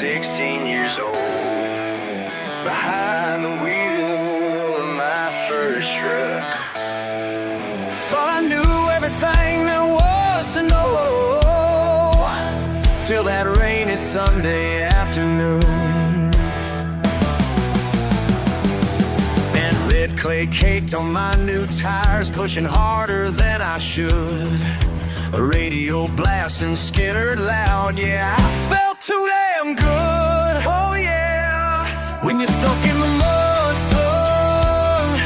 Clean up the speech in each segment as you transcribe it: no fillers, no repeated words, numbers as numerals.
16 years old, behind the wheel of my first truck. Thought I knew everything there was to know, till that rainy Sunday afternoon. And red clay caked on my new tires, pushing harder than I should. A radio blasting Skinner loud, yeah, I felt too damn good. Oh yeah, when you're stuck in the mud, son,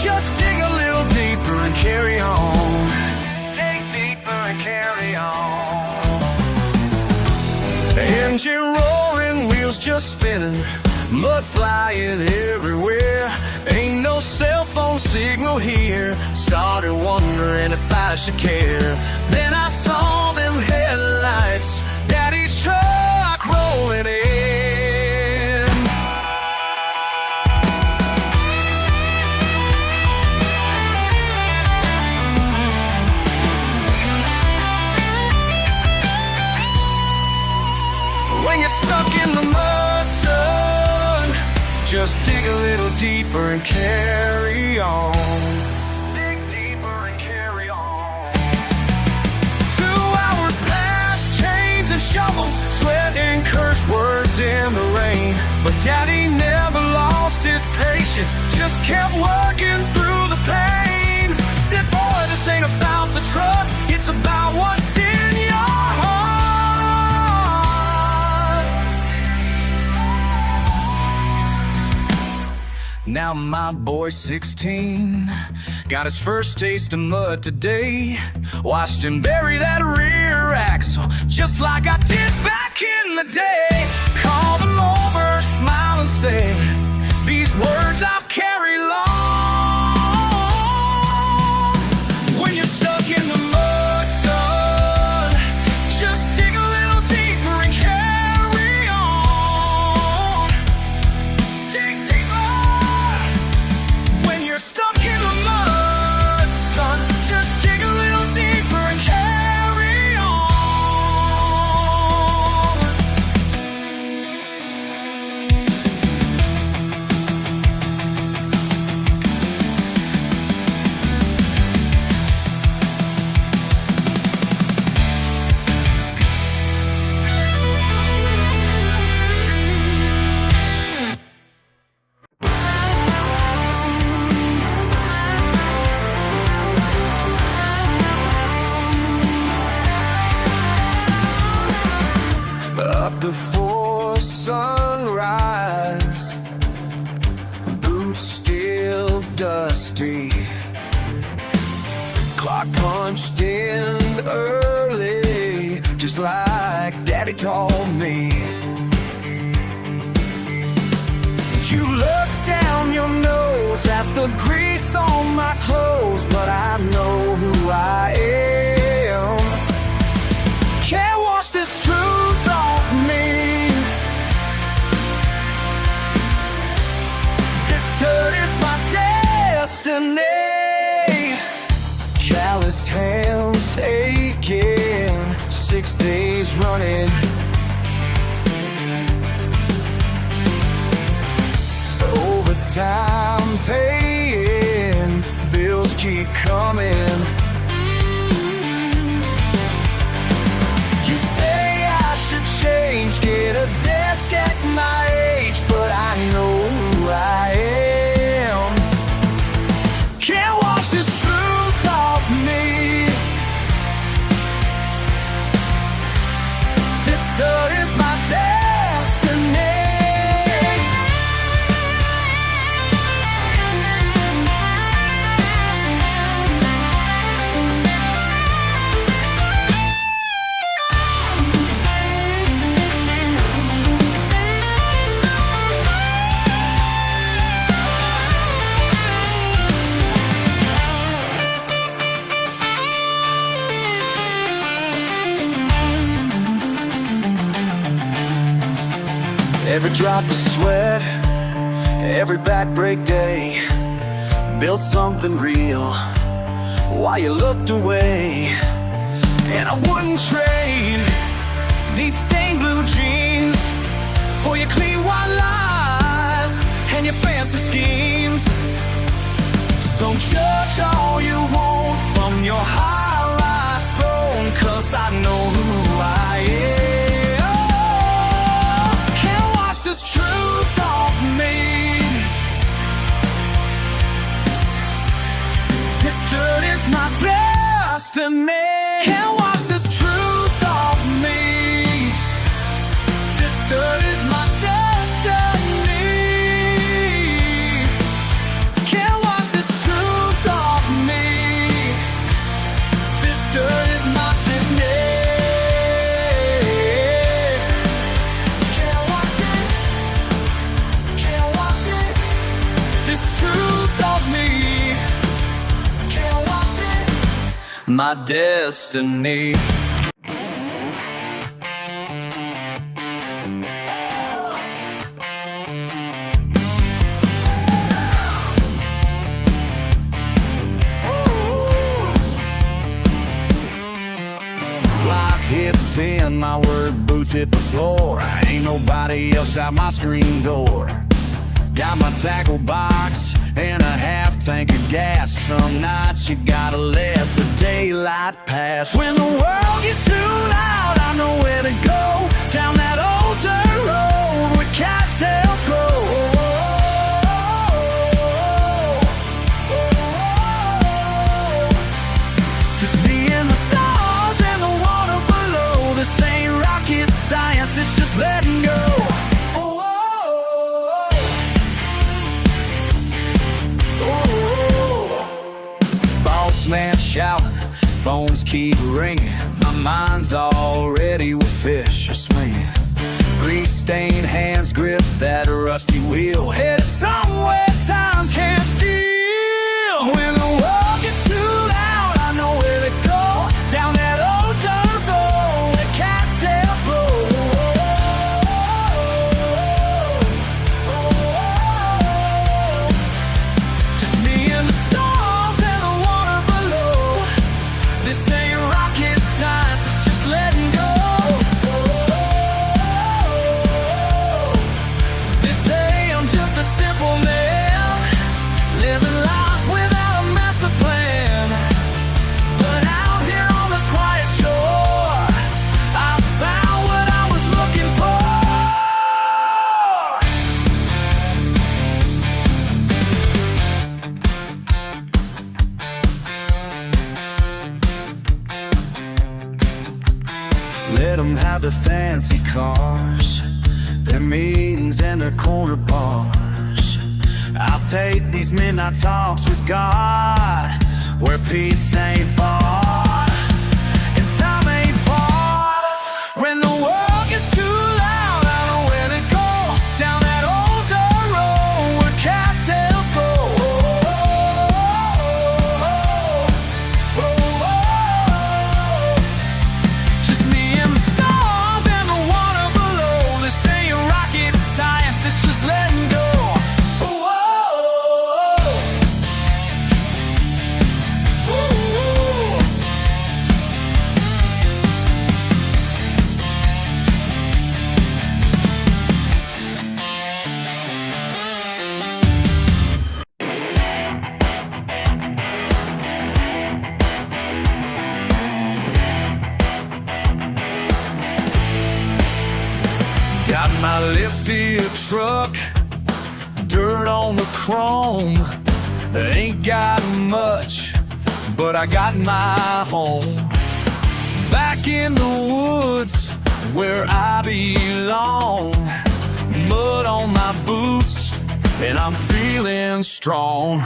just dig a little deeper and carry on. Dig deeper and carry on. Engine roaring, wheels just spinning, mud flying everywhere. Ain't no cell phone signal here. Started wondering if I should care. Then I saw them headlights, Daddy's truck rolling in. When you're stuck in the mud, son, just dig a little deeper and carry on. Dig deeper and carry on. 2 hours past, chains and shovels, sweat and curse words in the rain. But Daddy never lost his patience, just kept working through the pain. Said, boy, this ain't about the truck, it's about what's in your heart. Now my boy's 16, got his first taste of mud today. Watched him bury that rear axle, just like I did back in the day. Called him over, smile and say, these words I've carried long. When you're stuck in the mud, son, just dig a little deeper and carry on. Dig deeper. When you're stuck in the mud, son, just dig a little deeper and carry on. Up before sunrise, boots still dusty. Clock punched in early, just like Daddy told me. You look down your nose at the grease on my clothes, but I know who I am. Can't wash this truth off me. This dirt is my destiny. Calloused hands aching, 6 days running. Overtime paying, bills keep coming. You say I should change, get a desk at my age, but I know who I am. Can't wash this truth off me. This dirt is my destiny. Every drop of sweat, every back break day, built something real while you looked away. And I wouldn't trade these stained blue jeans for your clean white lies and your fancy schemes. So judge all you want from your high-rise throne, 'cause I know who I am. Can't wash this truth off me. This dirt is my destiny. Can't wash this truth off me. This dirt is my destiny. Can't wash this truth off me. This dirt is my destiny. Can't wash it. Can't wash it. This truth off me. Can't wash it. My destiny. Clock hits 10, my work boots hit the floor. Ain't nobody else at my screen door. Got my tackle box and a half tank of gas. Some nights you gotta let the daylight pass. When the world gets too loud, I know where to go. Down that old dirt road where cattails grow. Just me and the stars and the water below. This ain't rocket science, it's just letting go. Boss man shouting, phones keep ringing. My mind's already with fish are swinging. Grease-stained hands grip that rusty wheel, headed somewhere time can't steal. When the world gets too loud, I know where to go. Down that old dirt road where cattails grow. Just me and the stars and the water below. This ain't rocket science, it's just letting go. They say I'm just a simple man, living life without a master plan. But out here on this quiet shore, I found what I was looking for. Let them have the fancy cars, their meetings and their corner bars. I'll take these midnight talks with God, where peace ain't bought and time ain't bought. When the world gets too loud, I know where to go. Down that old dirt road where cattails grow. Just me and the stars and the water below. This ain't rocket science, it's just letting go. Got my lifted truck, dirt on the chrome. Ain't got much, but I got my home. Back in the woods where I belong. Mud on my boots and I'm feeling strong.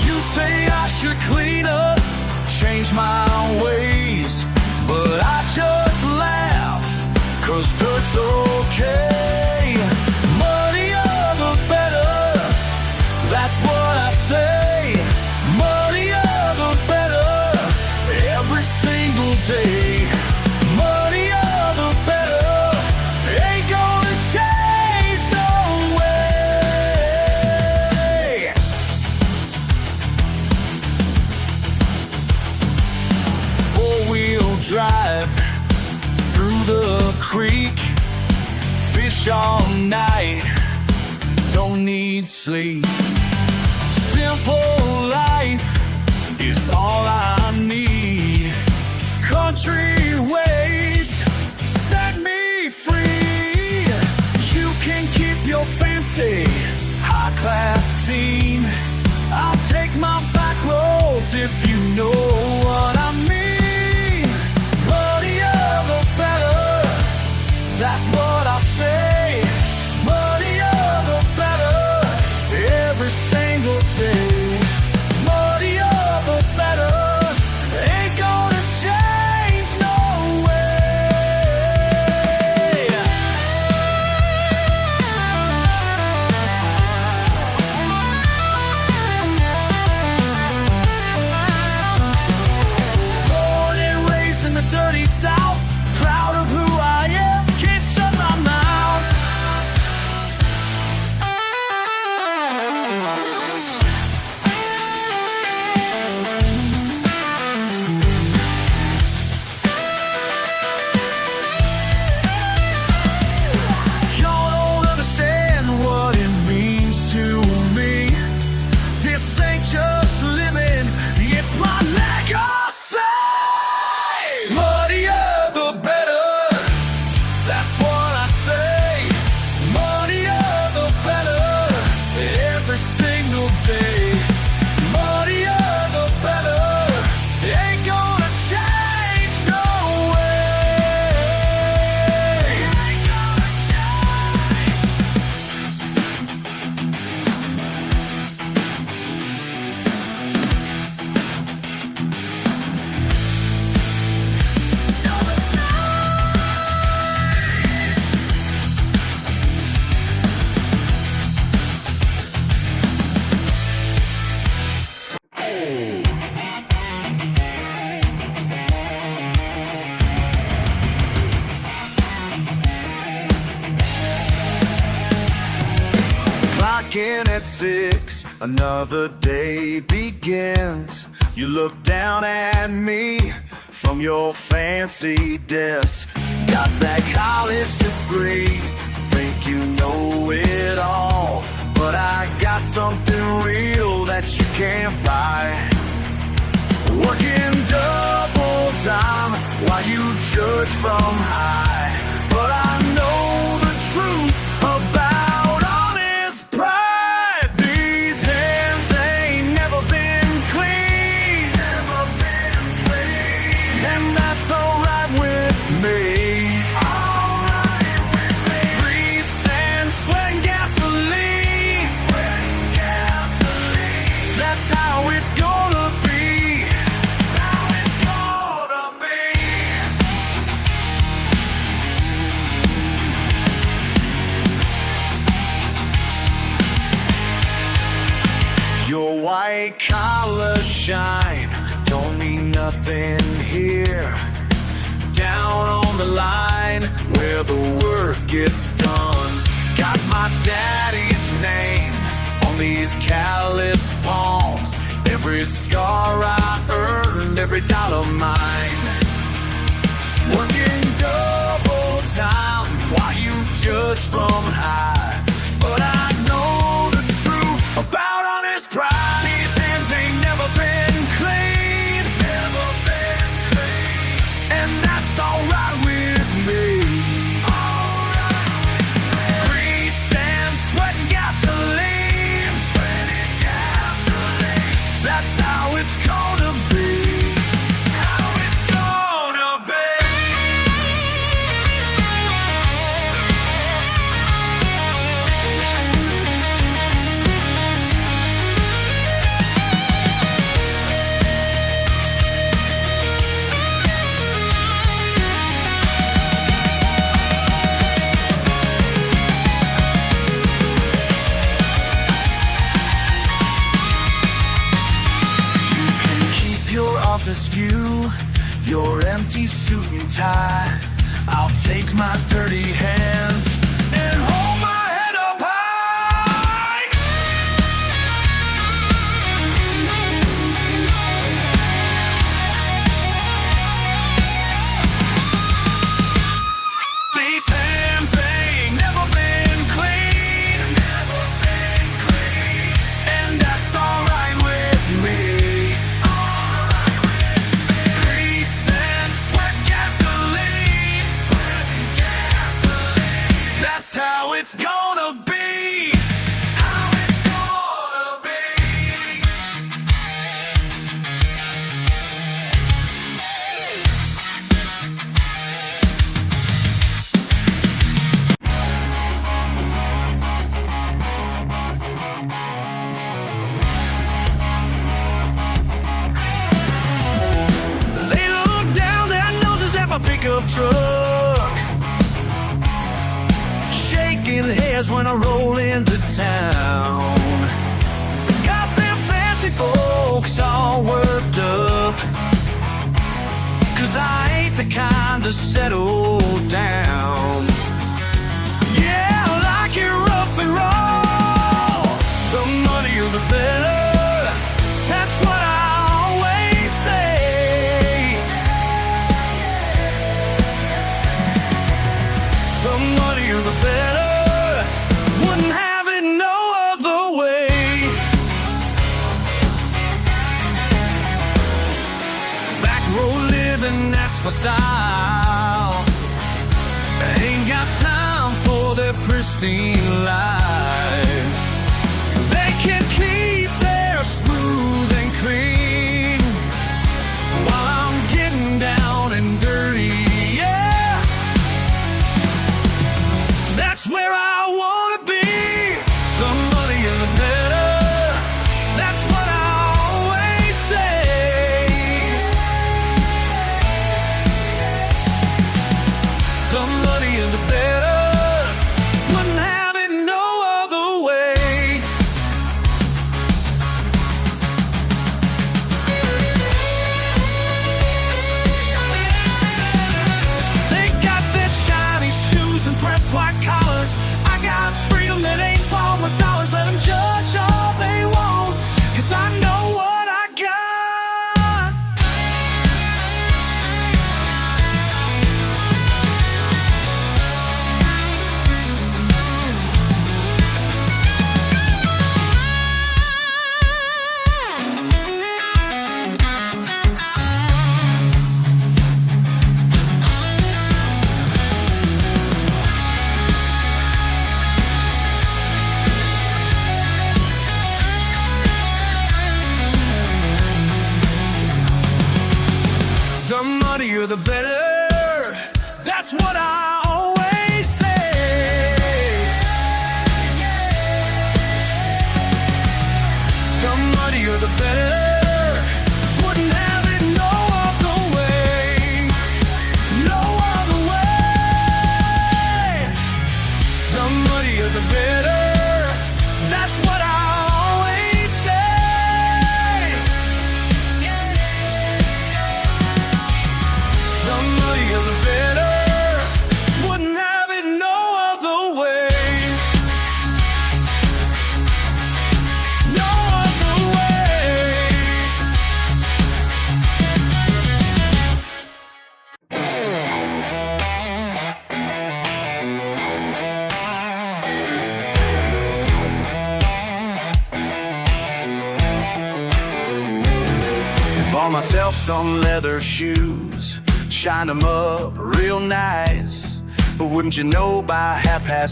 You say I should clean up, change my ways, but I just laugh, 'cause dirt's okay. Muddier the better, that's what I say. Muddier the better, every single day. Muddier the better, ain't gonna change no way. Four-wheel drive through the creek, push all night, don't need sleep. Simple life is all I need. Country ways set me free. You can keep your fancy high-class scene. I'll take my back roads if you know what I mean. Muddier the better, that's what I say. Muddier the better, every single day. Muddier the better, ain't gonna change no way. Born and raised in the dirty South, proud of who I am, can't shut my mouth. Y'all don't understand what it means to me. This ain't just living, it's my legacy. Muddier the better, that's what I say. Muddier the better, every single day. Muddier the better, ain't gonna change no way. Ain't gonna Clocking at 6, another day begins. You look down at me from your fancy desk. Got that college degree, think you know it all. But I got something real that you can't buy. Working double time while you judge from high. But I know the truth about honest pride. These hands ain't never been clean, never been clean. And that's alright with me. Alright with me. Grease and sweat and gasoline, sweat and gasoline. That's how it's gonna be. How it's gonna be. Your white collar shine don't mean nothing here. Down on the line where the work gets done. Got my daddy's name on these callous palms. Every scar I earned, every dollar mine. Working double time while you judge from high. But I know the truth about honest pride. These hands ain't never been clean, never been clean. And that's alright with me. Alright with me. Grease and sweat and gasoline, sweat and gasoline. That's how it's gonna be. How it's gonna be. Office view, your empty suit and tie. I'll take my dirty hands and hold my head up high. These hands ain't never been tires when I roll into town. Got them fancy folks all worked up, 'cause I ain't the kind to settle down. Yeah, I like it rough and raw. The muddier the better, that's what I always say. The muddier the better, wouldn't have it no other way. Back road living, that's my style. Ain't got time for their pristine lives. They can keep their smooth and clean while I'm getting down and dirty, yeah. That's where I wanna be. The muddier the better, that's what I always say. The muddier the better, wouldn't have it no other way. They got their shiny shoes and pressed white collars. I got freedom that ain't bought with dollars. Let them judge all they want, 'cause I know what I got. The muddier the better, that's what I always say. The muddier the better, wouldn't have it no other way. No other way. The muddier the better, that's what I always say. The muddier the better, wouldn't have it no other way. No other way. Bought myself some leather shoes, shined them up real nice. But wouldn't you know, by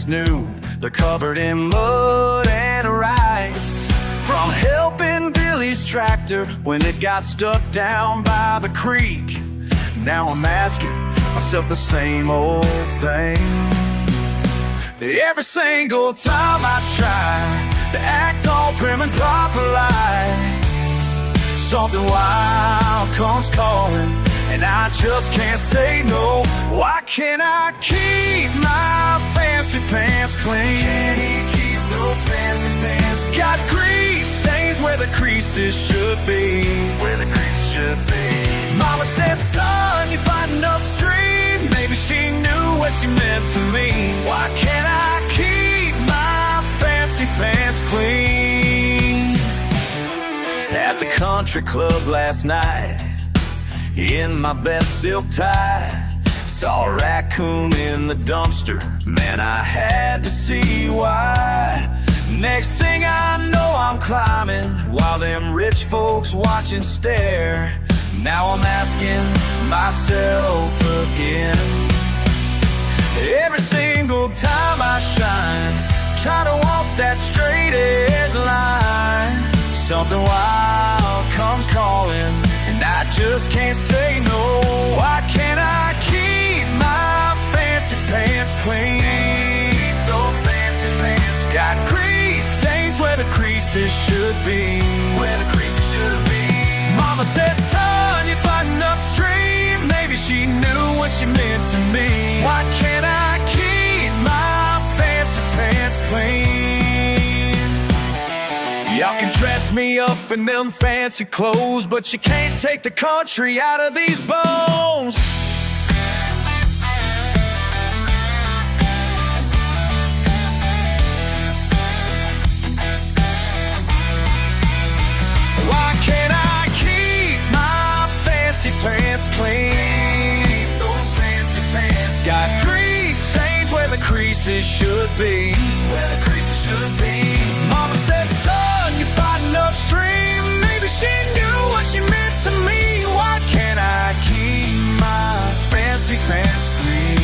noon, they're covered in mud and rice. From helping Billy's tractor when it got stuck down by the creek, now I'm asking myself the same old thing. Every single time I try to act all prim and proper like, something wild comes calling, and I just can't say no. Why can't I keep my fancy pants clean? Can he keep those fancy pants? Got grease stains where the creases should be. Where the creases should be. Mama said, son, you're fighting upstream. Maybe she knew what you meant to me. Why can't I keep my fancy pants clean? At the country club last night, in my best silk tie, saw a raccoon in the dumpster. Man, I had to see why. Next thing I know, I'm climbing while them rich folks watching stare. Now I'm asking myself again. Every single time I shine, try to walk that straight edge line, something wild comes calling, and I just can't say no. Why can't I keep my fancy pants clean? Those fancy pants got grease stains where the creases should be. Where the creases should be. Mama says, son, you're fighting upstream. Maybe she knew what you meant to me. Why can't I keep my fancy pants clean? Dress me up in them fancy clothes, but you can't take the country out of these bones. Why can't I keep my fancy pants clean? Those fancy pants got grease stains where the creases should be. Where the creases should be. Mama said, son, you're fighting upstream. Maybe she knew what she meant to me. Why can't I keep my fancy pants clean?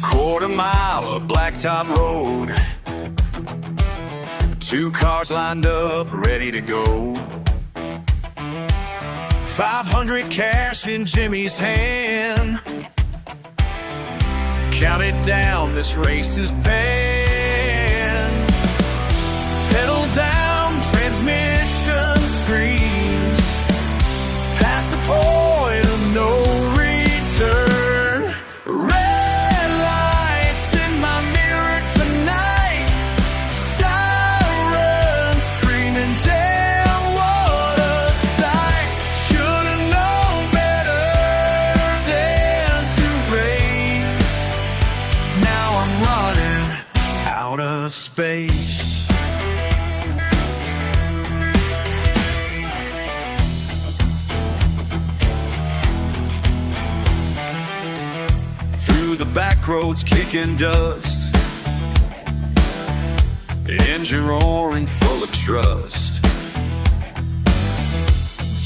Quarter-mile of blacktop road, 2 cars lined up, ready to go. 500 cash in Jimmy's hand. Counted down, this race is banned. Pedal down, transmission screams. Past the point of no return. Red lights in my mirror tonight. Sirens screaming, damn, what a sight. Should've known better than to race. Now I'm running out of space. Through the back roads kicking dust, engine roaring full of trust.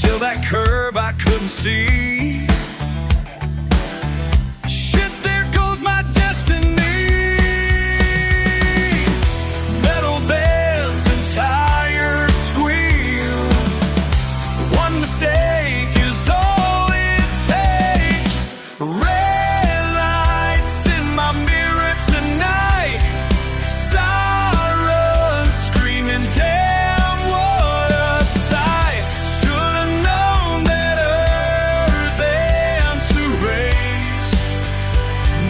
Till that curve I couldn't see. Shit, there goes my destiny. Metal bends and tires squeal. One mistake is all it takes. Red lights in my mirror tonight. Sirens screaming, damn, what a sight. Should've known better than to race.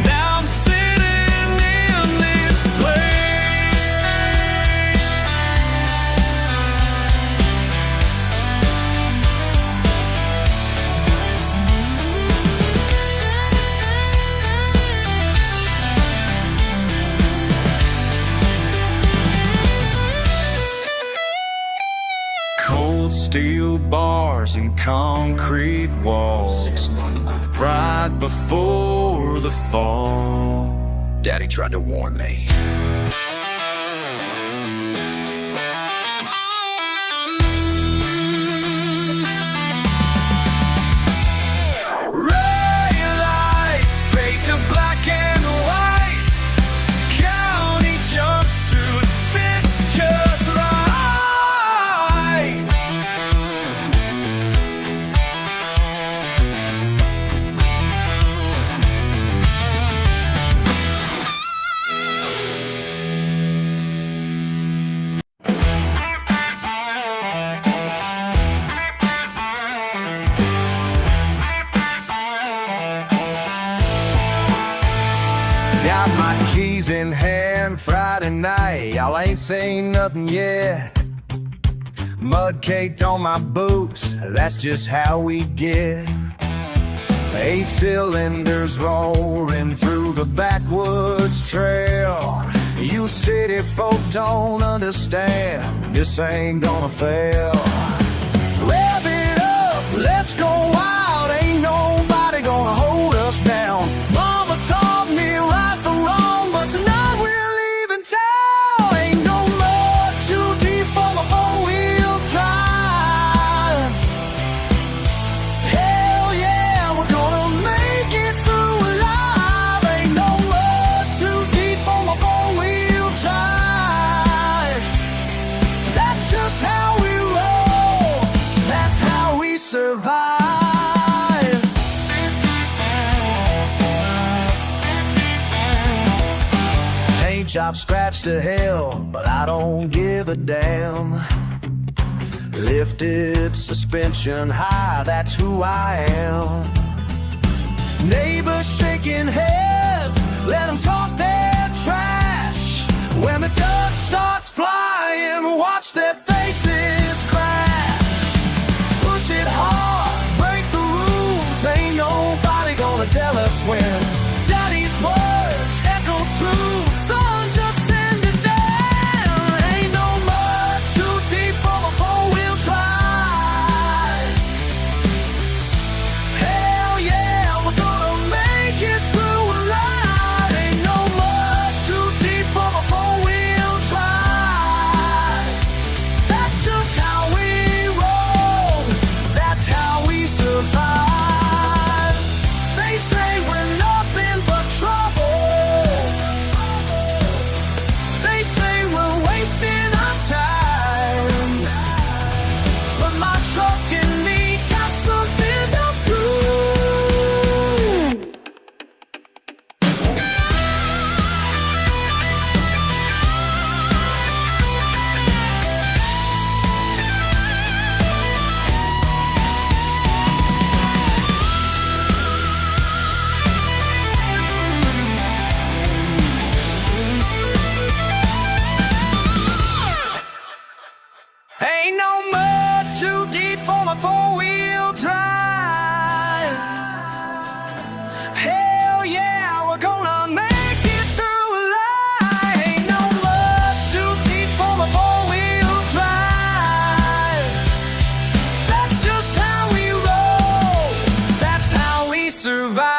Now I'm sitting in this place. Cold steel bars and concrete walls. Pride before the fall. Daddy tried to warn me. Red lights fade to black and white. County jumpsuit fits just right. Got my keys in hand Friday night. Y'all ain't seen nothing yet. Mud caked on my boots, that's just how we get. 8 cylinders roaring through the backwoods trail. You city folk don't understand, this ain't gonna fail. Rev it up, let's go wild. Ain't nobody gonna hold us down. Mama taught me right from wrong, but tonight we're leaving town. Ain't no mud too deep for my 4-wheel chop scratch to hell, but I don't give a damn. Lifted suspension high, that's who I am. Neighbors shaking heads, let them talk their trash. When the dust starts flying, watch their faces crash. Push it hard, break the rules, ain't nobody gonna tell us when. Daddy's words echo true, son, just send it down. Ain't no mud too deep for a four-wheel drive. Hell yeah, we're gonna make it through alive. Ain't no mud too deep for a four-wheel drive. That's just how we roll, that's how we survive. They say we're nothing but trouble. They say we're wasting our time, but my truck and me got something to prove. Ain't no mud too deep for my four-wheel drive. Hell yeah, we're gonna make it through alive. Ain't no mud too deep for my four-wheel drive. That's just how we roll, that's how we survive.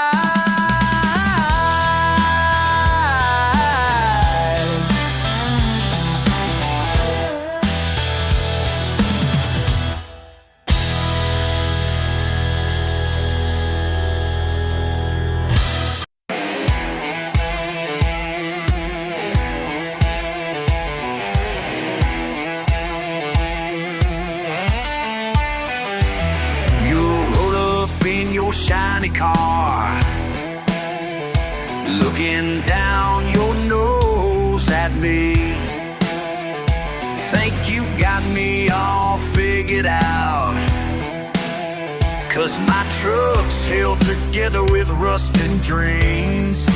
You rode up in your shiny car, looking down your nose at me. Think you got me all figured out, 'cause my truck's held together with rusting dreams.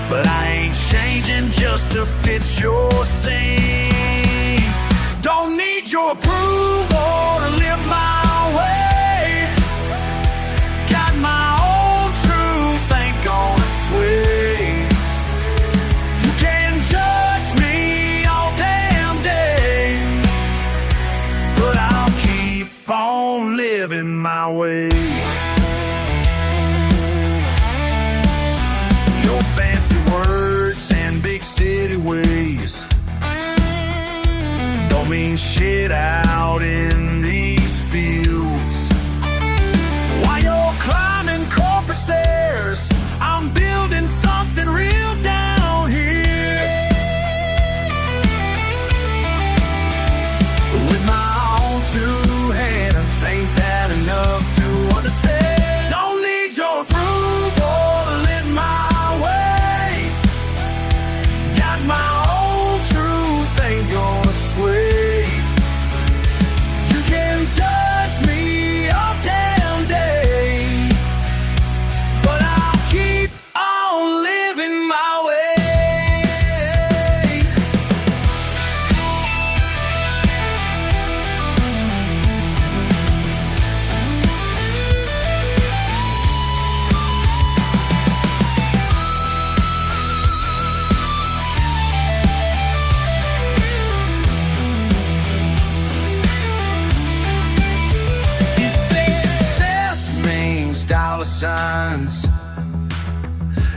But I ain't changing just to fit your scene. Don't need your approval to live my way. Got my own truth, ain't gonna sway. You can judge me all damn day, but I'll keep on living my way. Your fancy words and big city ways don't mean shit out in these fields. While you're climbing corporate stairs, I'm building something real down here. With my own two hands, ain't that enough to understand? Don't need your approval to live my way. Got my own truth, ain't gonna sway. You can judge me all damn day, but I'll keep on living my way. You think success means dollar signs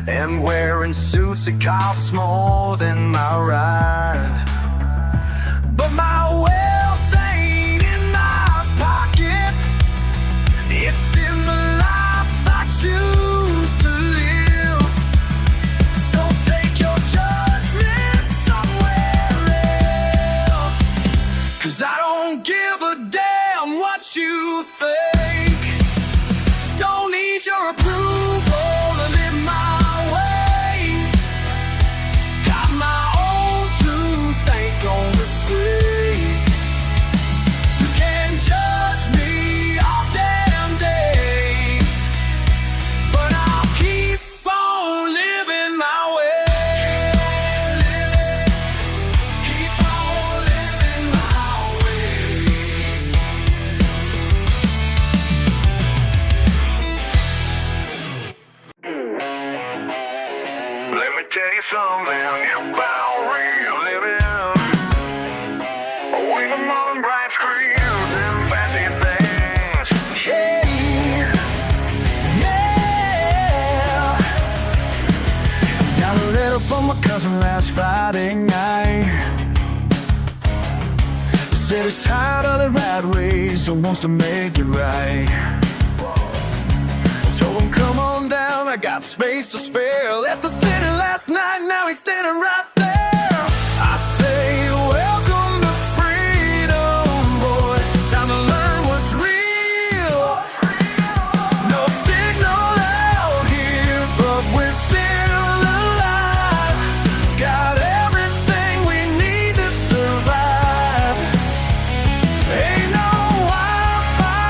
and wearing suits that cost more than my ride, but my wealth ain't in my pocket. It's in the life I choose to live. So take your judgment somewhere else, 'cause I don't give a damn what you think. Don't need your approval to live my way. Got my tell you something about real living. Away from modern bright screens and fancy things. Yeah, yeah. Got a letter from my cousin last Friday night. Said he's tired of the rat race and wants to make it right. Told him come on down, I got space to spare. Left the city last night, now he's standing right there. I say welcome to freedom, boy. Time to learn what's real. No signal out here, but we're still alive. Got everything we need to survive. Ain't no Wi-Fi,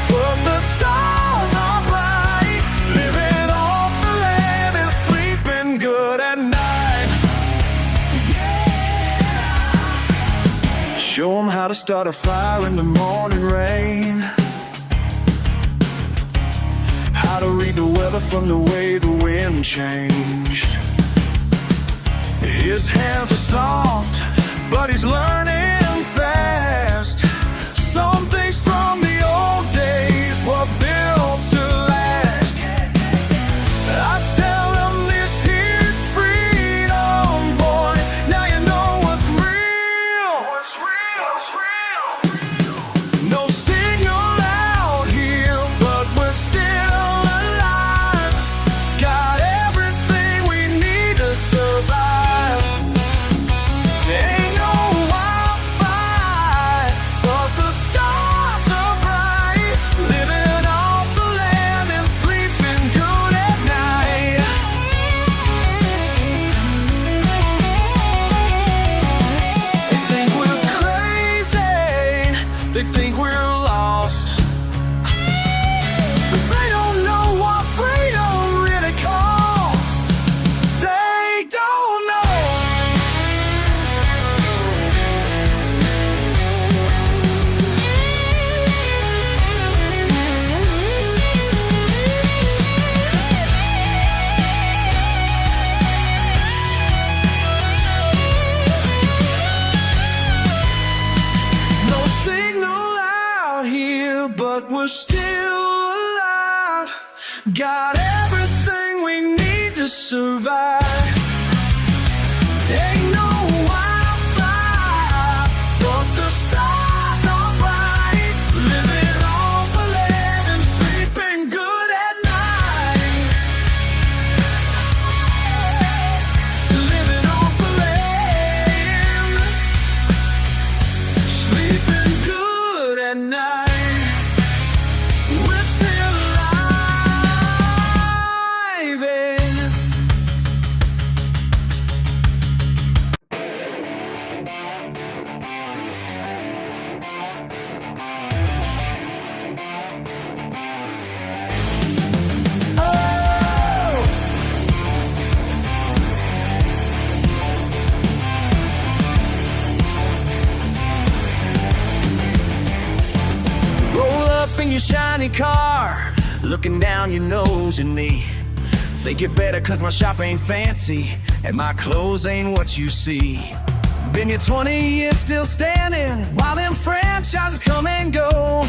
but the stars are bright. Living off the land and sleeping good at night. Show 'em how to start a fire in the morning rain. How to read the weather from the way the wind changed. His hands are soft, but he's learning fast. Some things from the old days were built to last. I tell him this here's freedom, boy. Now you know what's real. What's real? What's real? No signal out here, but we're still alive. Got everything we need to survive. Ain't no Wi-Fi, but the stars are bright. Living off the land and sleeping good at night. They think we're crazy, they think we're lost, but they don't know what freedom really costs. They don't know. No signal out here, but we're still alive. Got everything we need to survive. Ain't no Wi-Fi, but the stars are bright. Living off the land and sleeping good at night. Living off the land, sleeping good at night. We're still alive. Roll up in your shiny car, looking down your nose at me. Think you're better cause my shop ain't fancy and my clothes ain't what you see. Been here 20 years still standing while them franchises come and go.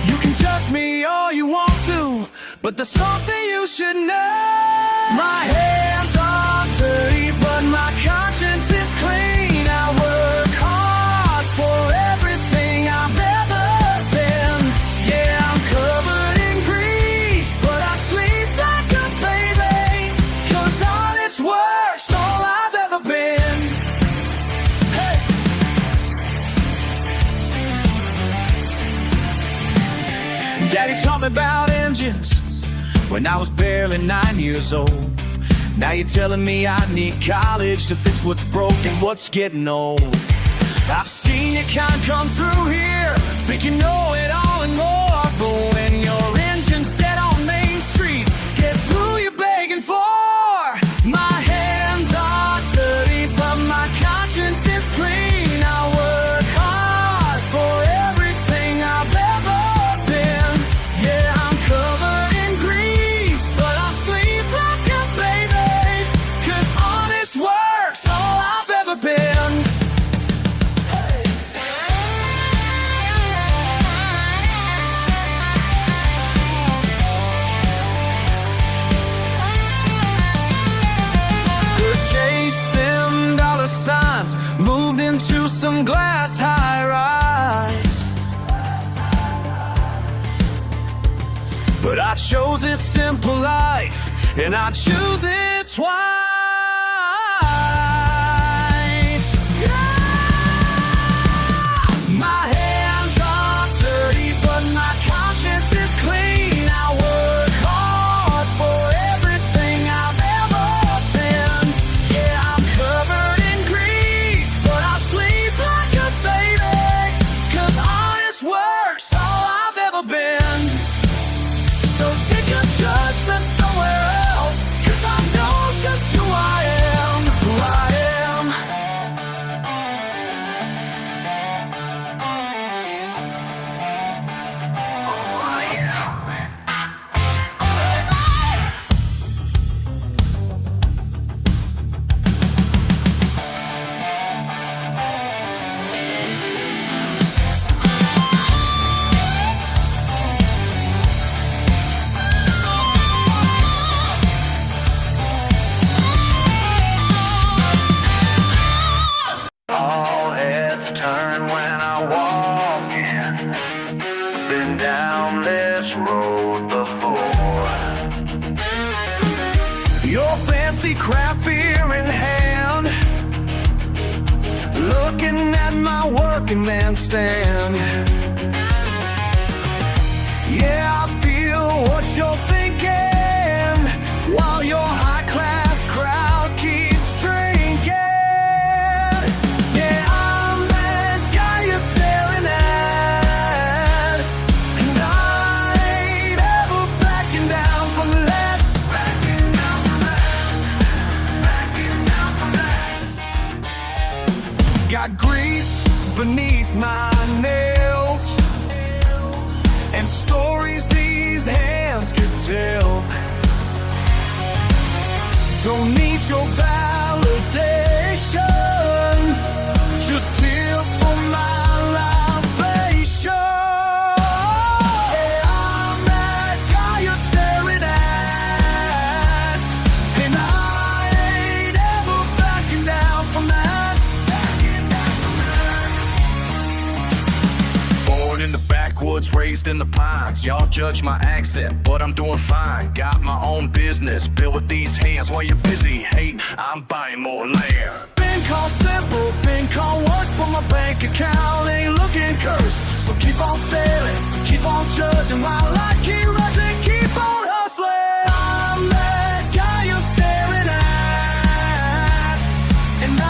You can touch me all you want to, but there's something you should know. My hands are dirty, but my conscience is clean. I work hard for everything I've ever been. Yeah, I'm covered in grease, but I sleep like a baby, cause honest work's all I've ever been. Hey! Daddy taught me about engines when I was barely 9 years old. Now you're telling me I need college to fix what's broken, what's getting old. I've seen your kind come through here, think you know it all and more. But when your engine's dead on Main Street, guess who you're begging for? My hands are dirty, but my conscience is clean. I work hard for everything I've ever been. Yeah, I'm covered in grease, but I sleep like a baby, cause signs, moved into some glass high-rise. But I chose this simple life, and I choose it twice. My hands are dirty, but my conscience is clean. I work hard for everything I've ever been. Yeah, I'm covered in grease, but I sleep like a baby, 'cause honest work's all I've ever been. So take your judgment somewhere else, 'cause I know just who I am, who I am. All heads turn when I walk in. Been down this road before. Your fancy craft beer in hand, looking at my working man stand. Yeah, I feel what you're thinking, while your high-class crowd keeps drinking. Yeah, I'm that guy you're staring at, and I ain't ever backing down from that. Backing down from that. Backing down from that. Got grease beneath my nails, and stories these hands could tell. Don't need your validation, just here for my libation. Yeah, I'm that guy you're staring at, and I ain't ever backing down from that. Backing down from that. Born in the backwoods, raised in the pines. Y'all judge my accent, but I'm doing fine. Got my own business, built with these hands. While you're busy hating, I'm buying more land. Been called simple, been called worse, but my bank account ain't looking cursed. So keep on staring, keep on judging, while I keep rushing, keep on hustling. I'm that guy you're staring at, and I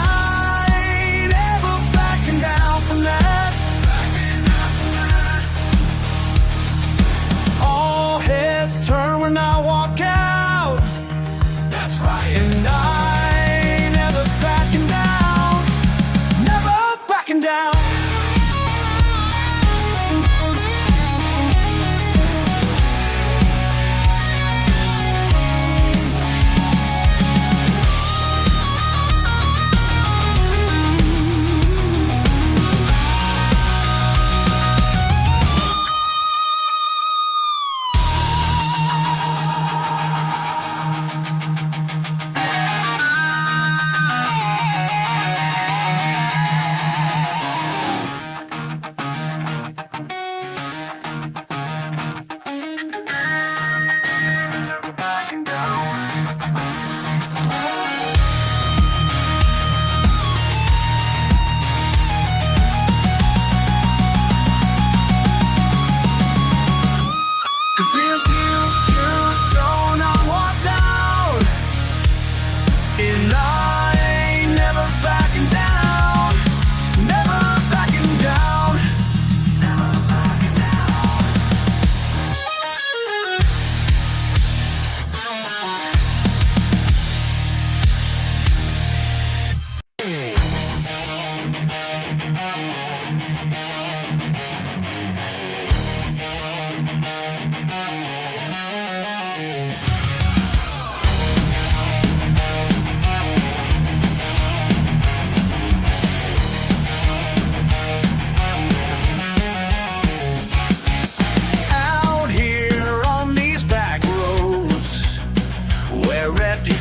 ain't ever backing down from that. Backing down from that. All heads turn when I walk out. That's right. And I ain't never backing down. Never backing down.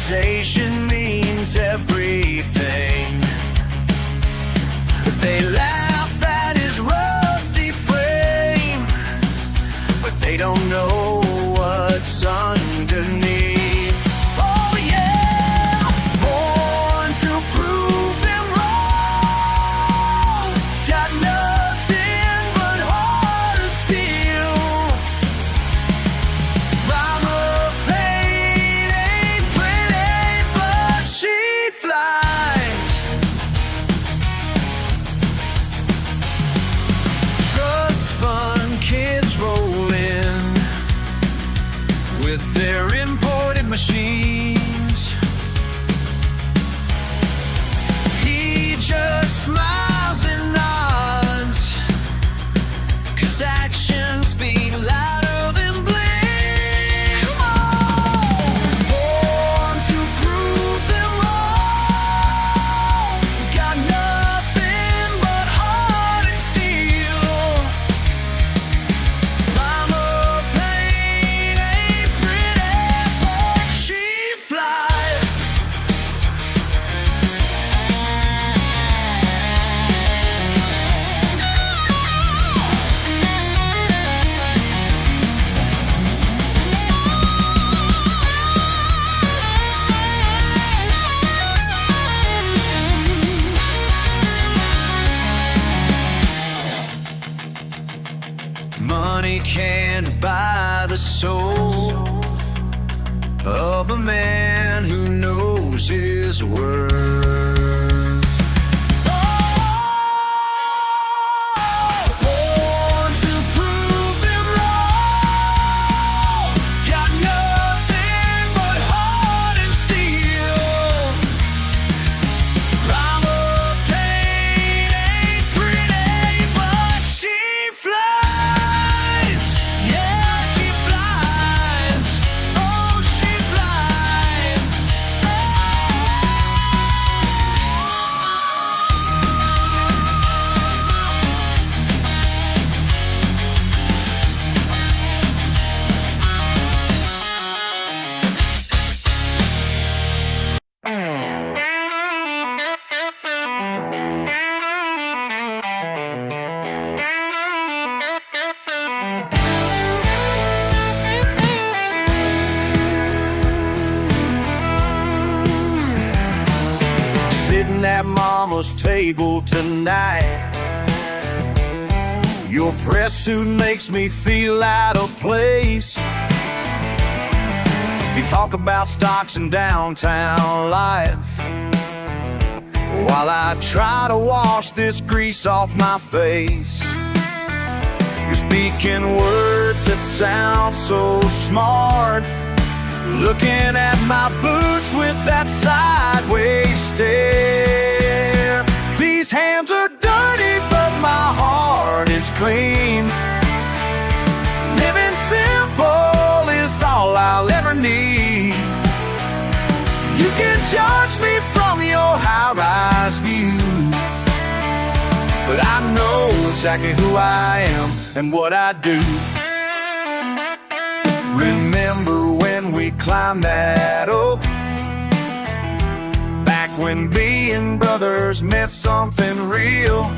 reputation means everything. money can't buy the soul of a man who knows his worth. Sitting at mama's table tonight, your press suit makes me feel out of place. You talk about stocks and downtown life, while I try to wash this grease off my face. You're speaking words that sound so smart, looking at my boots with that sideways stare. These hands are dirty, but my heart is clean. Living simple is all I'll ever need. You can judge me from your high-rise view, but I know exactly who I am and what I do. Remember when we climbed that oak, back when being brothers meant something real.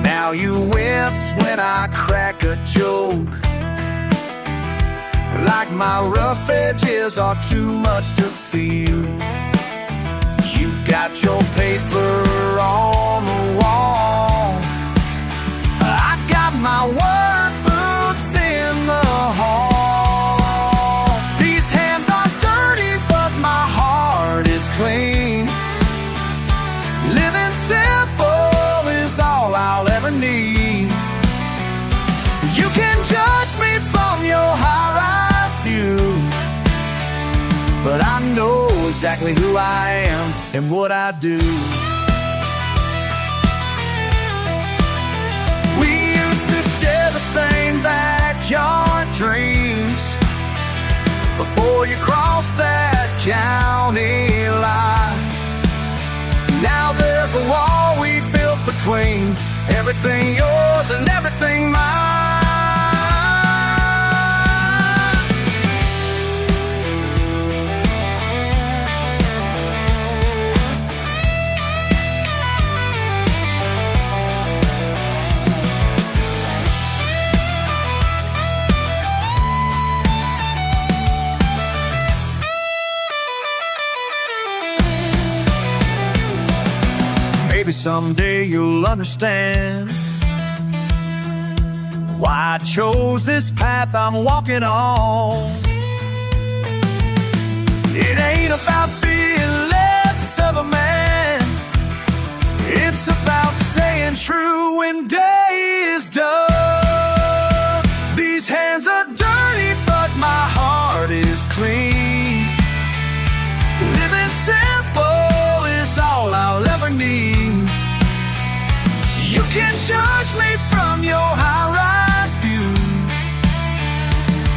Now you wince when I crack a joke, like my rough edges are too much to feel. You got your paper on the wall, I got my work boots in the hall. These hands are dirty, but my heart is clean. Living simple is all I'll ever need. You can judge me from your high-rise view, but I know exactly who I am and what I do. We used to share the same backyard dreams before you crossed that county line. Now there's a wall we built between everything yours and everything mine. Maybe someday you'll understand why I chose this path I'm walking on. It ain't about being less of a man, it's about staying true when day is done. These hands are dirty, but my heart is clean. Living simple is all I'll ever need. You can judge me from your high-rise view,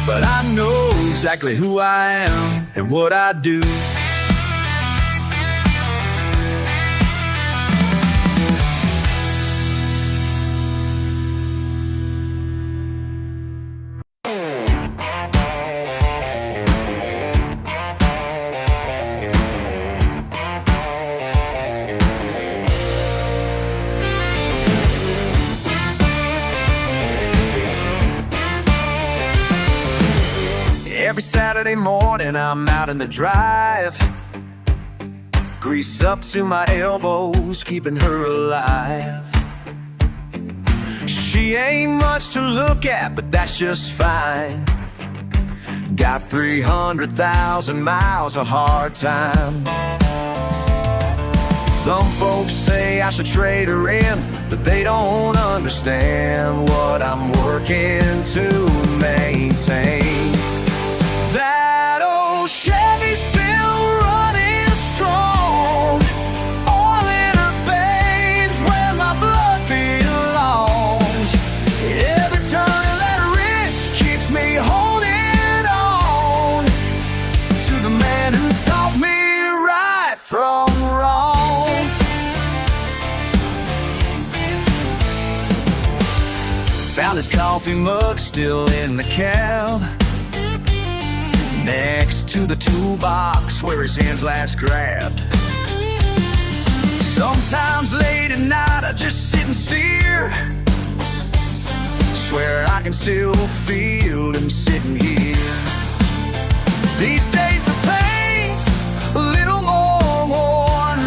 but I know exactly who I am and what I do. Every Saturday morning I'm out in the drive, grease up to my elbows, keeping her alive. She ain't much to look at, but that's just fine. Got 300,000 miles of hard time. Some folks say I should trade her in, but they don't understand what I'm working to maintain. That old Chevy's still running strong, oil in her veins where my blood belongs. Every turn of that wrench keeps me holding on to the man who taught me right from wrong. Found his coffee mug still in the cab, next to the toolbox where his hands last grabbed. Sometimes late at night I just sit and steer, swear I can still feel him sitting here. These days the paint's a little more worn,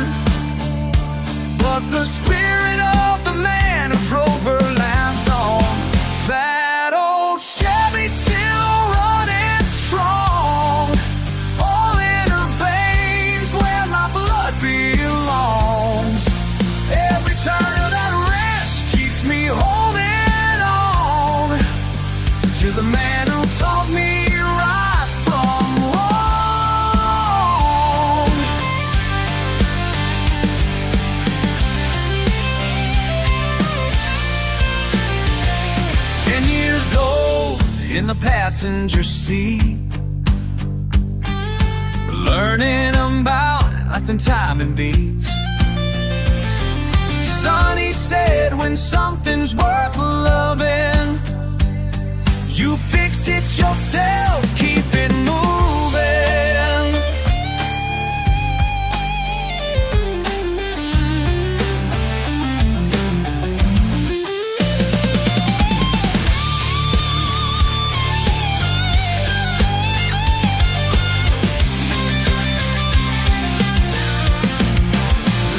but the spirit of the man who drove her lives on. That old Chevy's still running strong, all in her veins where my blood belongs. Every turn of that wrench keeps me holding on to the man who taught me right from wrong. 10 years old in the passenger seat, learning about life and time and beats. Son, he said, when something's worth loving, you fix it yourself, keep it moving.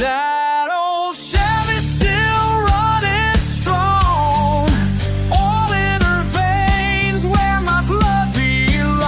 That old Chevy's still running strong, all in her veins where my blood belongs.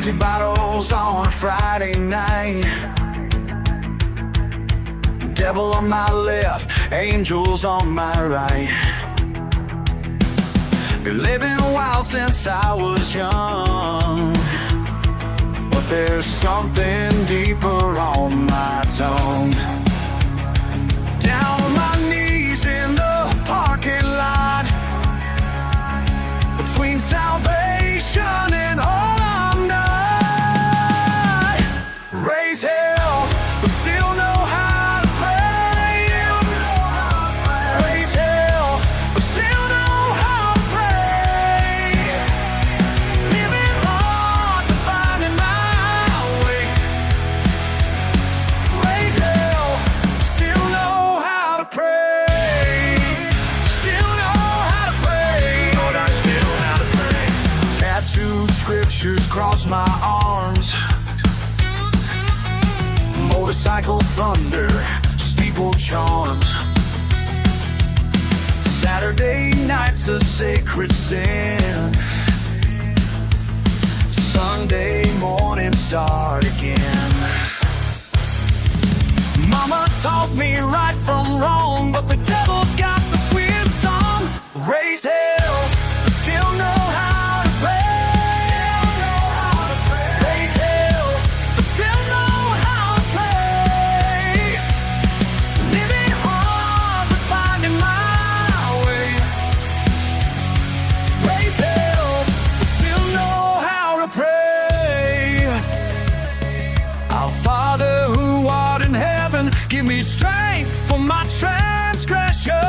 Empty bottles on a Friday night. Devil on my left, angels on my right. Been living a while since I was young, but there's something deeper on my tongue. Down on my knees in the parking lot, between salvation and all I'm not. Raise hell, but still know how to pray. Raise hell, but still know how to pray. Living hard, but finding my way. Raise hell, still know how to pray. Still know how to pray. Lord, I still know how to pray. Tattooed scriptures cross my arms. Motorcycle thunder, steeple charms. Saturday night's a sacred sin. Sunday morning start again. Mama taught me right from wrong, but the devil's got the sweetest song. Raise hell, but still know how to pray. Raise hell, but still know how to pray. Living hard, but finding my way. Raise hell, but still know how to pray. Our Father who art in heaven, give me strength for my transgressions.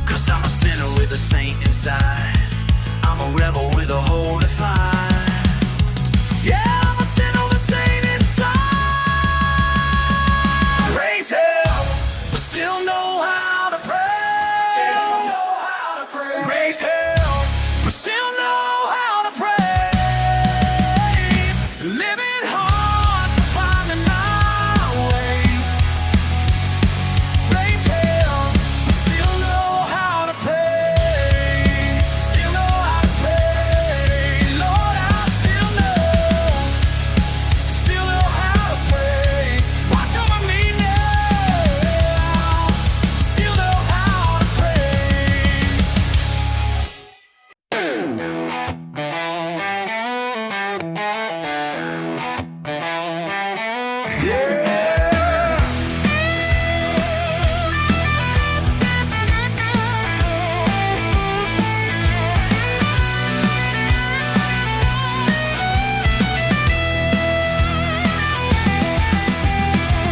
'Cause I'm a sinner with a saint inside. I'm a rebel with a holy fire. Yeah, I'm a sinner with a saint inside. Raise hell, but still know how to pray. Still know how to pray. Raise hell, but still know how to pray. Living hard, but finding my way. Raise hell, but still know how to pray. Still know how to pray. Lord, I still know how to pray. Watch over me now. Still know how to pray. Yeah.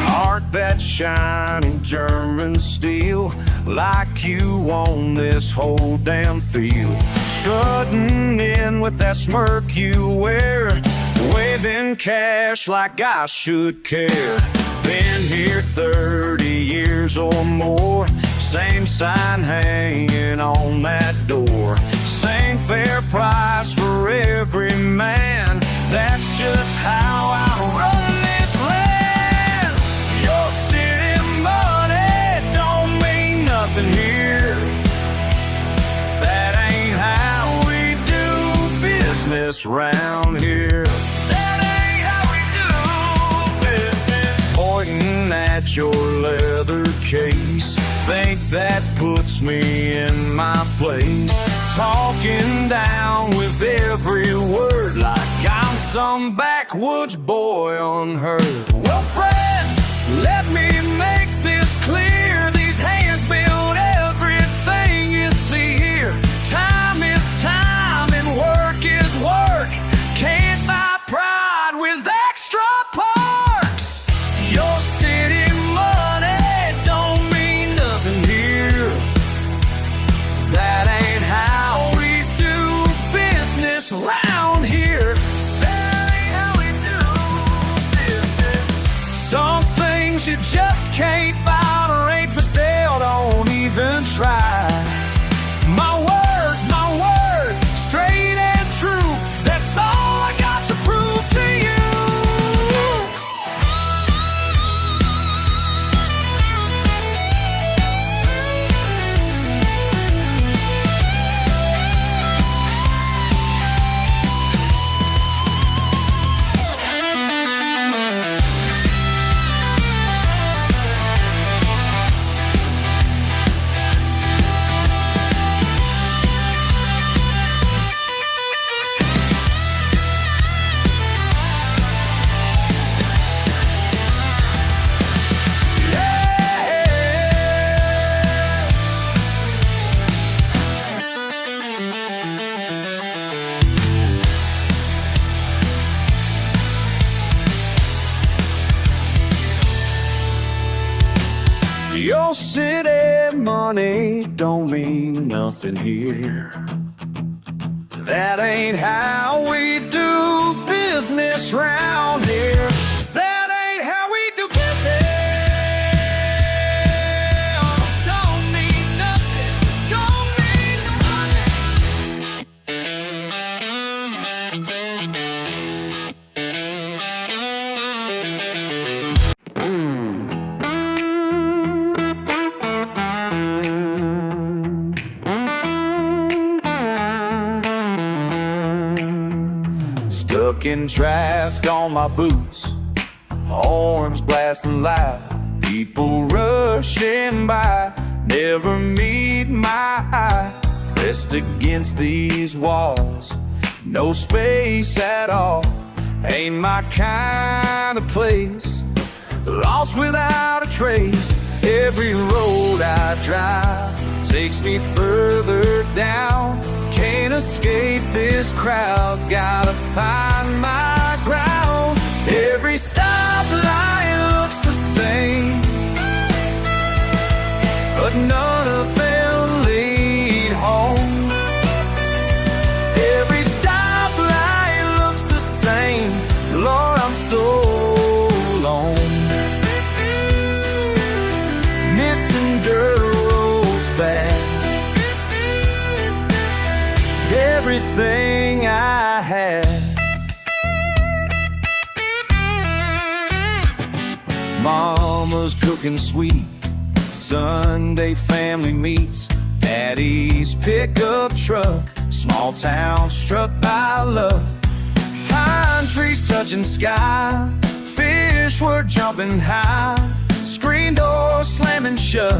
Heart that shining German steel, like you own this whole damn field. Strutting in with that smirk you wear, waving cash like I should care. Been here 30 years or more, same sign hanging on that door. Same fair price for every man, that's just how I run this land. Your city money don't mean nothing here. That ain't how we do business round here. That ain't how we do business. Pointing at your leather case, think that puts me in my place. Talking down with every word like I'm some backwoods boy unheard. Well, friend, let me make this clear. These hands build everything you see here. Time is time and work is work. Can't buy pride with extra parks. Your city money don't mean nothing here. That ain't how we do business round here. That ain't how we do business. Some things you just Oh, city money don't mean nothing here. That ain't how we do business round here. That ain't how we do business. Don't mean nothing. Don't mean Stuck in traffic on my boots, horns blasting loud, people rushing by, never meet my eye. Pressed against these walls, no space at all, ain't my kind of place. Lost without a trace, every road I drive takes me further down. Can't escape this crowd, gotta find my ground. Every stoplight looks the same, but none of them lead home. Every stoplight looks the same, Lord, I'm so alone. Missing dirt roads bad, everything I had. Mama's cooking sweet, Sunday family meets, Daddy's pickup truck, small town struck by luck. Pine trees touching sky, fish were jumping high, screen door slamming shut,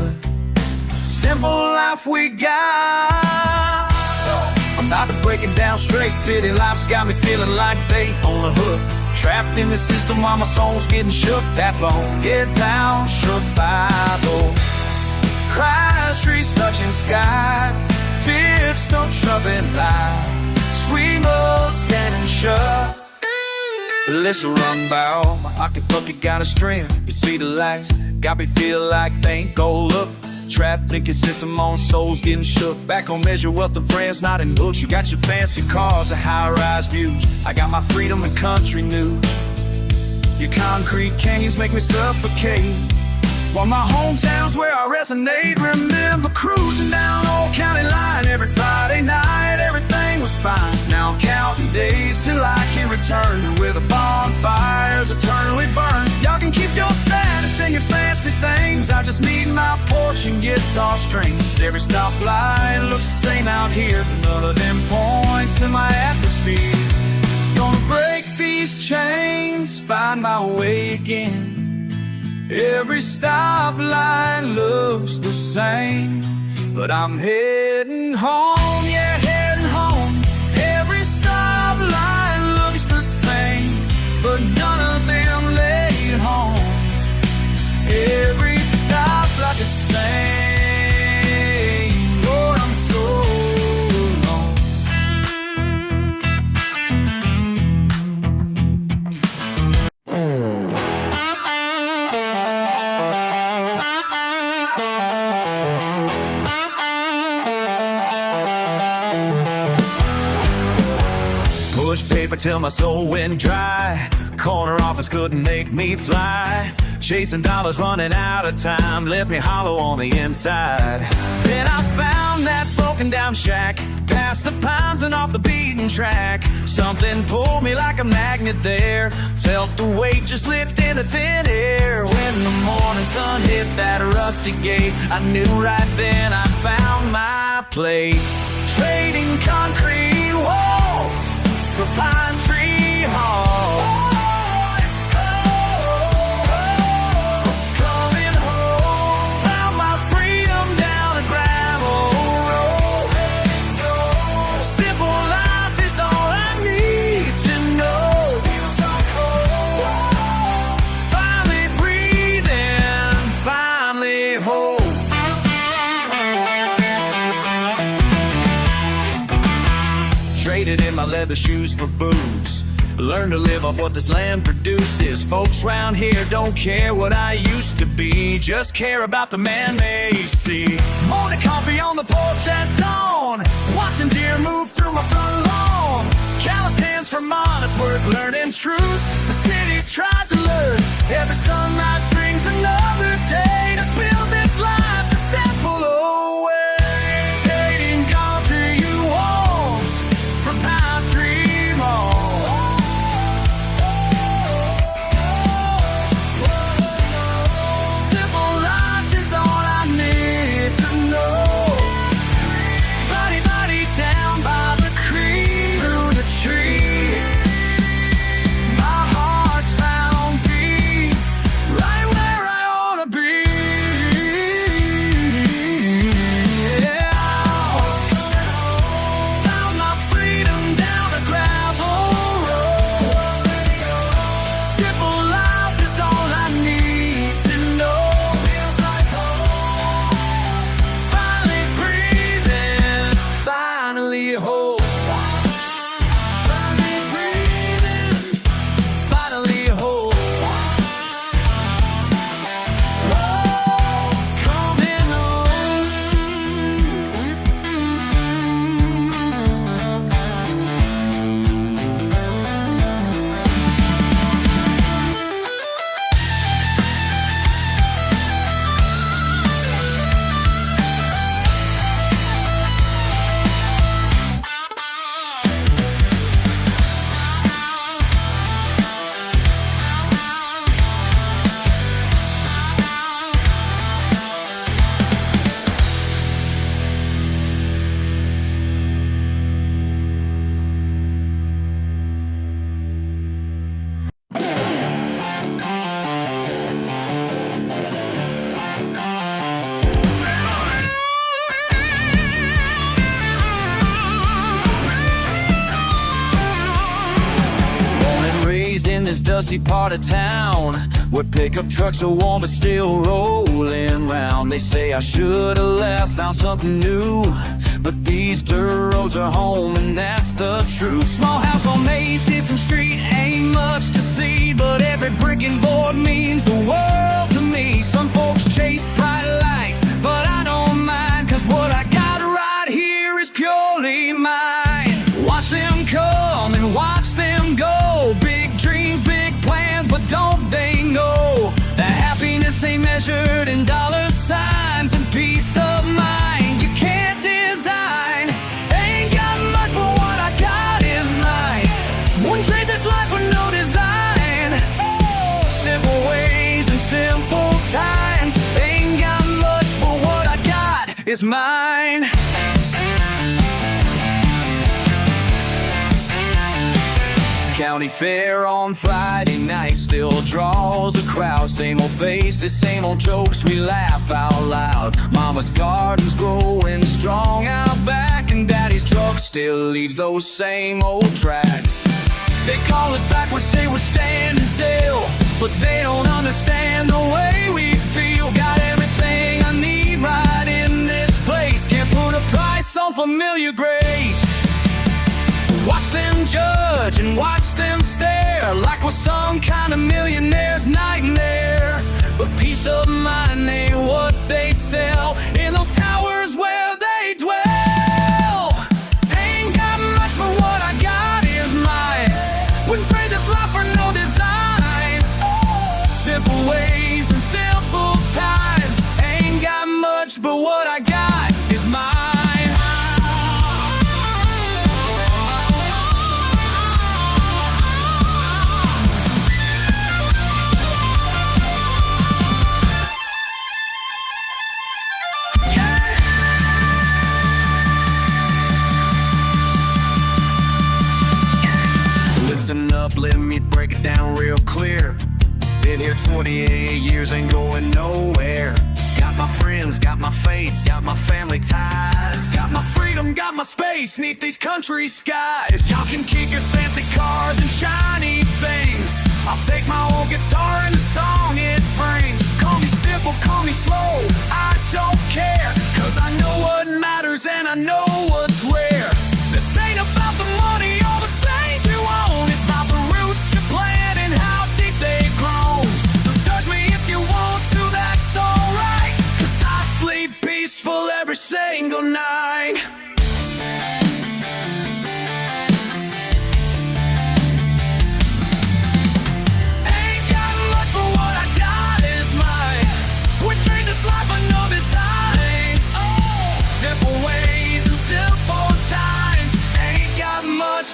simple life we got. I'm not breaking down straight, city life's got me feeling like bait on the hook. Trapped in the system while my soul's getting shook. That long, get down, shook Bible. Christ streets touching sky, fifths don't trumpet loud, sweet love standing shut. The list will run bow, my pocket bucket got a string. You see the lights, got me feel like they ain't go up. Trapped thinking system on souls getting shook. Back on measure wealth of friends, not in books. You got your fancy cars and high-rise views, I got my freedom and country news. Your concrete canyons make me suffocate, while my hometown's where I resonate. Remember cruising down Old County Line every Friday night, everything was fine. Now I'm counting days till I can return, where the bonfires eternally burn. Y'all can keep your status and your fancy things, I just need my porch and guitar strings. Every stoplight looks the same out here, but none of them point to my atmosphere. Gonna break these chains, find my way again. Every stoplight looks the same, but I'm heading home, yeah, heading home. Every stoplight looks the same, but none of them lead home. Every stoplight the same, Lord, I'm so alone. Push paper till my soul went dry, corner office couldn't make me fly. Chasing dollars, running out of time, left me hollow on the inside. Then I found that broken down shack, past the pines and off the beaten track. Something pulled me like a magnet there, felt the weight just lift into thin air. When the morning sun hit that rusty gate, I knew right then I found my place. Trading concrete walls for pine tree halls. Traded in my leather shoes for boots, Learn to live off what this land produces. Folks round here don't care what I used to be, just care about the man they see. Morning coffee on the porch at dawn, watching deer move through my front lawn. Callous hands from honest work, learning truths the city tried to learn. Every sunrise brings another day to build this life, the simple away. Trading concrete walls for pine tree malls. Simple life is all I need to know. Buddy, buddy, down by the creek, through the tree. My heart's found peace, right where I ought to be. Yeah. Found my freedom down the gravel road. Simple life is all I need to know. Feels like home. Finally breathing, finally whole. Finally breathing, finally whole. Coming home. Born and raised in this dusty part of town, where pickup trucks are warm but still rolling round. They say I should have left, found something new, but these dirt roads are home, and that's the truth. Small house on Mason Street, ain't much to see, but every brick and board means the world to me. Some folks chase bright lights, but I don't mind, cause what I got right here is purely mine. Watch them come and watch them go. Big dreams, big plans, but don't they know that happiness ain't measured in dollar signs, and peace of mind you can't design. Ain't got much, but what I got is mine. Wouldn't trade this life for no design. Simple ways and simple times. Ain't got much, but what I got is mine. County fair on Friday night still draws a crowd. Same old faces, same old jokes, we laugh out loud. Mama's garden's growing strong out back, and Daddy's truck still leaves those same old tracks. They call us backwards, say we're standing still, but they don't understand the way we feel. Got everything I need right in this place, can't put a price on familiar grace. Watch them judge and watch them stare, like we're some kind of millionaire's nightmare. But peace of mind ain't what they sell in those towers where they dwell. Ain't got much, but what I got is mine. Wouldn't trade this life for no design. Simple ways and simple times. Ain't got much, but what I got is mine. Listen up, let me break it down real clear. Been here 28 years, ain't going nowhere. Got my friends, got my faith, got my family ties. Got my freedom, got my space, neath these country skies. Y'all can kick your fancy cars and shiny things. I'll take my old guitar and the song it brings. Call me simple, call me slow, I don't care. Cause I know what matters and I know what's rare. This ain't about the money or the things you own, it's about the real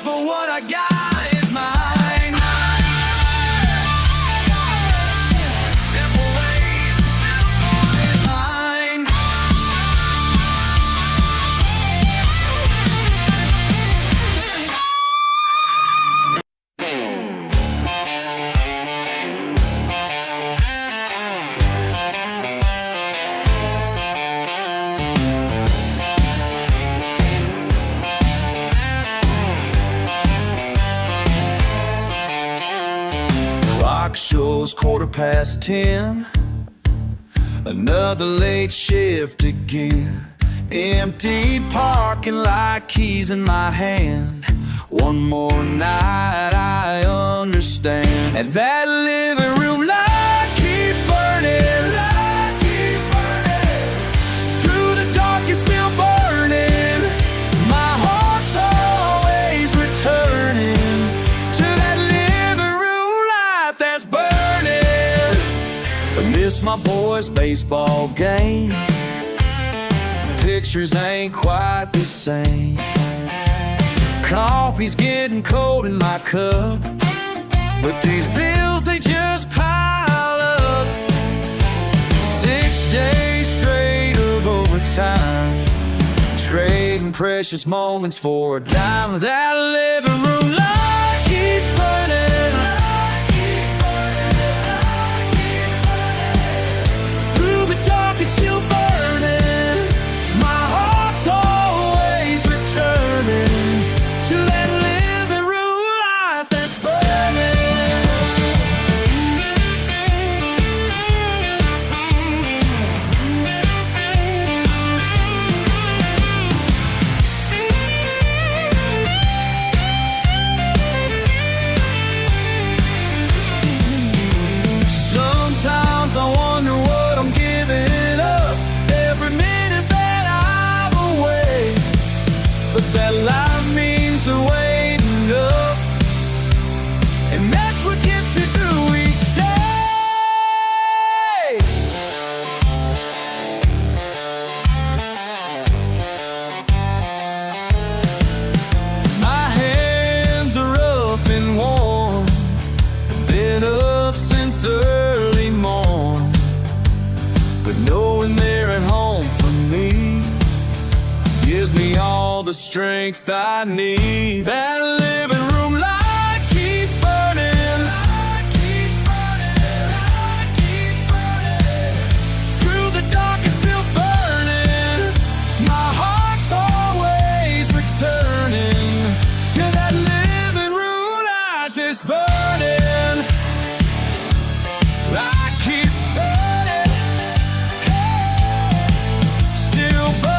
but what I got is mine. Simple ways, simple is mine. Clock shows 10:15. Another late shift again. Empty parking lot, keys in my hand. One more night, I understand. And that living room light keeps burning. Through the dark, it's still burning. My heart's always returning to that living room light that's burning. I miss my boys' baseball game. Pictures ain't quite the same. Coffee's getting cold in my cup, but these bills, they just pile up. 6 days straight of overtime, trading precious moments for a dime. That living room light keeps burning. Through the dark, it's still burning. My heart's always returning to that living room light that's burning. Sometimes I wonder what I'm giving up every minute that I'm away. But that life means the waiting up, and that's what gets me through each day. My hands are rough and warm, been up since early morn, but knowing they're at home for me gives me all the strength I need. That living room light keeps burning. Through the dark, it's still burning. My heart's always returning to that living room light that's burning. Light keeps burning, still burning.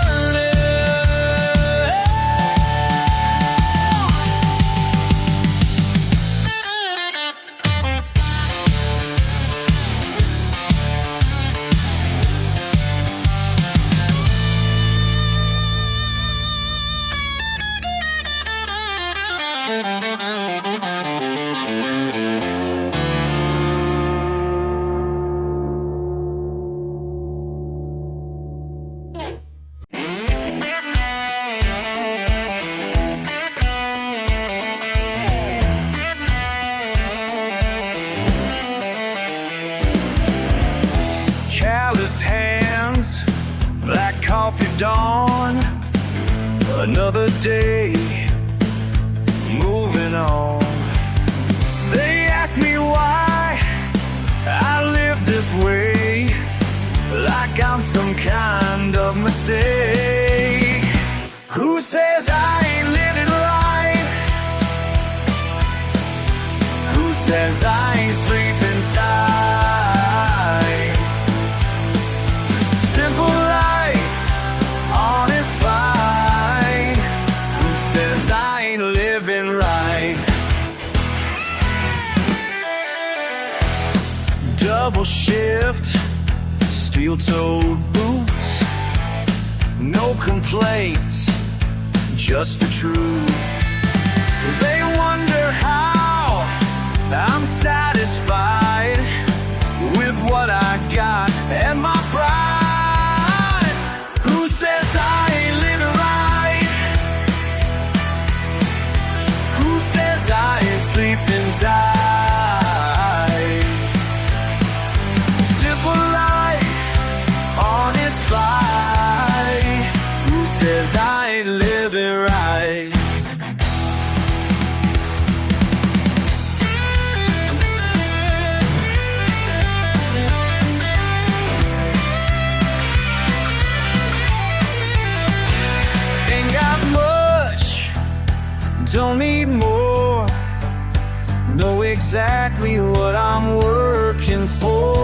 Calloused hands, black coffee dawn. Another day, moving on. They ask me why I live this way, like I'm some kind of mistake. Who says I ain't living right? Who says I ain't sleeping tight? Simple life, honest fight. Who says I ain't living right? Double shift, steel-toed boots, no complaints, just the truth. They wonder how I'm satisfied with what I got and my pride. Who says I ain't living right? Don't need more, know exactly what I'm working for.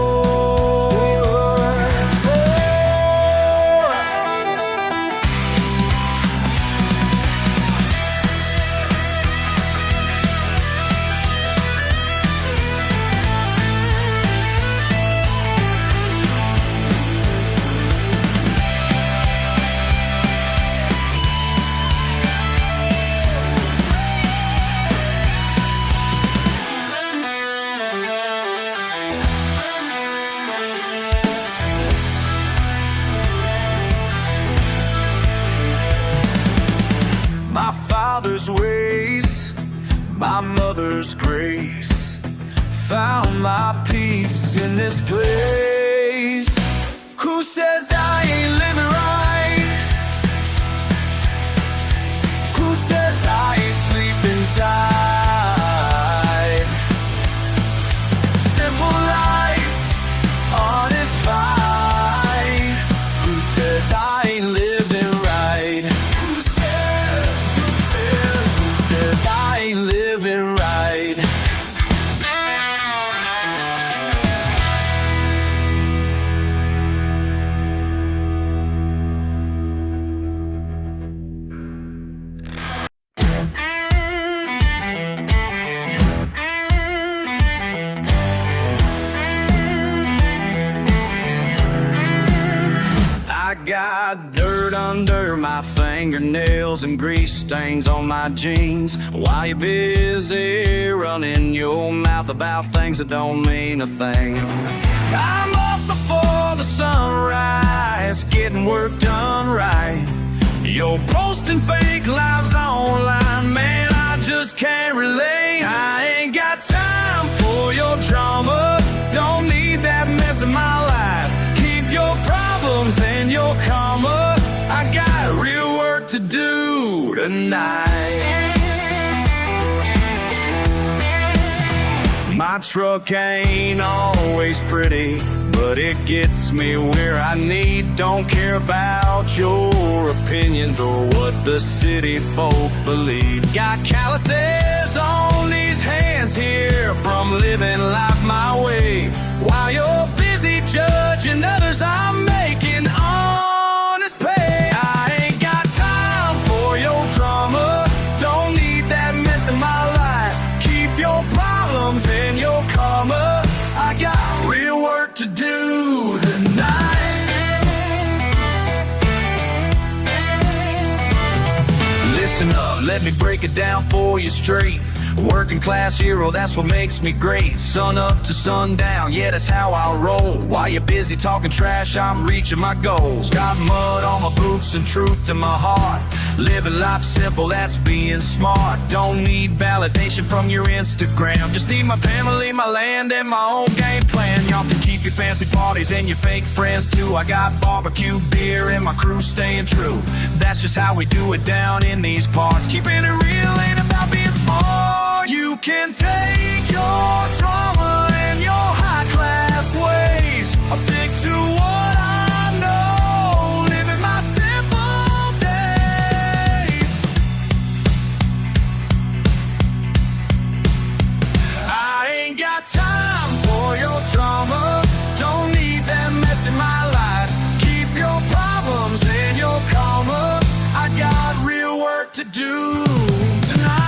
My father's ways, my mother's grace, found my peace in this place. Who says I ain't living right? Who says I ain't sleeping tight? Simple life, honest fight. Who says I ain't living right? Who says I ain't living right? I got dirt under my fingernails and grease stains on my jeans. While you're busy running your mouth about things that don't mean a thing, I'm up before the sunrise, getting work done right. You're posting fake lives online, man, I just can't relate. I ain't got time for your drama, don't need that mess in my life. Keep your problems and your karma, I got real work to do tonight. My truck ain't always pretty, but it gets me where I need. Don't care about your opinions or what the city folk believe. Got calluses on these hands here from living life my way. While you're busy judging others, I'm making honest pay. I ain't got time for your drama, don't need that mess in my life. Keep your problems in your karma, I got real work to do tonight. Listen up, let me break it down for you straight. Working class hero, that's what makes me great. Sun up to sundown, yeah, that's how I roll. While you're busy talking trash, I'm reaching my goals. Got mud on my boots and truth in my heart. Living life simple, that's being smart. Don't need validation from your Instagram, just need my family, my land, and my own game plan. Y'all can keep your fancy parties and your fake friends too. I got barbecue beer and my crew staying true. That's just how we do it down in these parts. Keeping it real ain't about being smart. You can take your drama and your high class ways, I'll stick to what I know, living my simple days. I ain't got time for your drama, don't need that mess in my life. Keep your problems and your karma, I got real work to do tonight.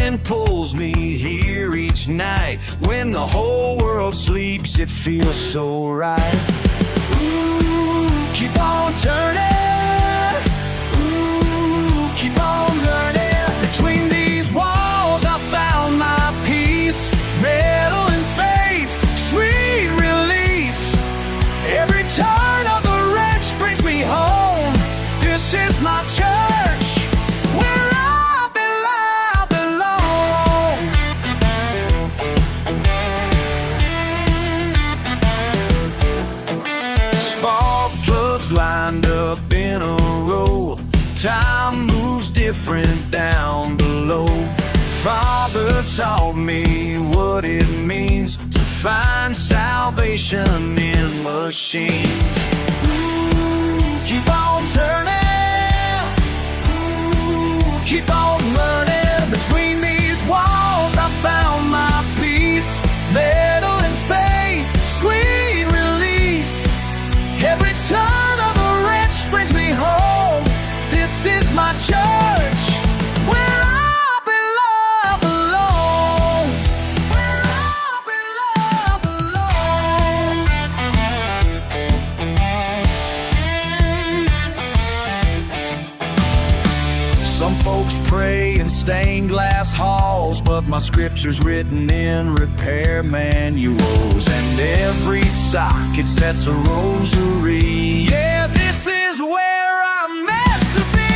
wind pulls me here each night. When the whole world sleeps, it feels so right. Ooh, keep on turning. Ooh, keep on learning. Between these walls I found my peace. Metal and faith, sweet release. Every turn of the wrench brings me home. This is my church, where I belong. Spark plugs lined up in a row. Time moves different down below. Father taught me what it means to find salvation in machines. Ooh, keep on turning. Ooh, keep on learning. Between these walls I found my peace. Metal and faith, sweet release. Every turn of a wrench brings me home. This is my church, where I belong. Where I belong. Some folks pray in stained glass halls, but my scripture's written in repair manuals. And every socket sets a rosary. Yeah, this is where I'm meant to be.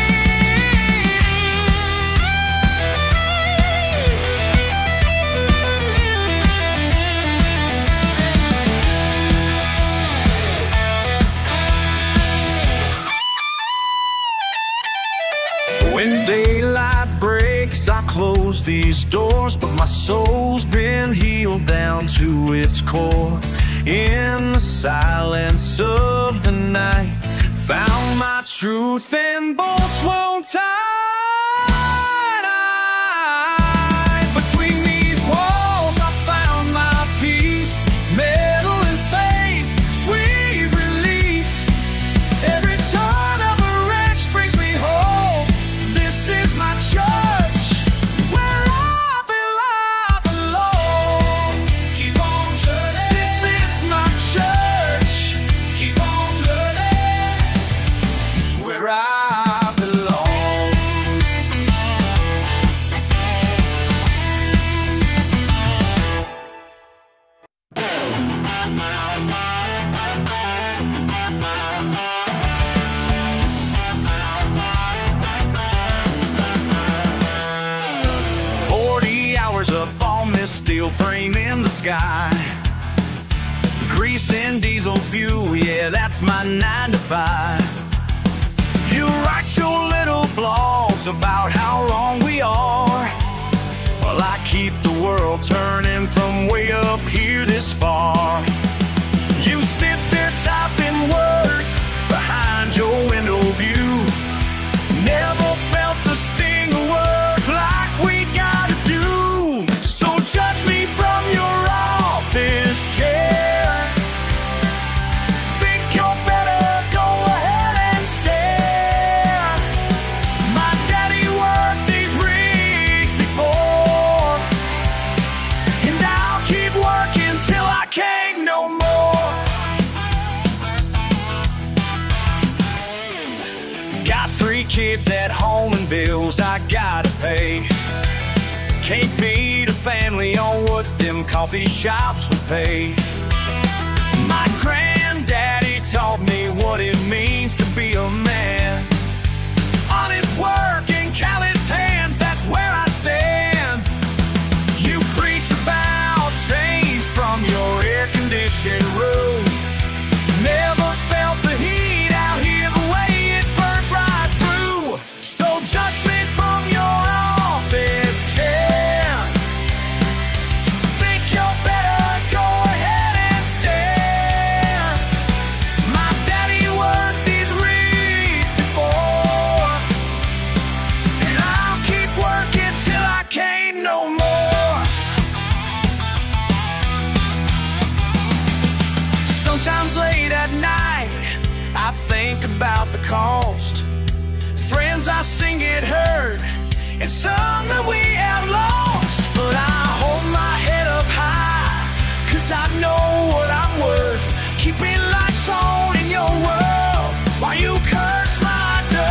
'When daylight breaks, I close these doors, but my soul's been healed down to its core. In the silence of the night, found my truth and bolts won't tie. Between these walls I found my peace. Metal and faith, sweet release. Every turn of a wrench brings me home. This is my church, where I belong. Keep on turning. This is my church. Keep on learning, where I belong. Up on this steel frame in the sky, grease and diesel fuel, yeah, that's my 9 to 5. You write your little blogs about how wrong we are, while I keep the world turning from way up here this far. You sit there typing words behind your window view. Never felt the sting of work like we gotta do. Judge me from your office chair. Think you're better, go ahead and stare. My daddy worked these rigs before, and I'll keep working till I can't no more. Got 3 kids at home and bills I gotta pay. Can't feed a family on what them coffee shops would pay. My granddaddy taught me what it means to be a man. Honest work and callous hands, that's where I stand. You preach about change from your air-conditioned room. Never felt the heat out here the way it burns right through. So judge me from your office chair. Sometimes late at night, I think about the cost. Friends I've seen get hurt, and some that we have lost. But I hold my head up high, 'cause I know what I'm worth. Keeping lights on in your world while you curse my dirt.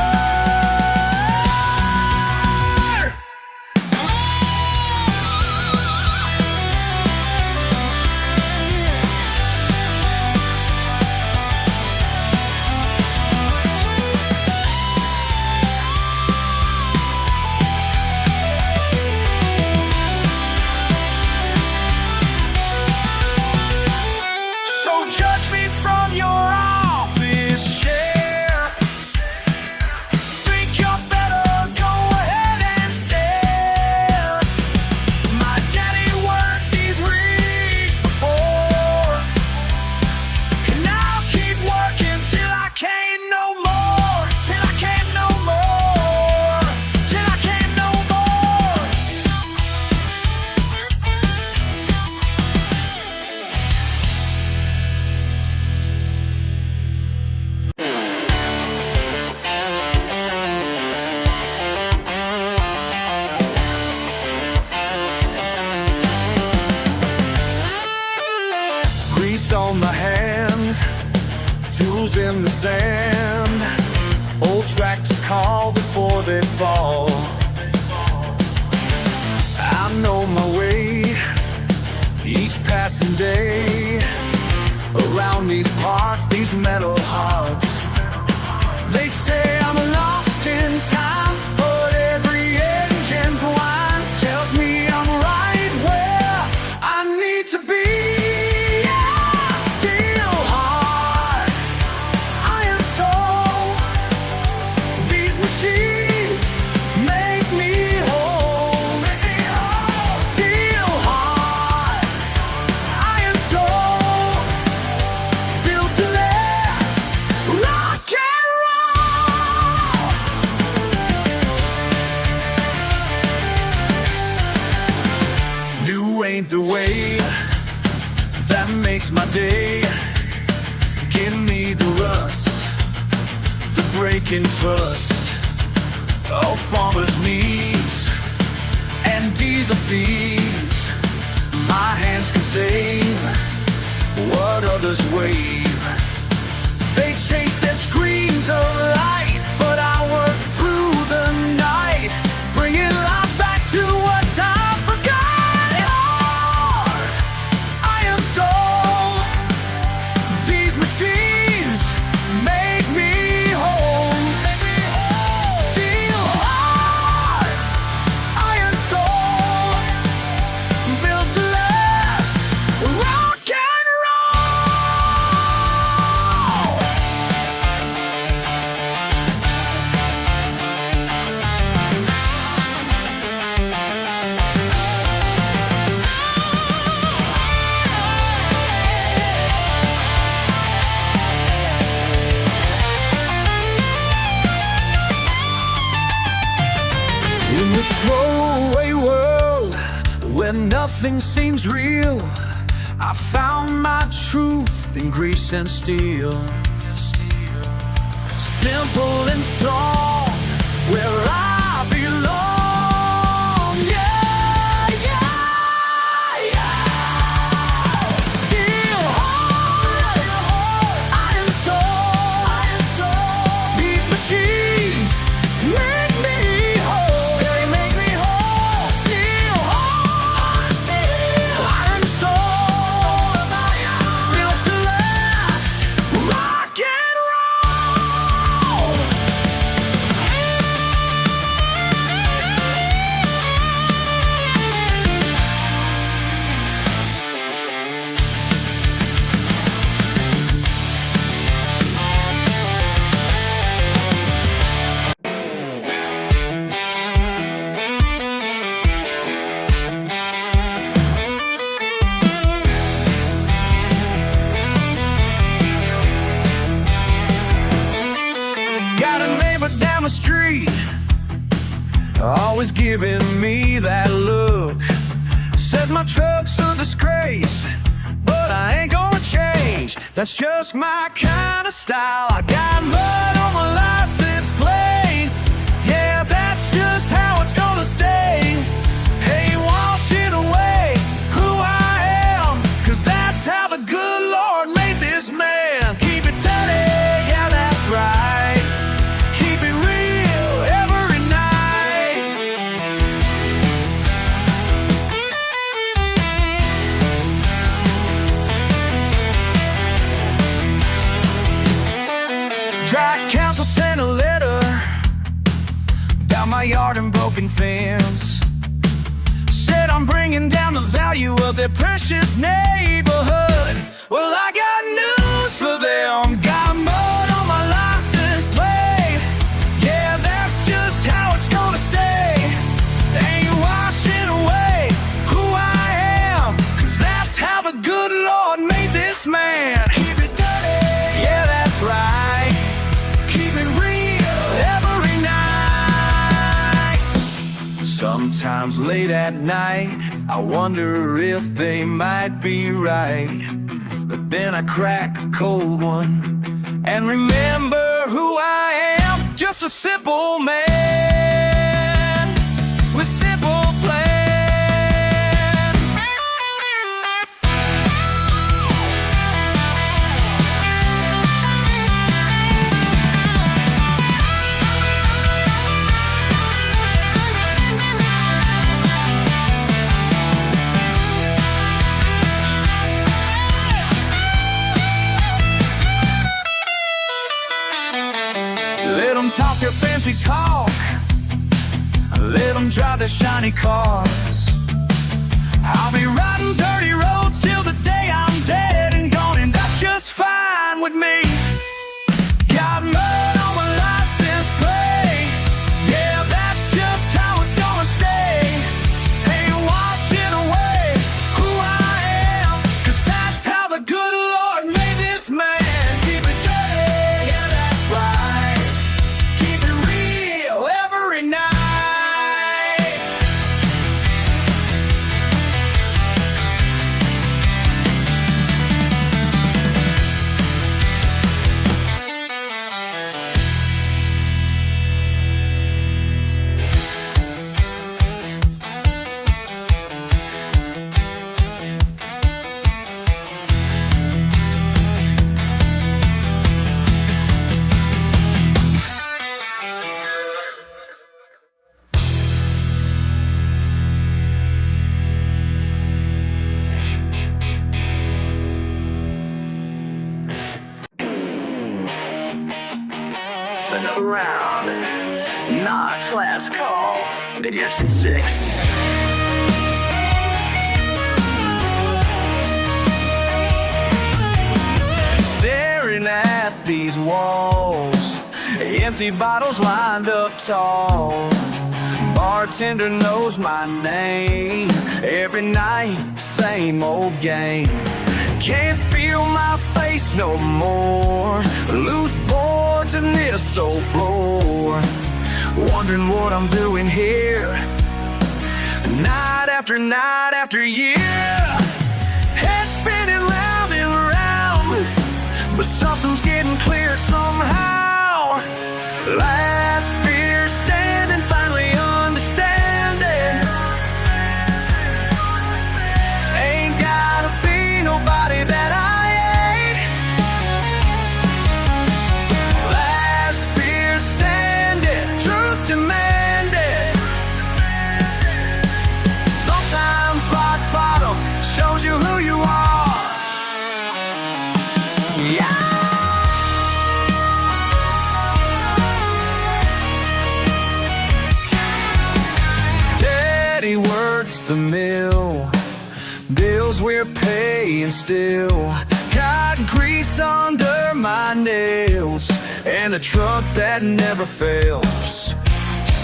Judge me from your office chair. Think you're better, go ahead and stare. My daddy worked these rigs before, and I'll keep working till I can't no more. Till I can't no more. Till I can't no more. Grease on my hands, tools in the sand. Old tractors call before they fall. I know my way each passing day. Around these parts, these metal hearts, they say I'm lost in time, but every engine's whine tells me I'm right where I need to be. Ain't the way that makes my day. Give me the rust, the breaking trust of farmers' needs and diesel feeds. My hands can save what others wave. They chase their screens of light, but I work through the night, bringing life back to what time forgot. Machines make me whole. Steel heart, iron soul, built to last, rock and in this throwaway world where nothing seems real, I found my truth in grease and steel. Simple and strong, where I belong. Yeah, yeah, yeah. Steel heart, iron soul. These machines make me whole. street, always giving me that look. Says my truck's a disgrace, but I ain't gonna change. That's just my kind of style. I got mud on my license plate. Yeah, that's just how it's gonna broken fence. Said I'm bringing down the value of their precious neighborhood. Well, I got news for them. Got mud on my license plate. Yeah, that's just how it's gonna stay. Ain't washing away who I am, 'cause that's how the good Lord made this man. Keep it dirty, yeah, that's right. Keep it real every night. Sometimes late at night, I wonder if they might be right. But then I crack a cold one and remember who I am. Just a simple man with simple plans. Let them talk their fancy talk. Let them drive their shiny cars. I'll be riding dirty roads till the day I'm dead and gone, and that's just fine with me. Got mud on my license plate. Yeah, that's just how it's gonna stay. Ain't washing away who I am, 'cause that's how the good Lord made this man. Keep it dirty, yeah, that's right. Keep it real every night. Another round. Knox, last call. Videos at 6. Staring at these walls, empty bottles lined up tall. Bartender knows my name. Every night, same old game. Can't feel my face no more. Loose boards in this old floor. Wondering what I'm doing here, night after year. Head spinning round and round, but something's getting clear somehow. Last beer standing, finally understanding. Ain't gotta be nobody that I ain't. Last beer standing, truth demanding. Sometimes rock bottom shows you who you are. Yeah. Daddy works the mill, bills we're paying still. Got grease under my nails and a truck that never fails.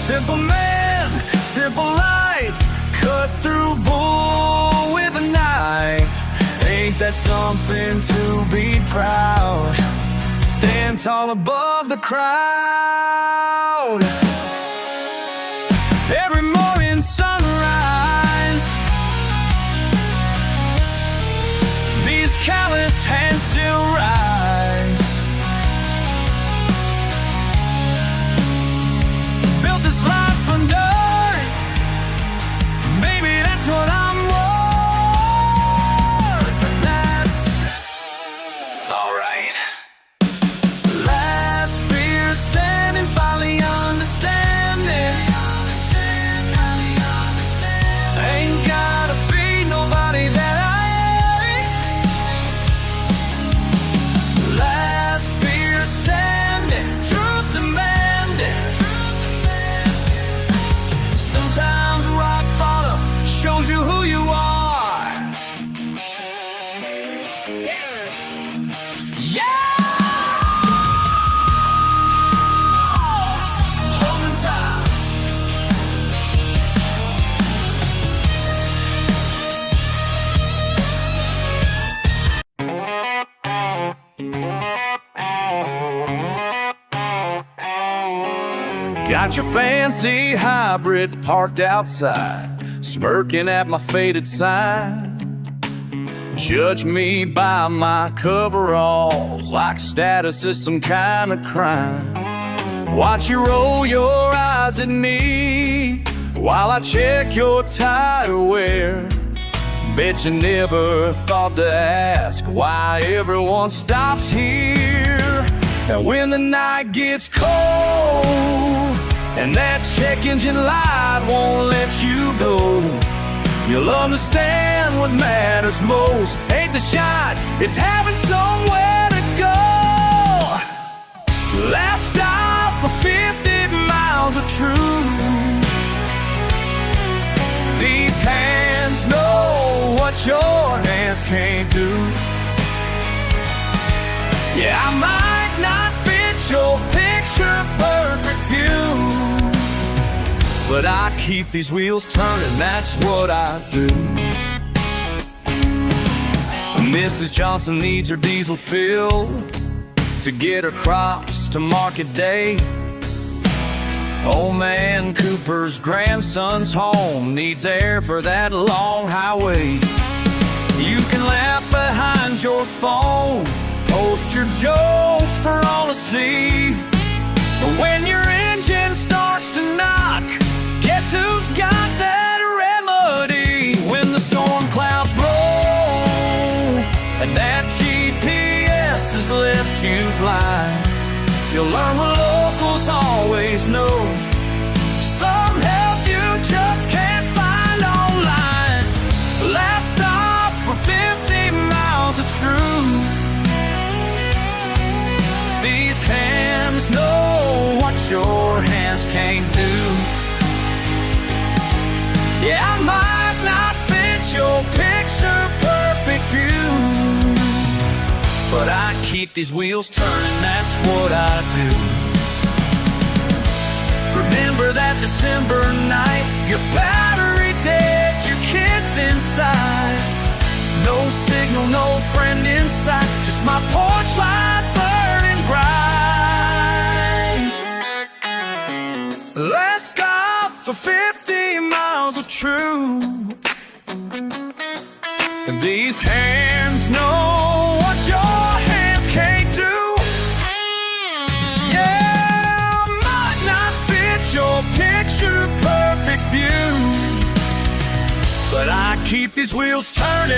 Simple man, simple life, cut through bull with a knife. Ain't that something to be proud? Stand tall above the crowd. Every morning sunrise, these calloused hands still rise. Built this life from dirt, maybe that's what I'm worth, and that's alright. Last beer standing, finally understanding. Got your fancy hybrid parked outside, smirking at my faded sign. Judge me by my coveralls like status is some kind of crime. Watch you roll your eyes at me while I check your tire wear. Bet you never thought to ask why everyone stops here. And when the night gets cold and that check engine light won't let you go, you'll understand what matters most. Ain't the shine, it's having somewhere to go. Last stop for 50 miles of truth. These hands know what your hands can't do. Yeah, I might not fit your picture-perfect view, but I keep these wheels turning, that's what I do. Mrs. Johnson needs her diesel filled to get her crops to market day. Old man Cooper's grandson's home needs air for that long highway. You can laugh behind your phone, post your jokes for all to see, but when your engine starts to knock, guess who's got that remedy? When the storm clouds roll and that GPS has left you blind, you'll learn what locals always know. Some help you just can't find online. Last stop for 50 miles of truth. These hands know what your hands can't do. Yeah, I might not fit your picture-perfect view, but I keep these wheels turning, that's what I do. Remember that December night, your battery dead, your kids inside. No signal, no friend in sight, just my porch light burning bright. Last stop for 50 miles of truth. And these hands know what your hands can't do. Yeah, might not fit your picture-perfect view, but I keep these wheels turning.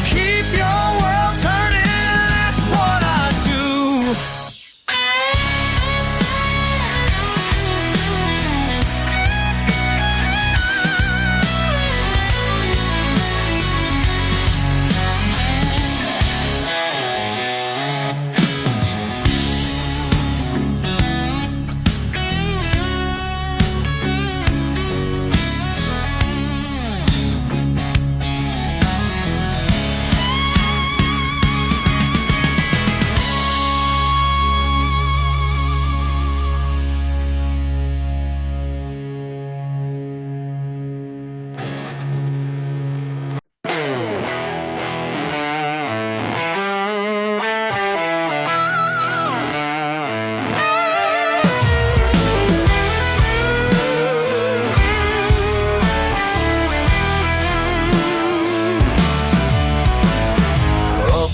Keep your world turning, that's what I do.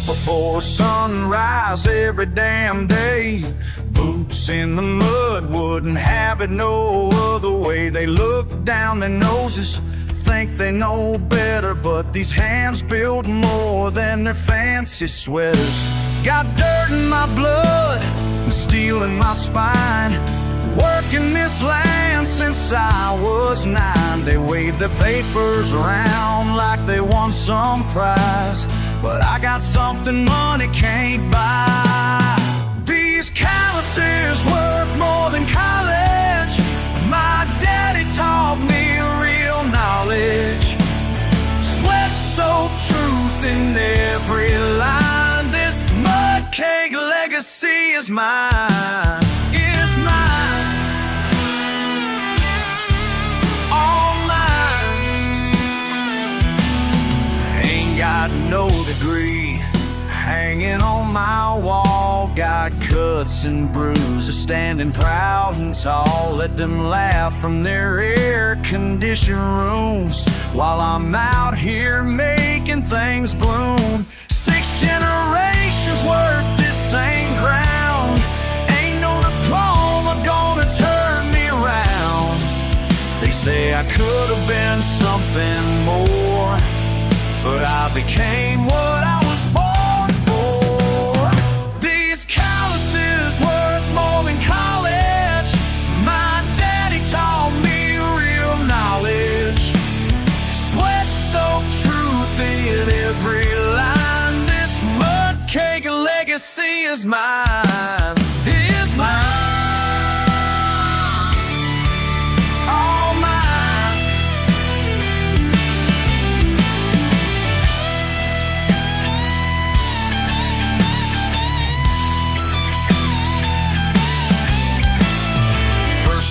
Before sunrise every damn day, boots in the mud, wouldn't have it no other way. They look down their noses, think they know better, but these hands build more than their fancy sweaters. Got dirt in my blood and steel in my spine, working this land since I was 9. They wave their papers around like they won some prize, but I got something money can't buy. These calluses worth more than college. My daddy taught me real knowledge. Sweat-soaked truth in every line. This mud cake legacy is mine. Is mine. All mine. Ain't got no degree hanging on my wall, got cut cuts and bruises, standing proud and tall. Let them laugh from their air-conditioned rooms while I'm out here making things bloom. 6 generations worth this same ground. Ain't no diploma gonna turn me around. They say I could have been something more, but I became what I was born for. These calluses worth more than college. My daddy taught me real knowledge. Sweat-soaked truth in every line. This mud cake legacy is mine. Is mine.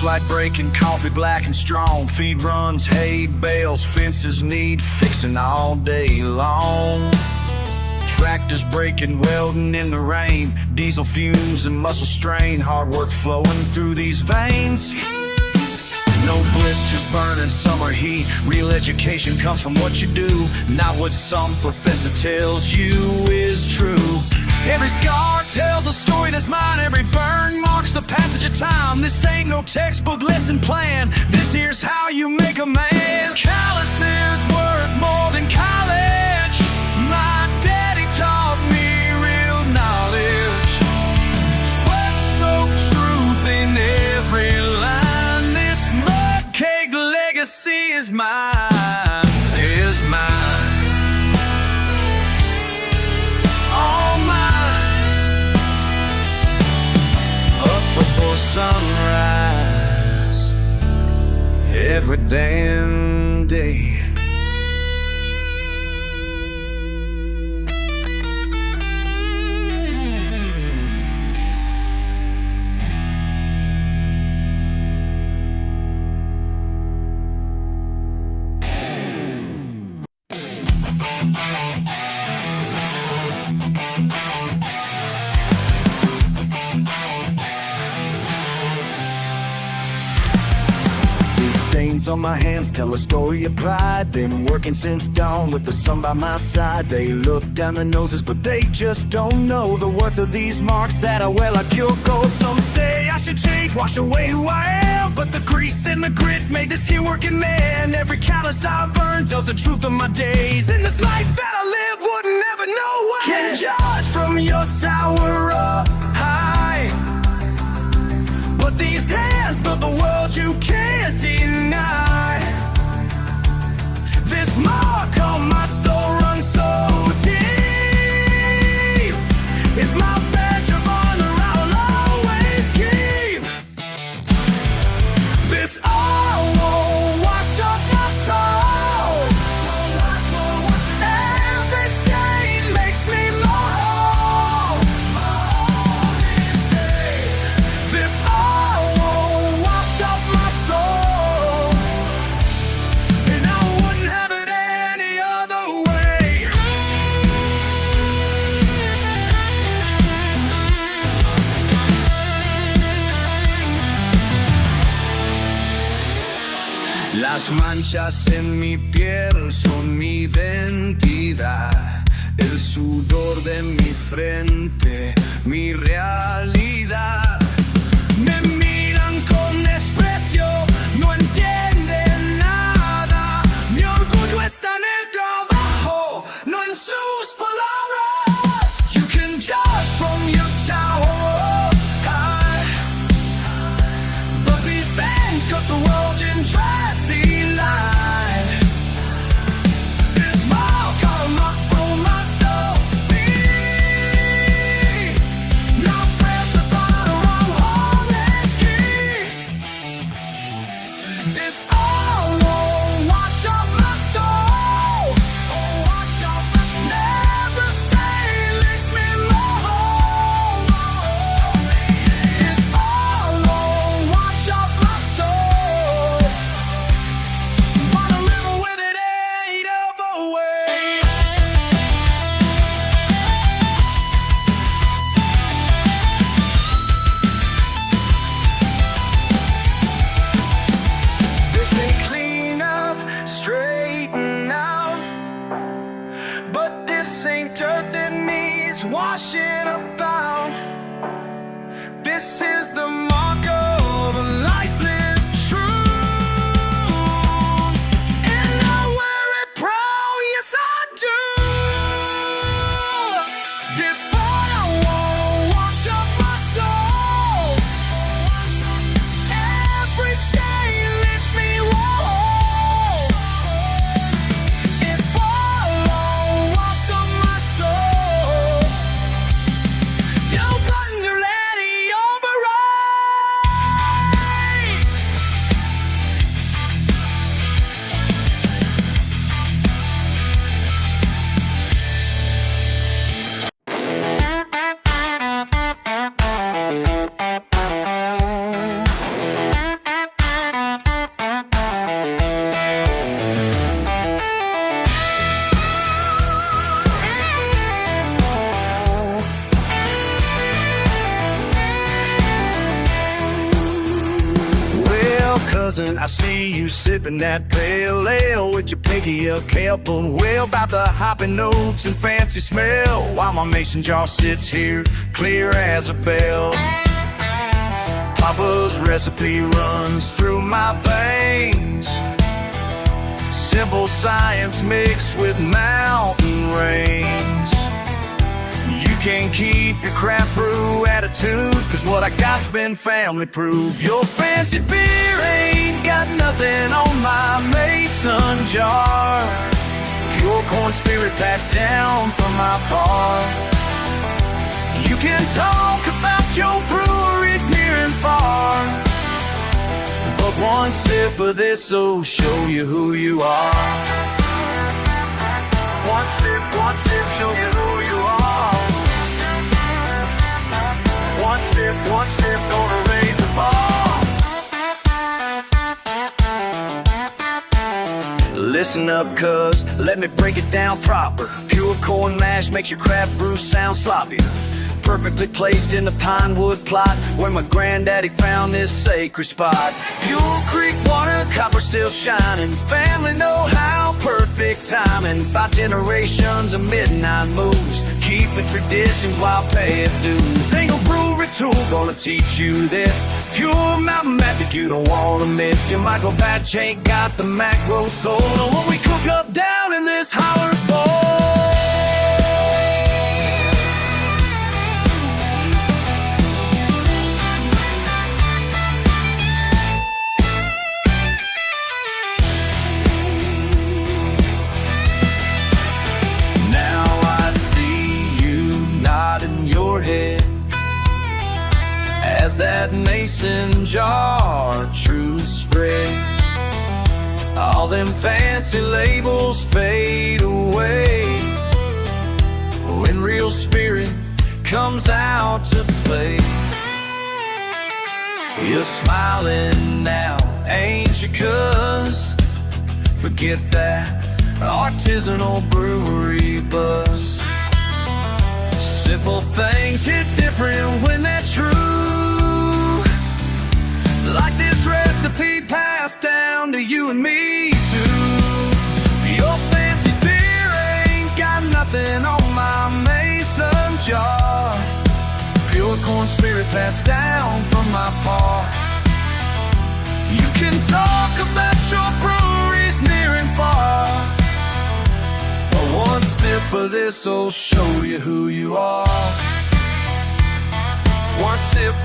Like breaking, coffee black and strong. Feed runs, hay bales, fences need fixing all day long. Tractors breaking, welding in the rain. Diesel fumes and muscle strain. Hard work flowing through these veins. No blisters burning summer heat. Real education comes from what you do, not what some professor tells you is true. Every scar tells a story that's mine. Every burn marks the passage of time. This ain't no textbook lesson plan. This here's how you make a man. Calluses worth more than college. My daddy taught me real knowledge. Sweat-soaked truth in every line. This mud cake legacy is mine. Is mine. Before sunrise, every damn day. Stains on my hands tell a story of pride. Been working since dawn with the sun by my side. They look down their noses, but they just don't know the worth of these marks that are wear like pure gold. Some say I should change, wash away who I am, but the grease and the grit made this here working man. Every callus I've earned tells the truth of my days. In this life that I live, would never know why. Can judge from your tower up high, but these hands built the world you can't deny. This mark on my soul runs so deep. It's my badge of honor I'll always keep. This all won't wash up my soul. Every stain makes me more whole. This all won't wash up my soul, and I wouldn't have it any other way. Las manchas en mi piel son mi identidad. El sudor de mi frente, mi realidad. Me miran con desprecio, no entienden nada. Mi orgullo está en el trabajo, no en sus palabras. You can judge from your tower high, but be thanked 'cause the world didn't try to lie. This mark on my soul, my soul, not fresh without a cousin, I see you sipping that pale ale with your pinky up, helping well about the hopping notes and fancy smell, while my mason jar sits here clear as a bell. Papa's recipe runs through my veins, simple science mixed with mountain rains. You can't keep your crap brew attitude, cause what I got's been family proof. Your fancy beer ain't got nothing on my mason jar, pure corn spirit passed down from my pa. You can talk about your breweries near and far, but one sip of this'll show you who you are. One sip, show you who you are. One sip, gonna raise the bar. Listen up, cuz, let me break it down proper. Pure corn mash makes your craft brew sound sloppier, perfectly placed in the pine wood plot where my granddaddy found this sacred spot. Pure creek water, copper still shining, family know-how, perfect timing. 5 generations of midnight moves, keeping traditions while paying dues. Single brewery tool gonna teach you this, pure mountain magic you don't wanna miss. Your Michael Batch ain't got the macro soul on what we cook up down in this howler's bowl. As that mason jar truth spreads, all them fancy labels fade away when real spirit comes out to play. You're smiling now, ain't you, cuz? Forget that artisanal brewery buzz. Simple things hit different when they're true, like this recipe passed down to you and me too. Your fancy beer ain't got nothing on my mason jar, pure corn spirit passed down from my pa. You can talk about your breweries near and far, but one sip of this'll show you who you are. One sip,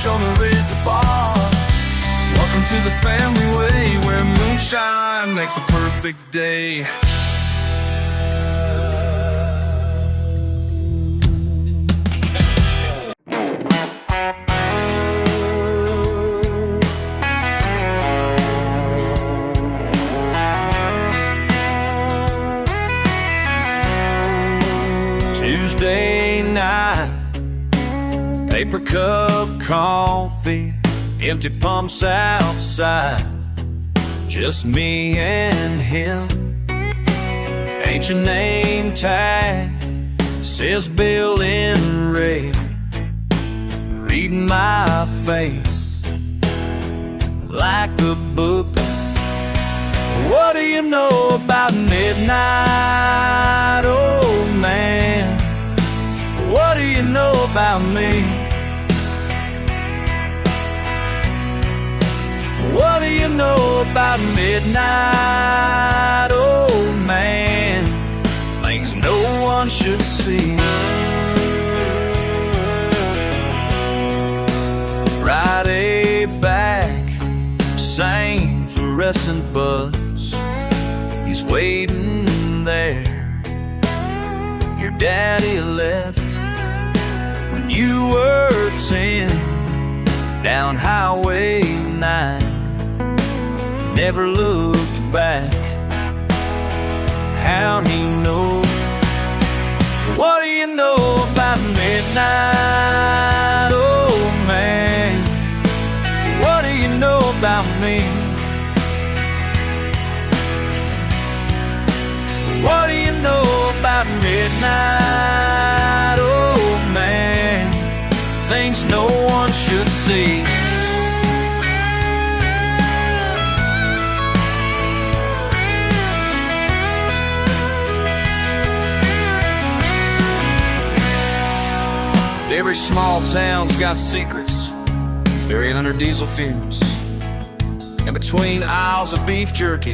show me raise the bar. Welcome to the family way, where moonshine makes the perfect day. Tuesday night, paper cup coffee, empty pumps outside, just me and him. Ain't your name tag, says Bill in red, reading my face like a book. What do you know about midnight, old man? What do you know about me? What do you know about midnight, old man? Things no one should see. Friday back, same fluorescent buzz, he's waiting there. Your daddy left when you were 10, down Highway 9, never looked back. How'd he know? What do you know about midnight, old man? What do you know about me? What do you know about midnight, old man? Things no one should see. Every small town's got secrets buried under diesel fumes, and between aisles of beef jerky,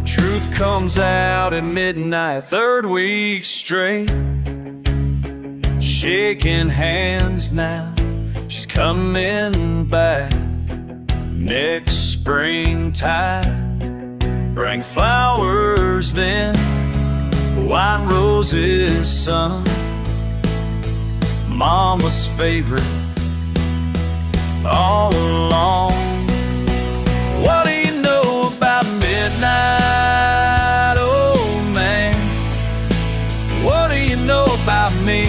truth comes out at midnight. Third week straight, shaking hands now, she's coming back next springtime. Bring flowers then, white roses, son, Mama's favorite all along. What do you know about midnight, oh man? What do you know about me?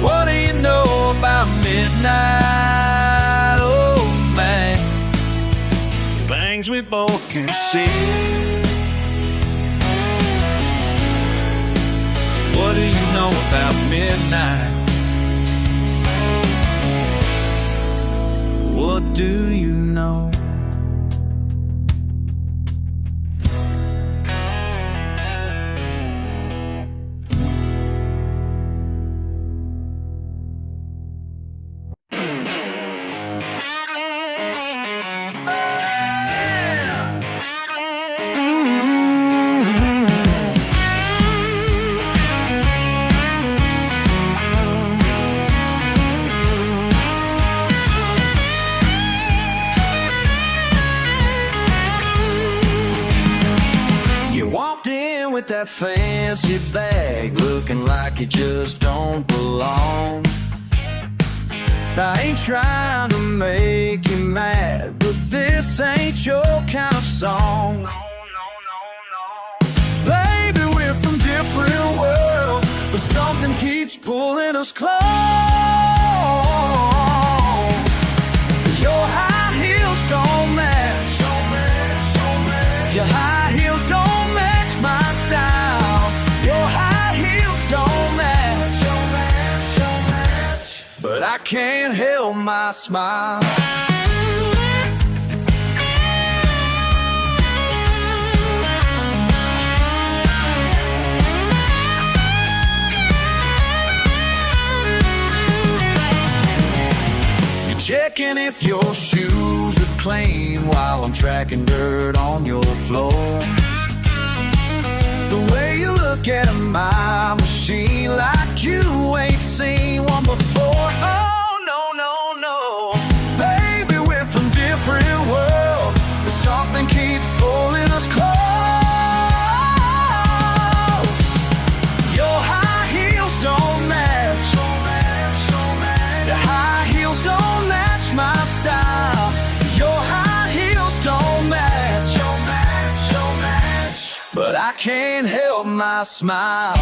What do you know about midnight, oh man? Things we both can see. What do you know about midnight? What do you know? With that fancy bag, looking like you just don't belong. I ain't trying to make you mad, but this ain't your kind of song. Baby, we're from different worlds, but something keeps pulling us close. Your high heels don't match. Your high heels don't match my style. Your high heels don't match. But I can't help my smile. You're checking if your shoes are clean while I'm tracking dirt on your floor. The way you look at my machine like you ain't seen one before. Oh, no, no, no. Baby, we're from different worlds, but something keeps pulling us close. Your high heels don't match. Your high heels don't match my style. Your high heels don't match. But I can't help my smile.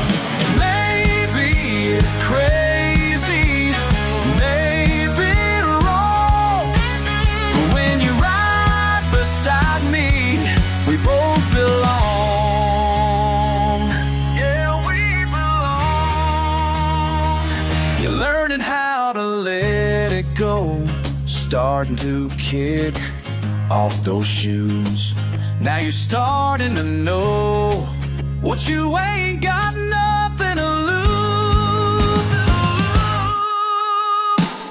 Maybe it's crazy, maybe wrong, but when you're right beside me, we both belong. Yeah, we belong. You're learning how to let it go, starting to kick off those shoes. Now you're starting to know what you ain't got nothing to lose.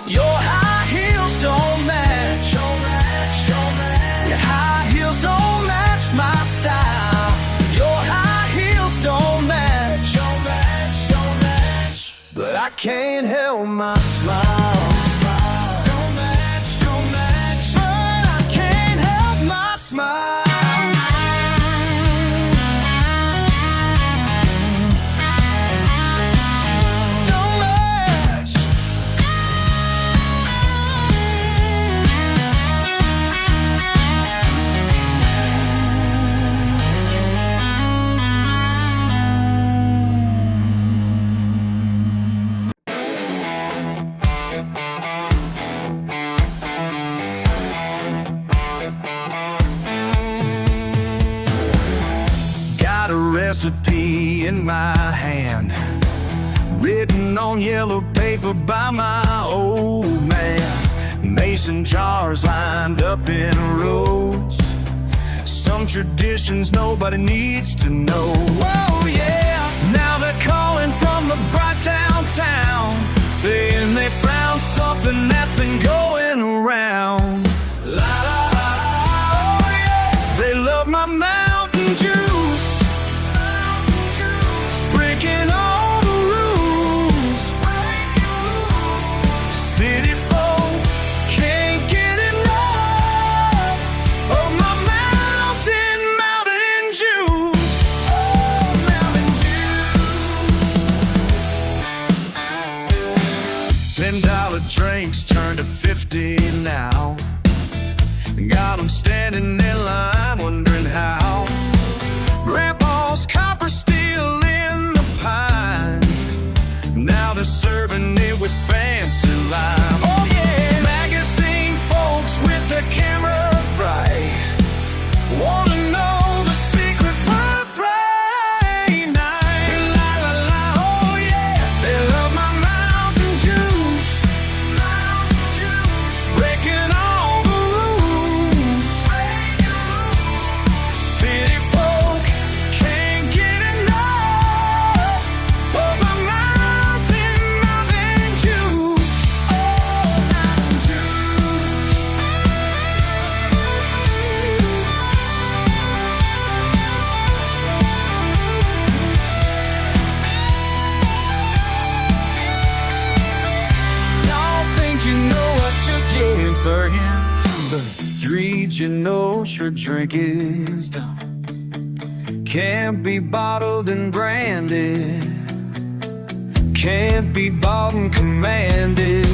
Your high heels don't match. Your high heels don't match my style. Your high heels don't match. But I can't help my smile. Don't match. But I can't help my smile. Recipe in my hand, written on yellow paper by my old man. Mason jars lined up in rows, some traditions nobody needs to know. Oh yeah, the bright downtown, saying they found something that's been going around. La la la, oh yeah. They love my Mountain Juice, breaking all the rules. City folk can't get enough of my Mountain Juice. Oh, Mountain Juice. $10 drinks turn to 50 now. Got 'em standing in line, wondering how. Grandpa's copper still in the pines. Now they're serving it with fancy lime. Oh yeah, magazine folks with their cameras bright wanna know the secret for a Friday night. La la la, oh yeah, they love my Mountain Juice, breaking all the rules. City folk can't get enough of my Mountain Juice. Oh, Mountain Juice. Y'all think you know what you're getting for him, but read your notes, your drink is done. Can't be bottled and branded, can't be bought and commanded.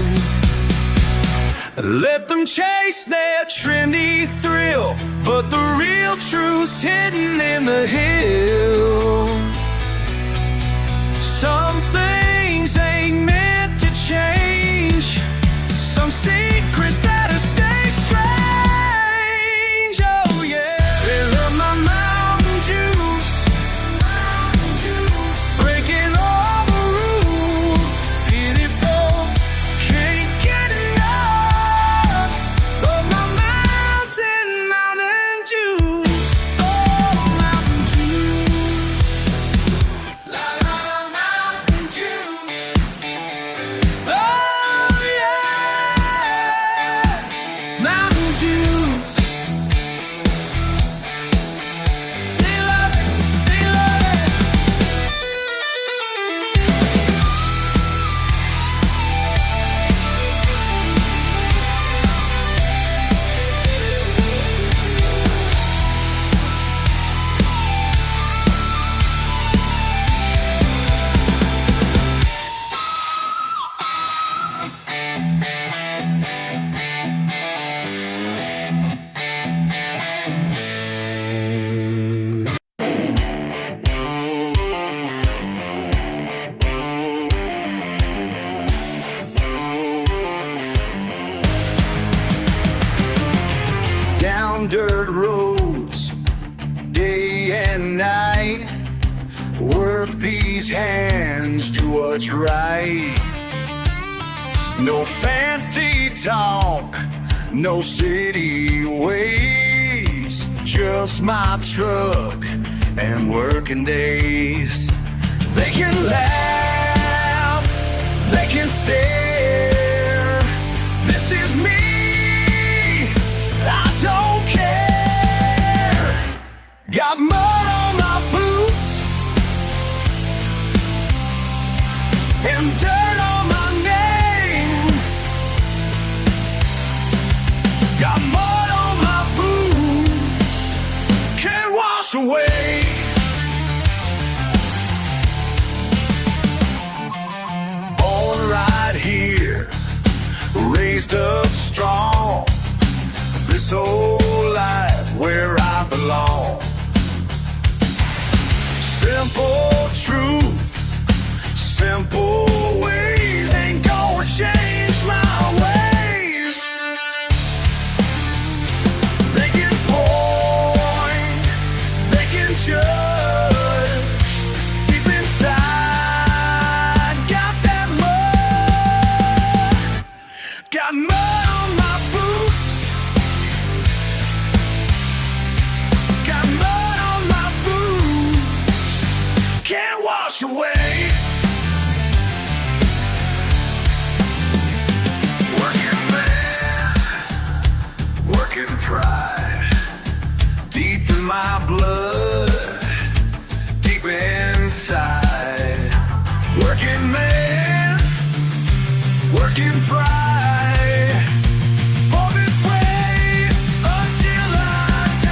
Let them chase their trendy thrill, but the real truth's hidden in the hill. Some things ain't meant to change, some secrets better stay strange. Oh yeah, they love my Mountain Juice, breaking all the rules. City folk can't get enough of my Mountain Juice. Oh, Mountain Juice. La la la, Mountain Juice. Oh yeah, Mountain Juice. They love it, they love it. Down dirt roads, day and night. Work these hands, do what's right. No fancy talk, no city ways, just my truck and working days. They can laugh, they can stare. This is me, I don't care. Got mud on my boots and dirt on my name. Got mud on my boots, can't wash away. Born right here, raised up strong. This whole life where I belong. Simple truth, simple ways ain't gonna change my ways. They can point, they can judge. Deep inside, got that mud. Got mud on my boots. Got mud on my boots. Can't wash away. American pride, deep in my blood, deep inside. Working man, working pride, all this way until I die.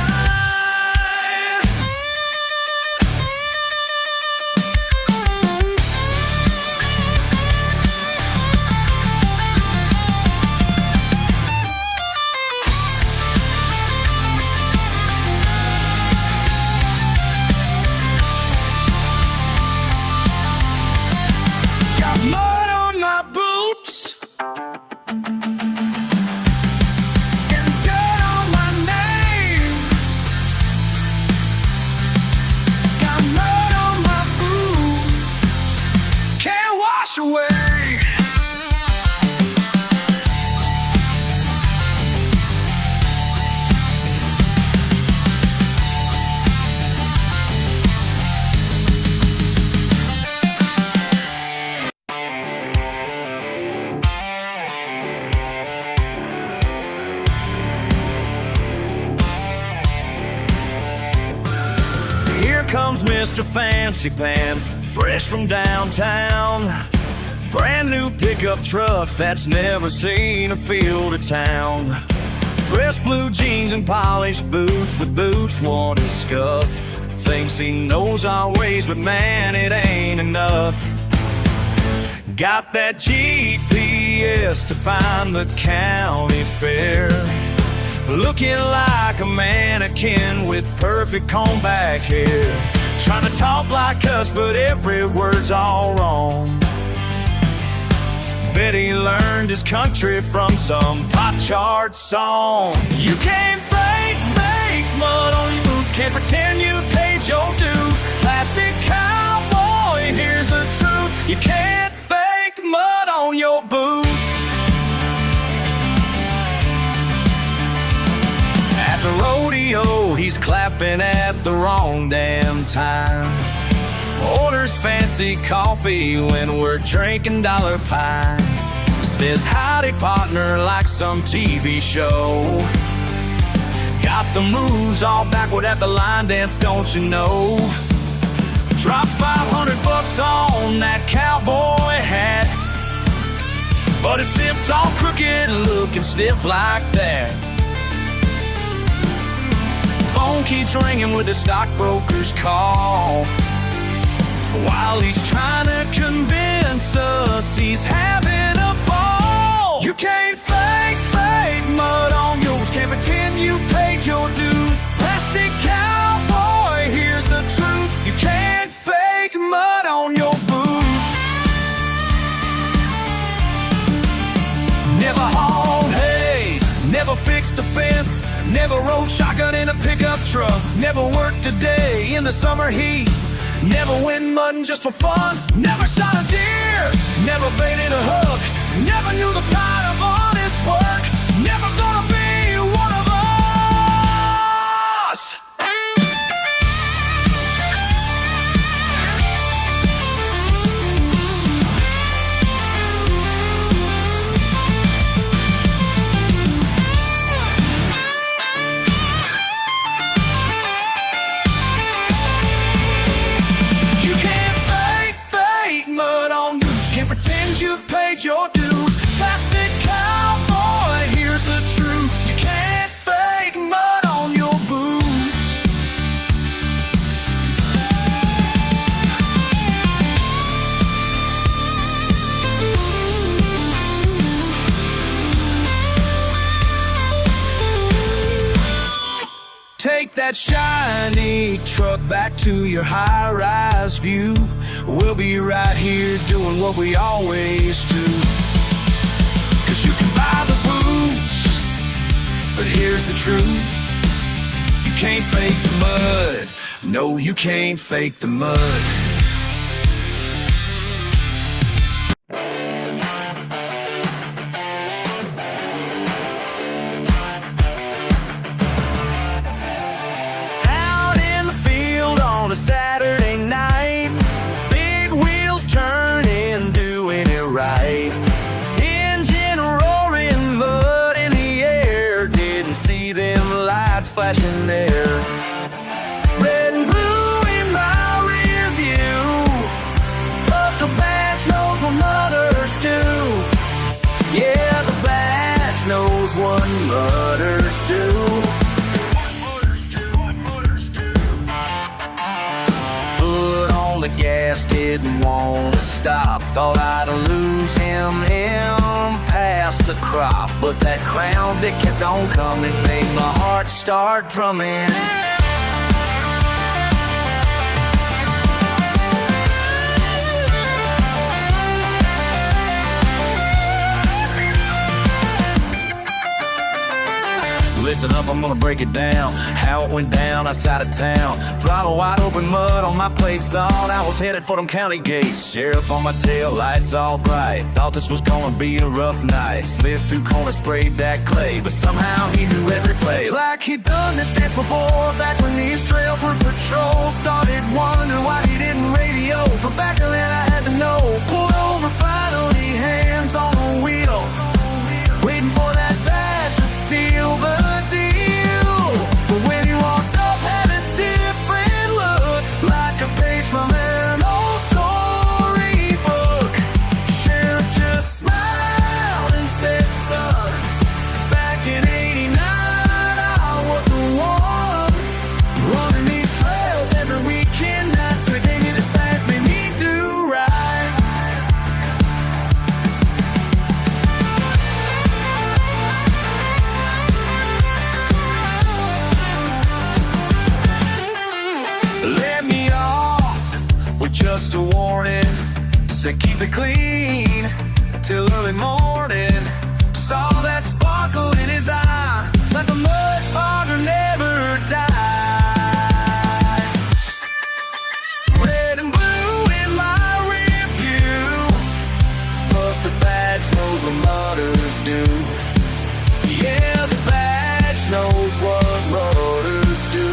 Got mud on my boots and dirt on my name. Got mud on my boots, can't wash away. Here comes Mr. Fancy Pants, fresh from downtown. Brand new pickup truck that's never seen a field of town. Fresh blue jeans and polished boots with boots worn and scuff. Thinks he knows our ways, but man, it ain't enough. Got that GPS to find the county fair. Looking like a mannequin with perfect comb back hair. Trying to talk like us, but every word's all wrong. Bet he learned his country from some pop chart song. You can't fake, make mud on your boots. Can't pretend you paid your dues. Plastic cowboy, here's the truth. You can't fake mud on your boots. At the rodeo, he's clapping at the wrong damn time. Orders fancy coffee when we're drinking dollar pie. Says howdy partner like some TV show. Got the moves all backward at the line dance, don't you know? Drop $500 on that cowboy hat, but it sits all crooked looking stiff like that. Phone keeps ringing with the stockbroker's call, while he's trying to convince us he's having a ball. You can't fake mud on yours. Can't pretend you paid your dues. Plastic cowboy, here's the truth. You can't fake mud on your boots. Never hauled hay, never fixed a fence, never rode shotgun in a pickup truck, never worked a day in the summer heat, never went mudding just for fun, never shot a deer, never baited a hook, never knew the pride of honest work, never gonna be one of us. Pretend you've paid your dues. Plastic cowboy, here's the truth. You can't fake mud on your boots. Take that shiny truck back to your high-rise view. We'll be right here doing what we always do. 'Cause you can buy the boots, but here's the truth. You can't fake the mud. No, you can't fake the mud. Out in the field on a Saturday night, big wheels turning, doing it right. Engine roaring, mud in the air, didn't see them lights flashing there. Red and blue in my rear view, but the badge knows what mothers do. Yeah, the badge knows what mothers do. Foot on the gas, didn't want to stop. Thought I'd lose him past the crop, but that Crown Vic kept on coming, made my heart start drumming. Listen up, I'm gonna break it down. How it went down outside of town. Throttle wide open, mud on my plates. Thought I was headed for them county gates. Sheriff on my tail, lights all bright. Thought this was gonna be a rough night. Slid through corners, sprayed that clay, but somehow he knew every play. Like he'd done this dance before, back when these trails were patrolled. Started wondering why he didn't radio. From back then I had to know. Pulled over finally, hands on the wheel, waiting for that badge to seal the deal. But when he walked up, had a different look, like a page from an old storybook. Sheriff just smiled and said, son, back in '89 I was the one running these trails every weekend night. So they knew this badge made me do right. Let me off with just a warning. Said keep it clean till early morning. Saw that sparkle in his eye, like the mud fogger never died. Red and blue in my rear view, but the badge knows what mothers do. Yeah, the badge knows what mothers do.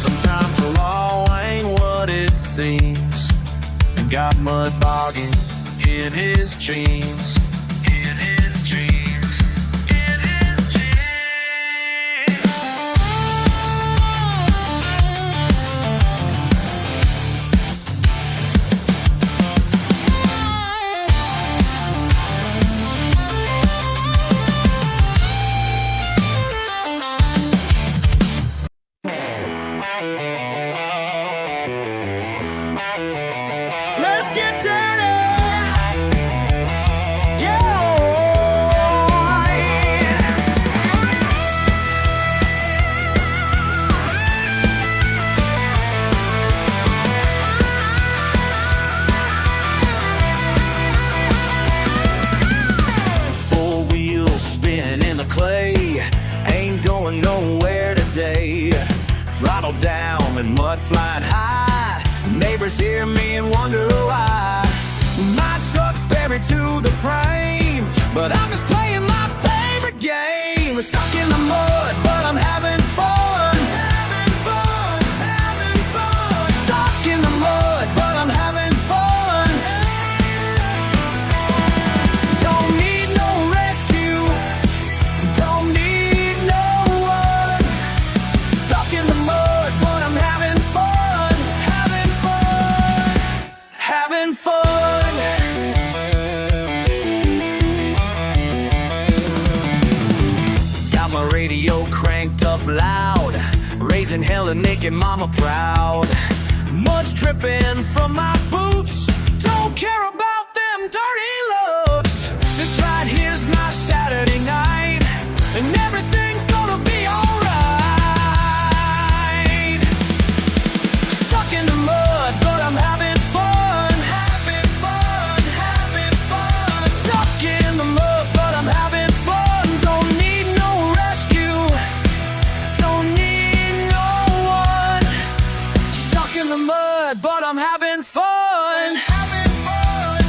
Sometimes the law ain't what it seems. Got mud bogging in his jeans. In his jeans. In his jeans. Let's get dirty. Yeah. Four wheels spinning in the clay, ain't going nowhere today. Throttle down and mud flying high. Neighbors hear me and wonder why. My truck's buried to the frame, but I'm just playing my favorite game. Stuck in the mud, but I'm having fun. Having fun, having fun. Stuck in the mud, but I'm having fun. Don't need no rescue, don't need no one. Stuck in the mud, but I'm having fun. Having fun, having fun. Got my radio cranked up loud, raising hell and making mama proud. Mud's dripping from my boots, don't care about them dirty looks. This right here's my Saturday night, and everything's gonna be alright. Stuck in the mud, but I'm having fun. Having fun, having fun. Stuck in the mud, but I'm having fun. Don't need no rescue, don't need no one. Stuck in the mud, but I'm having fun. Having fun,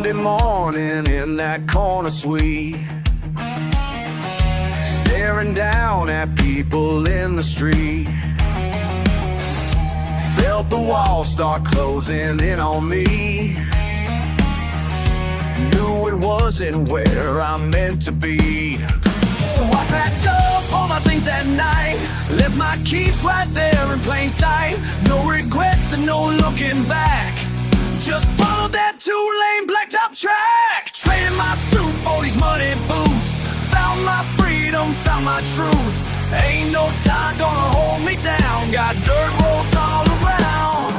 Monday morning in that corner suite, staring down at people in the street. Felt the walls start closing in on me. Knew it wasn't where I'm meant to be. So I packed up all my things that night, left my keys right there in plain sight. No regrets and no looking back, just followed that two-lane blacktop track. Traded my suit for these muddy boots, found my freedom, found my truth. Ain't no time gonna hold me down, got dirt roads all around.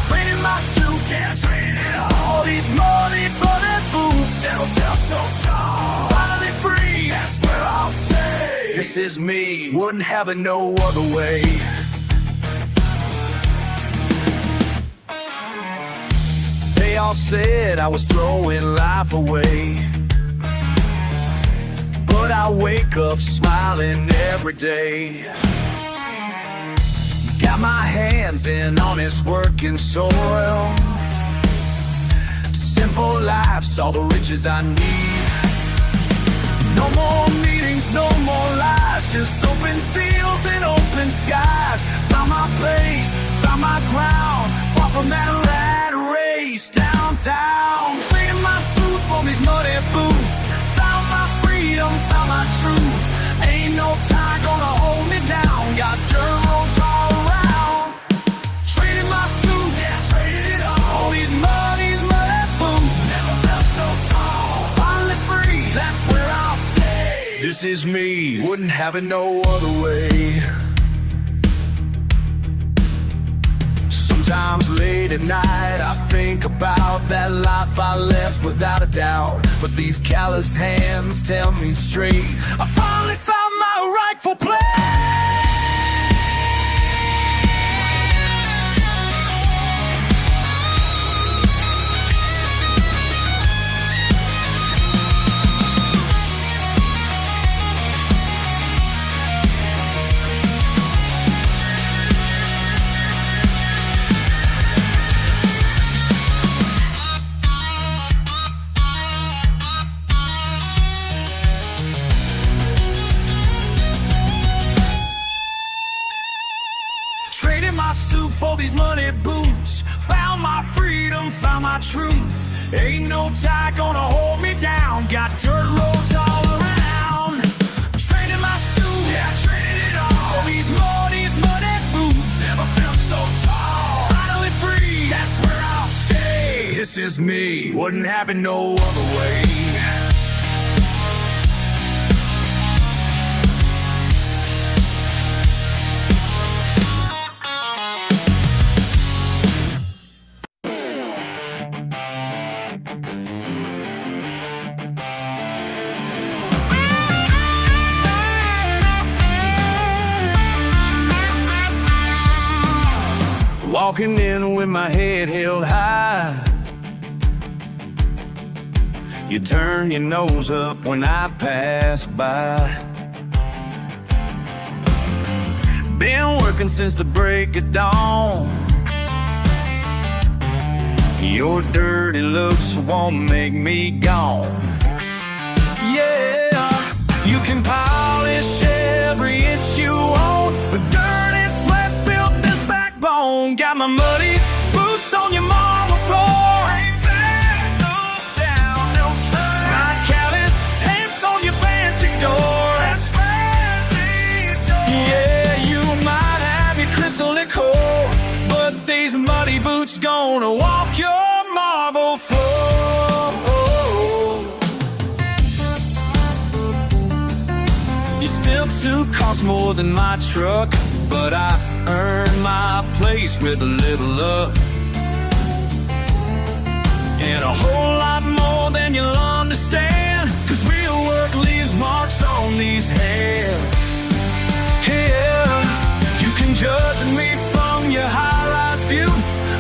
Traded my suit, yeah, traded it all. These muddy boots never felt so tall. Finally free, that's where I'll stay. This is me, wouldn't have it no other way. They all said I was throwing life away, but I wake up smiling every day. Got my hands in honest working soil. Simple life's all the riches I need. No more meetings, no more lies, just open fields and open skies. Found my place, found my ground, far from that rat race downtown. Trading my suit for these muddy boots, found my freedom, found my truth. Ain't no time gonna hold me down, got dirt roads all around. Trading my suit, yeah, traded it all. For these muddy boots, never felt so tall. Finally free, that's where I'll stay. This is me, wouldn't have it no other way. Sometimes late at night I think about that life I left without a doubt. But these callous hands tell me straight, I finally found my rightful place. Traded my suit for these muddy boots, found my freedom, found my truth. Ain't no tide gonna hold me down, got dirt roads all around. Traded my suit, yeah, traded it all. For these muddy boots, never felt so tall. Finally free, that's where I'll stay. This is me, wouldn't have it no other way. Walking in with my head held high, you turn your nose up when I pass by. Been working since the break of dawn. Your dirty looks won't make me gone. Yeah, you can polish every inch you own, but dirt and sweat built this backbone. Got my muddy boots on your marble floor. Ain't bad, no down, no sir. My callous hands on your fancy door. That's fancy door. Yeah, you might have your crystal liquor, but these muddy boots gonna walk your marble floor. Your silk suit costs more than my truck, but I earned my place with a little luck. And a whole lot more than you'll understand, 'cause real work leaves marks on these hands. Yeah, you can judge me from your high-rise view,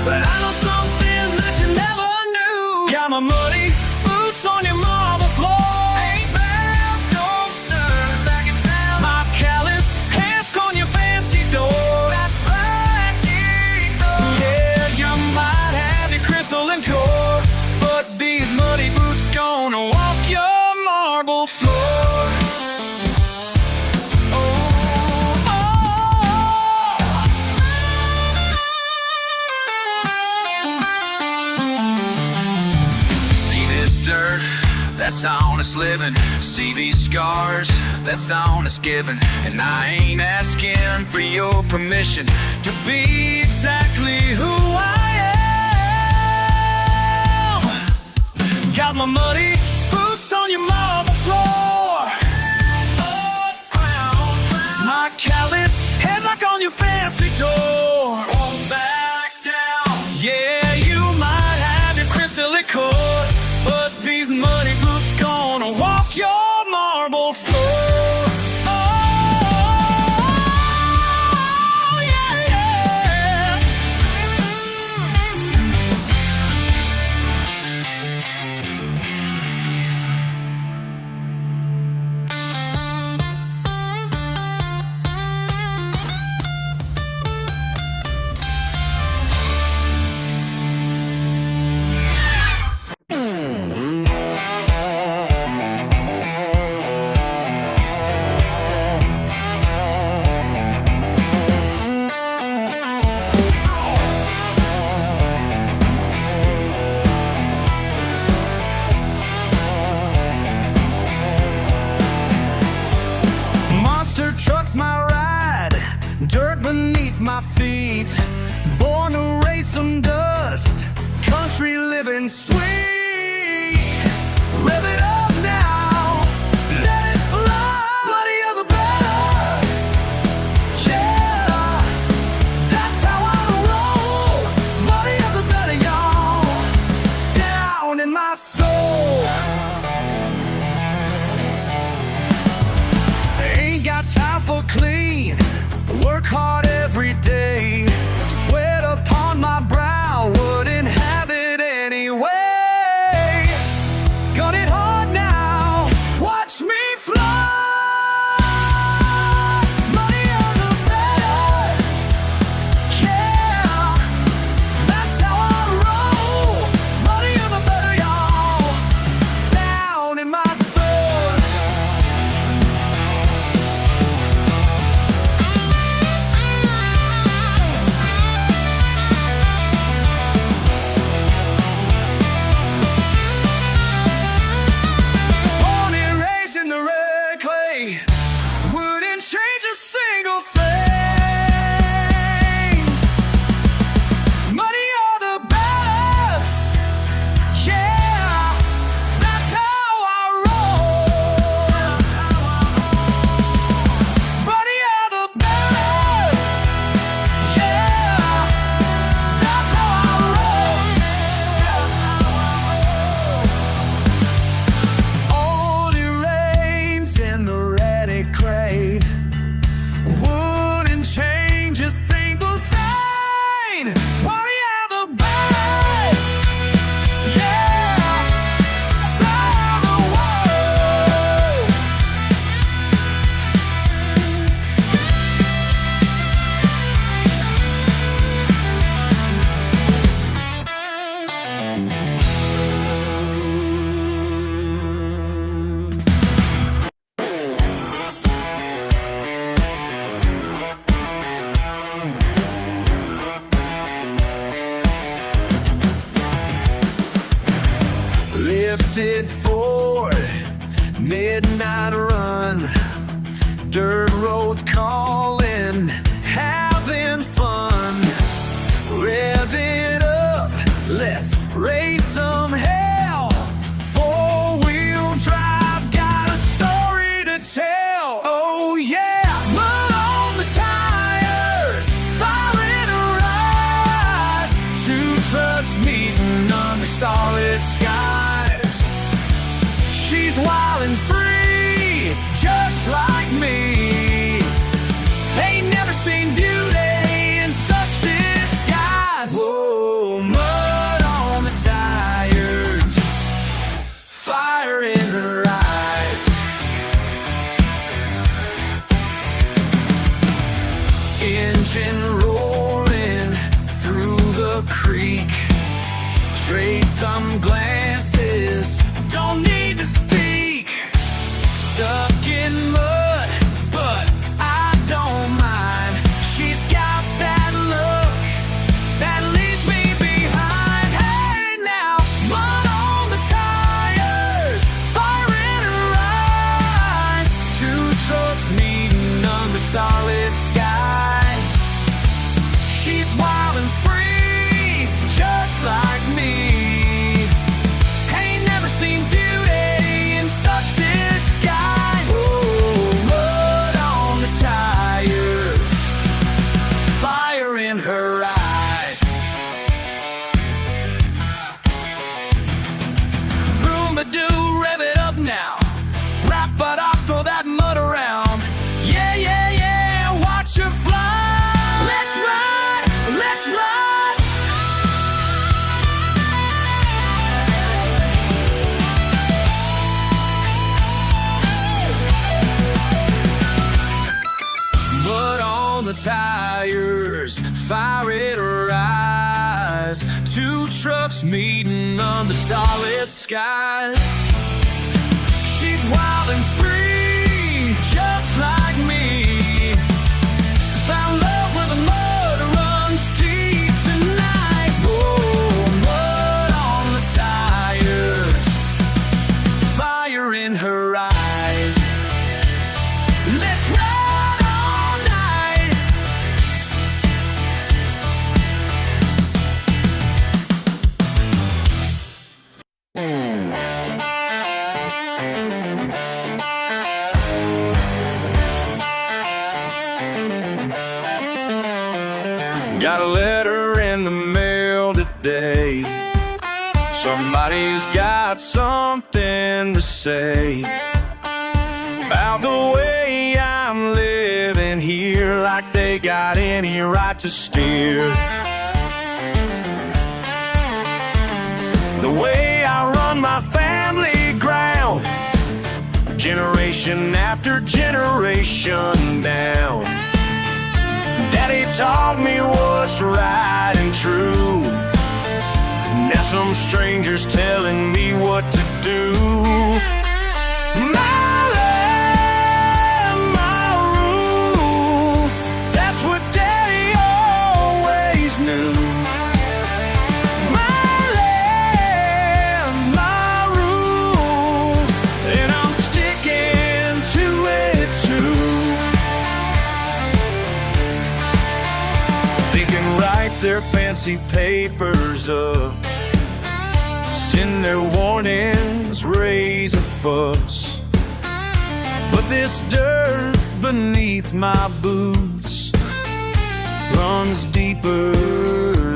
but I know something that you never knew. Got my muddy boots on your marble floor. Ain't bad, no sir, back it down. My callous hands on your fancy door. That's right, yeah, you might have your crystal and core, but these muddy that's honest living. See these scars, that's honest giving. And I ain't asking for your permission to be exactly who I am. Got my muddy boots on your marble floor, my calloused headlock on your fancy door. Won't back down. Yeah, you might have your crystal cord, but these muddy boots gonna walk your marble floor. Oh, yeah, yeah. Truck's my ride, dirt beneath my feet. Born to raise some dust, country living sweet. Rev it up now, let it fly. Muddier the better, yeah. That's how I roll. Muddier the better, y'all. Down in my soul. Got time for clean, work hard every day. Sweat upon my brow, wouldn't have it anyway. Got it hard now, watch me fly. Muddier the better, yeah. That's how I roll. Muddier the better, y'all. Down in my soul. Wouldn't change a single thing. Muddier the better, yeah. That's how I roll. Muddier the better, yeah. That's how I roll. Only rains in the crave. Wouldn't change a single sign. Worry out the bad, yeah. Save the world. Lifted forward, midnight run, dirt roads calling, having fun. Rev it up, let's raise some hell. Four-wheel drive, got a story to tell. Oh yeah, mud on the tires, fire in her eyes. Two trucks meeting under starlit skies. She's wild and free, just like me. Ain't never seen beauty in such disguise. Whoa, mud on the tires, fire in her eyes. Engine roaring through the creek. Trade some glances, don't need to speak. Stuck in mud, but I don't mind. She's got that look that leaves me behind. Hey now, mud on the tires, wild and free, just like me. Ain't never seen beauty in such disguise. Ooh, mud on the tires, fire in her eyes. Vroom-a-doo, rev it up now. Rap but I throw that mud around. Yeah, yeah, yeah, watch her fly. Let's ride, let's ride. Mud on the tires, fire it rise. Two trucks meeting under starlit skies. She's wild and free, just like me. Found love where the mud runs deep tonight. Oh, mud on the tires, fire in her eyes. Let's ride all night. Got a letter in the mail today. Somebody's got something to say about the way I'm living here, like they got any right to steer. The way I run my family ground, generation after generation down. Daddy taught me what's right and true. Now some strangers telling me what to do. My land, my rules, that's what Daddy always knew. My land, my rules, and I'm sticking to it too. They can write their fancy papers up, send their warnings, raise a fuss, but this dirt beneath my boots runs deeper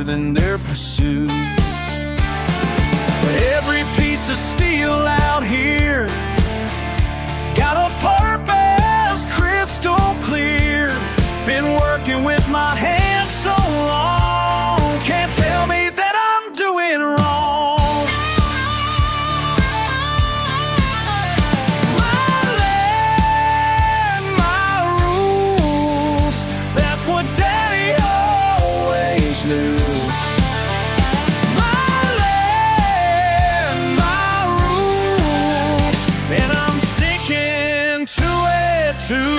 than their pursuit. But every piece of steel out here got a purpose crystal clear. Been working with my hands so long, can't tell me that I'm doing wrong. My land, my rules, that's what Daddy always knew. My land, my rules, and I'm sticking to it too.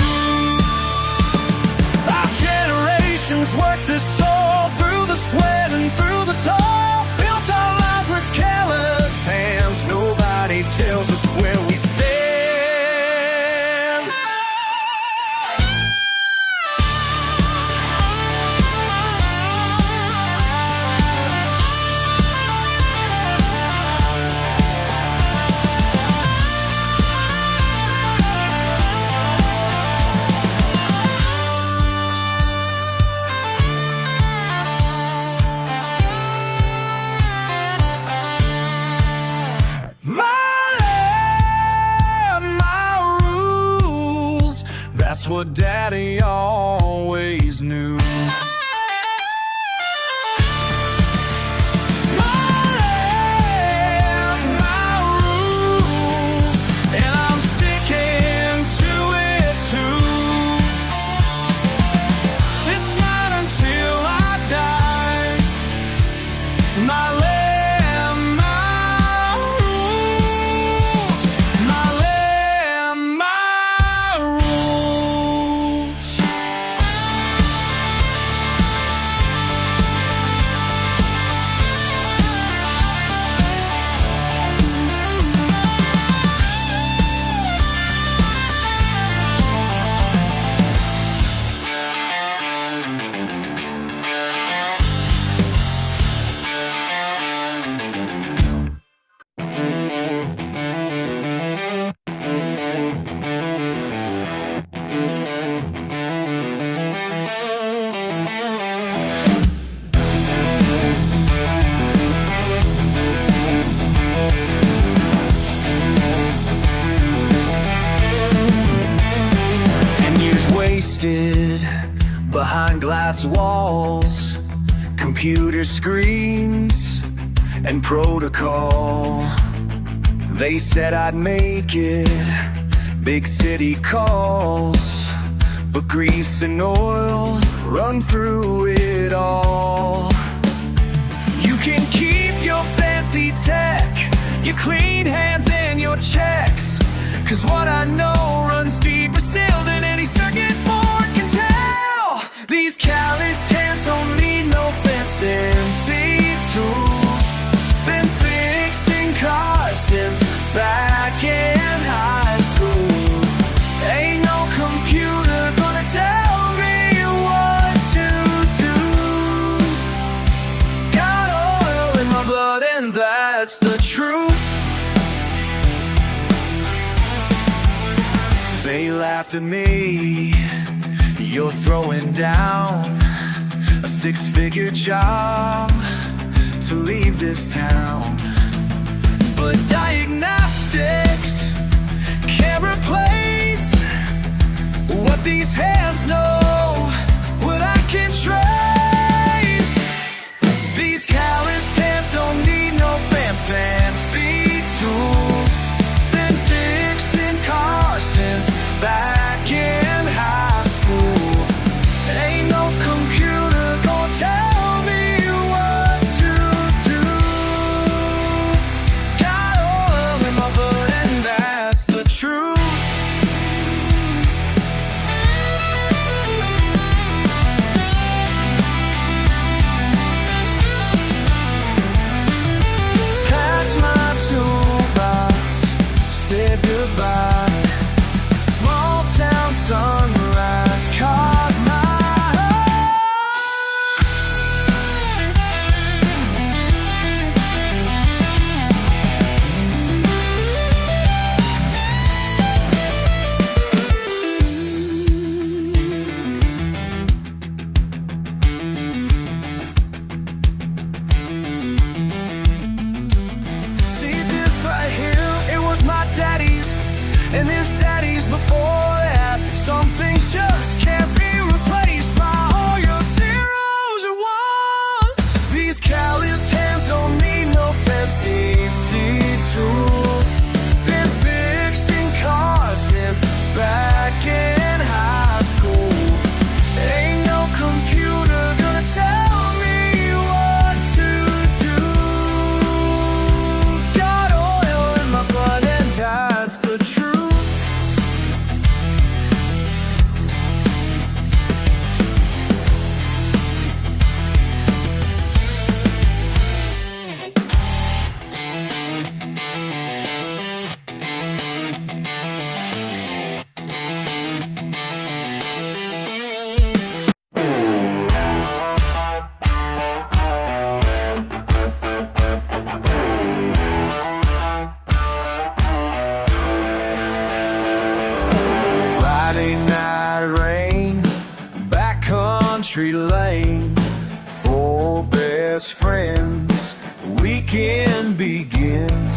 5 generations worked this soul through the sweat and through the toil. Built our lives with careless hands. Nobody tells us where we stand. glass walls, computer screens, and protocol. They said I'd make it, big city calls, but grease and oil run through it all. You can keep your fancy tech, your clean hands and your checks, 'cause what I know runs deeper still than any circuit board can tell. These calloused hands don't need no fancy tools. Been fixing cars since back in high school. Ain't no computer gonna tell me what to do. Got oil in my blood and that's the truth. They laughed at me, you're throwing down a six-figure job to leave this town. But diagnostics can't replace what these hands know, what I can trace. These calloused hands don't need no fancy tools. Been fixing cars since back in high school. Ain't no computer gonna tell me what to do. Got oil in my blood and that's the truth. Packed my toolbox, said goodbye. Small town sunrise caught my See this right here, it was my daddy's and his daddy's before that. Some things just can't be replaced by all your zeros or ones. These calloused hands don't need no fancy tools. Been fixing cars since back in high school. Ain't no computer gonna tell me what to do. Got oil in my blood and that's the truth. Friday night rain, backcountry lane, four best friends, weekend begins.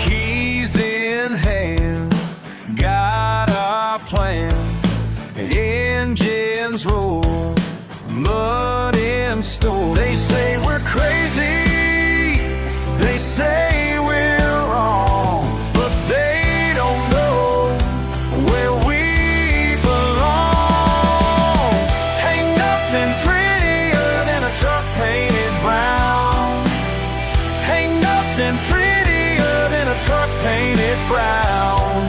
Keys in hand, got our plan, engines roll, mud in store. They say we're crazy, they say we're wrong, but they don't know where we belong. Ain't nothing prettier than a truck painted brown. Ain't nothing prettier than a truck painted brown.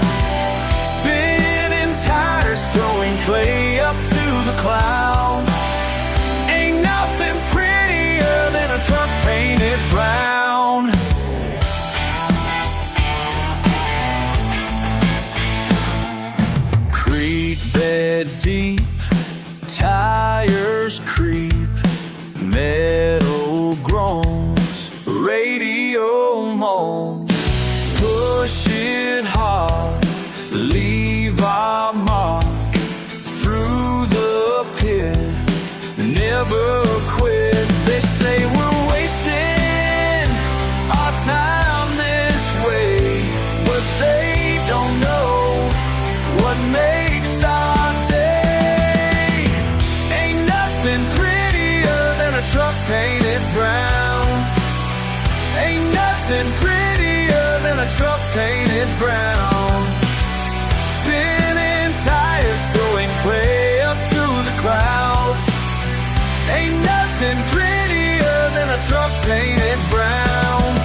Spinning tires, throwing clay up to the clouds. Ain't nothing prettier than a truck painted brown. truck painted brown. Ain't nothing prettier than a truck painted brown. Spinning tires, throwing clay up to the clouds. Ain't nothing prettier than a truck painted brown.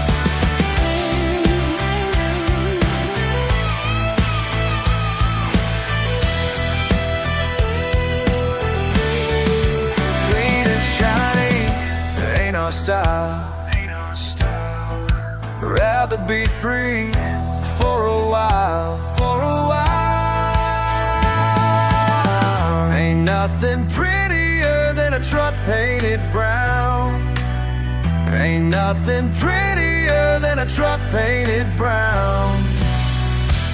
Clean and shiny, ain't our style. Rather be free for a while, for a while. Ain't nothing prettier than a truck painted brown. Ain't nothing prettier than a truck painted brown.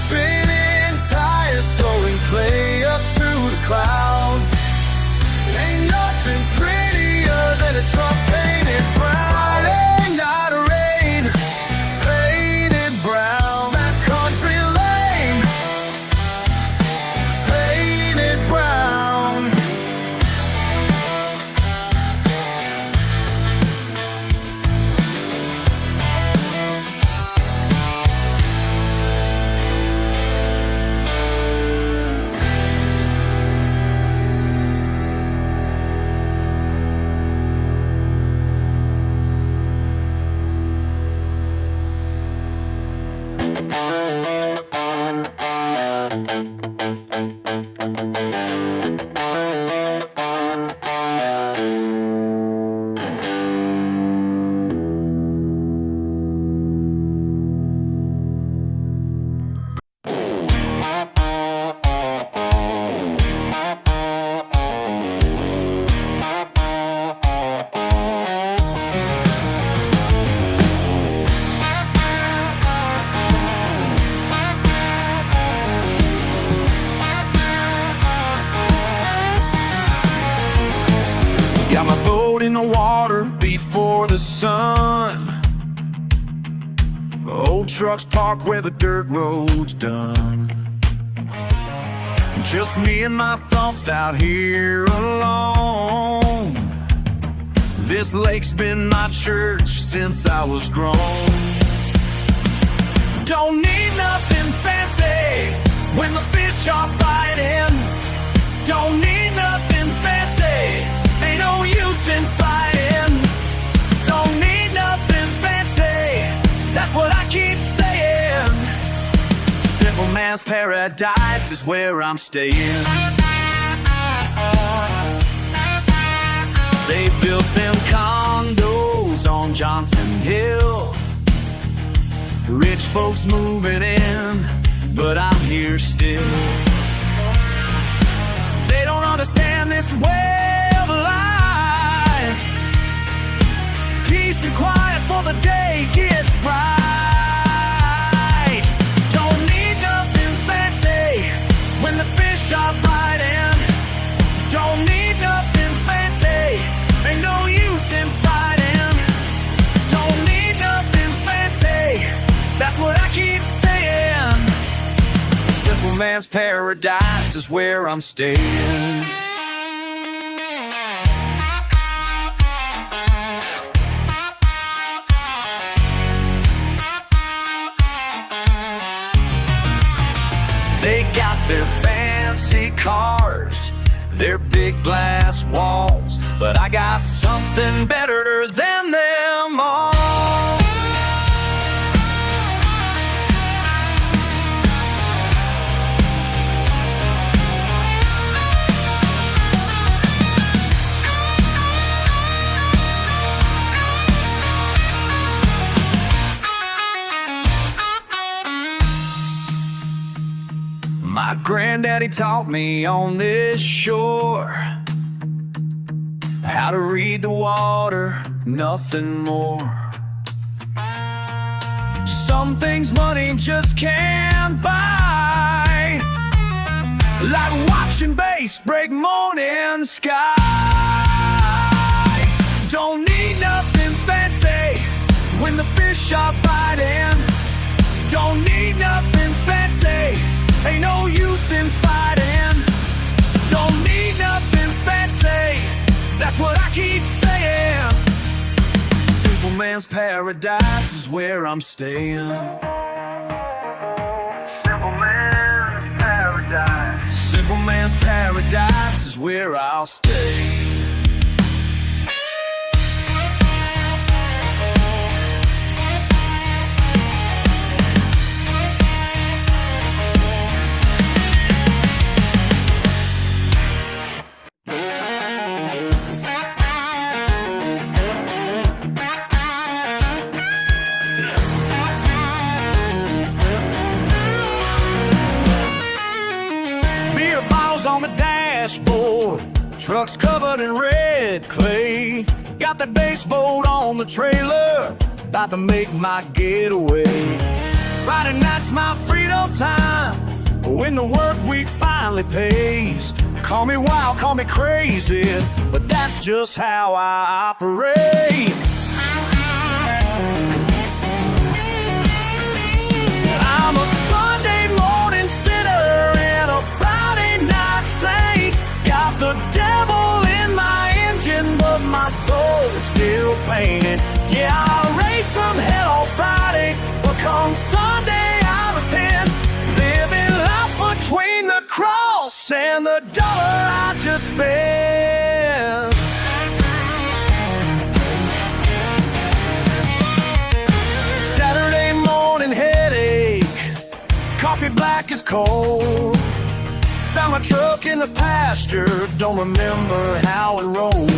Spinning tires, throwing clay up to the clouds. Ain't nothing prettier than a truck painted brown. Friday night rain, painted brown. That country lane, painted brown. Got my boat in the water before the sun. Old trucks parked where the dirt road's done. Just me and my thoughts out here alone. This lake's been my church since I was grown. Don't need nothing fancy when the fish are biting. Don't need nothing fancy, ain't no use in fighting. Don't need nothing fancy, that's what I keep saying. Simple man's paradise is where I'm staying. They built them condos on Johnson Hill. Rich folks moving in, but I'm here still. They don't understand this way of life. Peace and quiet for the day gets bright. Don't need nothing fancy when the fish are biting. Don't need nothing fancy, ain't no use in fighting. Don't need nothing fancy, that's what I keep saying. Simple man's paradise is where I'm staying. They got their fancy cars, their big glass walls, but I got something better than them all. My granddaddy taught me on this shore how to read the water, nothing more. Some things money just can't buy, like watching bass break morning sky. Don't need nothing fancy when the fish are biting. Don't need nothing fancy, ain't no use in fighting. Don't need nothing fancy, that's what I keep saying. man's paradise is where I'm staying. Simple man's paradise. Simple man's paradise is where I'll stay. Beer bottles on the dashboard, trucks covered in red clay. Got that bass boat on the trailer, about to make my getaway. Friday night's my freedom time, when the work week finally pays. Call me wild, call me crazy, but that's just how I operate. I'm a Sunday morning sinner and a Friday night saint. Got the devil in my engine, but my soul's still painted. Yeah, I'll raise some hell on Friday, but come Sunday I repent. Living life between the cross and the dollar I just spent. Saturday morning headache, coffee black is cold. Found my truck in the pasture, don't remember how it rolled.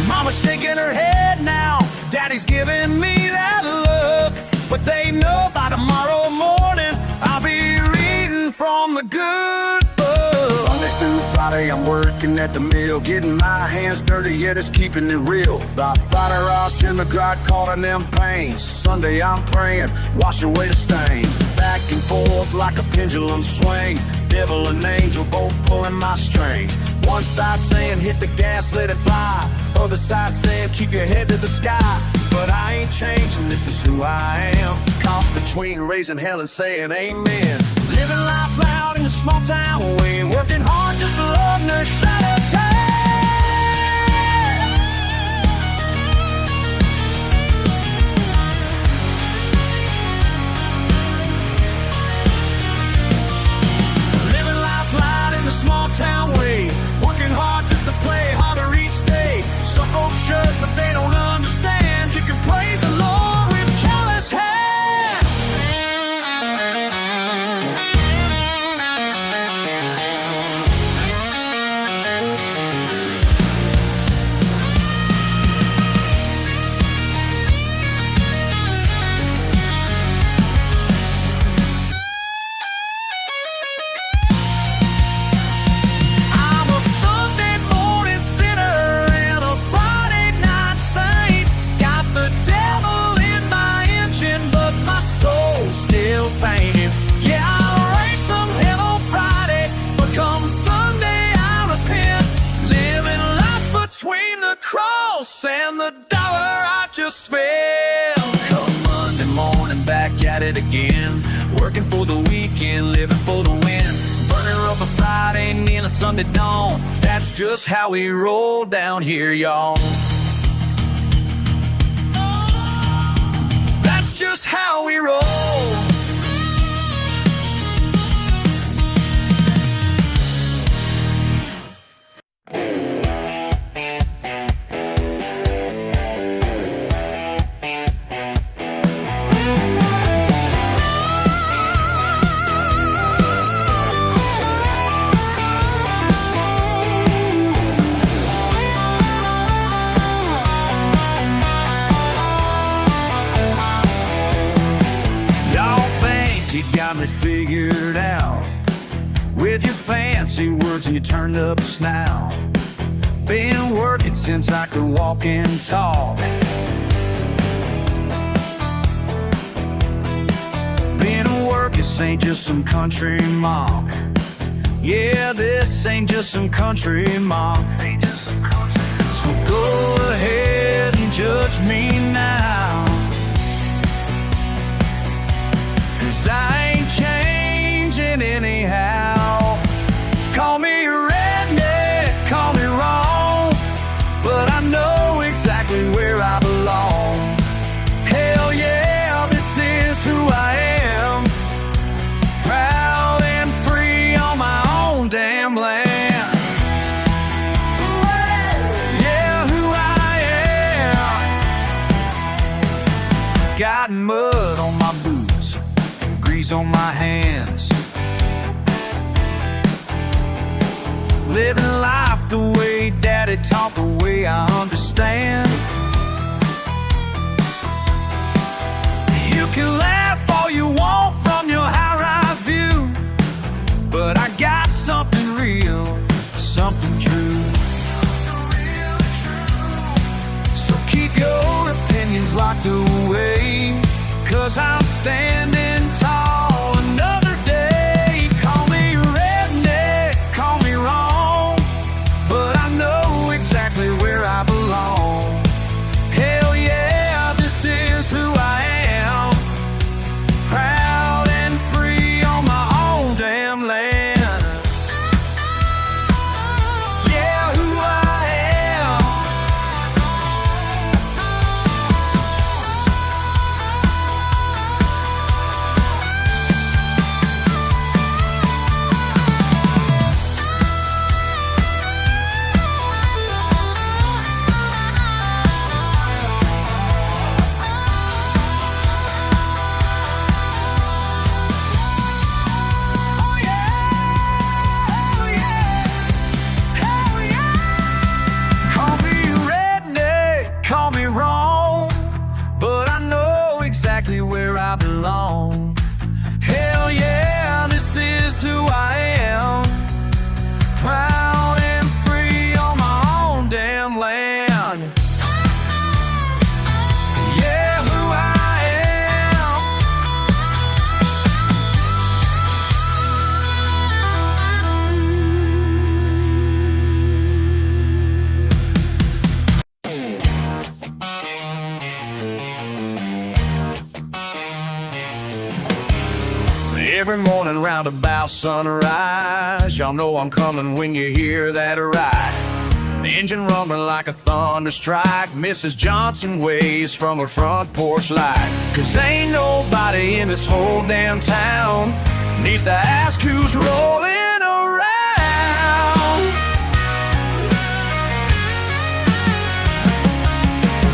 Mama's shaking her head now, Daddy's giving me that look. But they know by tomorrow morning I'll be reading from the good book. Monday through Friday I'm working at the mill, getting my hands dirty, yet it's keeping it real. By Friday Ross in the God calling them pains. Sunday I'm praying, wash away the stains. Back and forth like a pendulum swing, devil and angel both pulling my strings. One side saying hit the gas, let it fly. Other side saying keep your head to the sky. But I ain't changing, this is who I am. Caught between raising hell and saying amen. Living life loud in a small town way, working hard just to love the shadow town. Living life loud in a small town way, working hard just to play harder each day. Some folks judge but they don't understand. You can praise the Lord with careless hands. I'm a Sunday morning sinner and a Friday night saint. Got the devil in my engine, but my soul's still painted. Yeah, I'll raise some hell on Friday, but come Sunday I repent. Living life between the cross and the dollar I just spent. Come Monday morning, back at it again, working for the weekend, living for the win. Burning up a Friday, near a Sunday dawn. That's just how we roll down here, y'all. That's just how we roll. You got me figured out with your fancy words and your turned up snout. Been working since I could walk and talk. Been working, this ain't just some country monk. Yeah, this ain't just some country monk. So go ahead and judge me now, 'cause I ain't changing anyhow. Call me redneck, call me wrong, but I know exactly where I belong. got mud on my boots, grease on my hands. Living life the way Daddy taught, the way I understand. You can laugh all you want from your high-rise view, but I got something real, something true. So keep your opinions locked away, 'cause I'm standing tall another day. Call me redneck, call me wrong, but I know exactly where I belong. Hell yeah, this is who I am, proud and free on my own damn land. Yeah, who I am. Call me wrong, but I know exactly where I belong. Hell yeah, this is who I am, proud and free on my own damn land. Yeah, who I am. Every morning round about sunrise, y'all know I'm coming when you hear that ride. The engine rumbling like a thunder strike, Mrs. Johnson waves from her front porch light. 'Cause ain't nobody in this whole damn town needs to ask who's rolling around.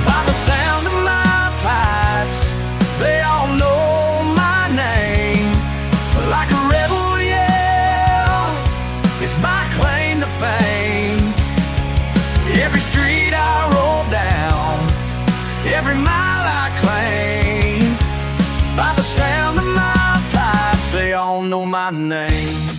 By the sound of my pipes, they all know my name. Like a rebel yell, it's my claim to fame. Every street I roll down, every mile I claim. By the sound of my pipes, they all know my name.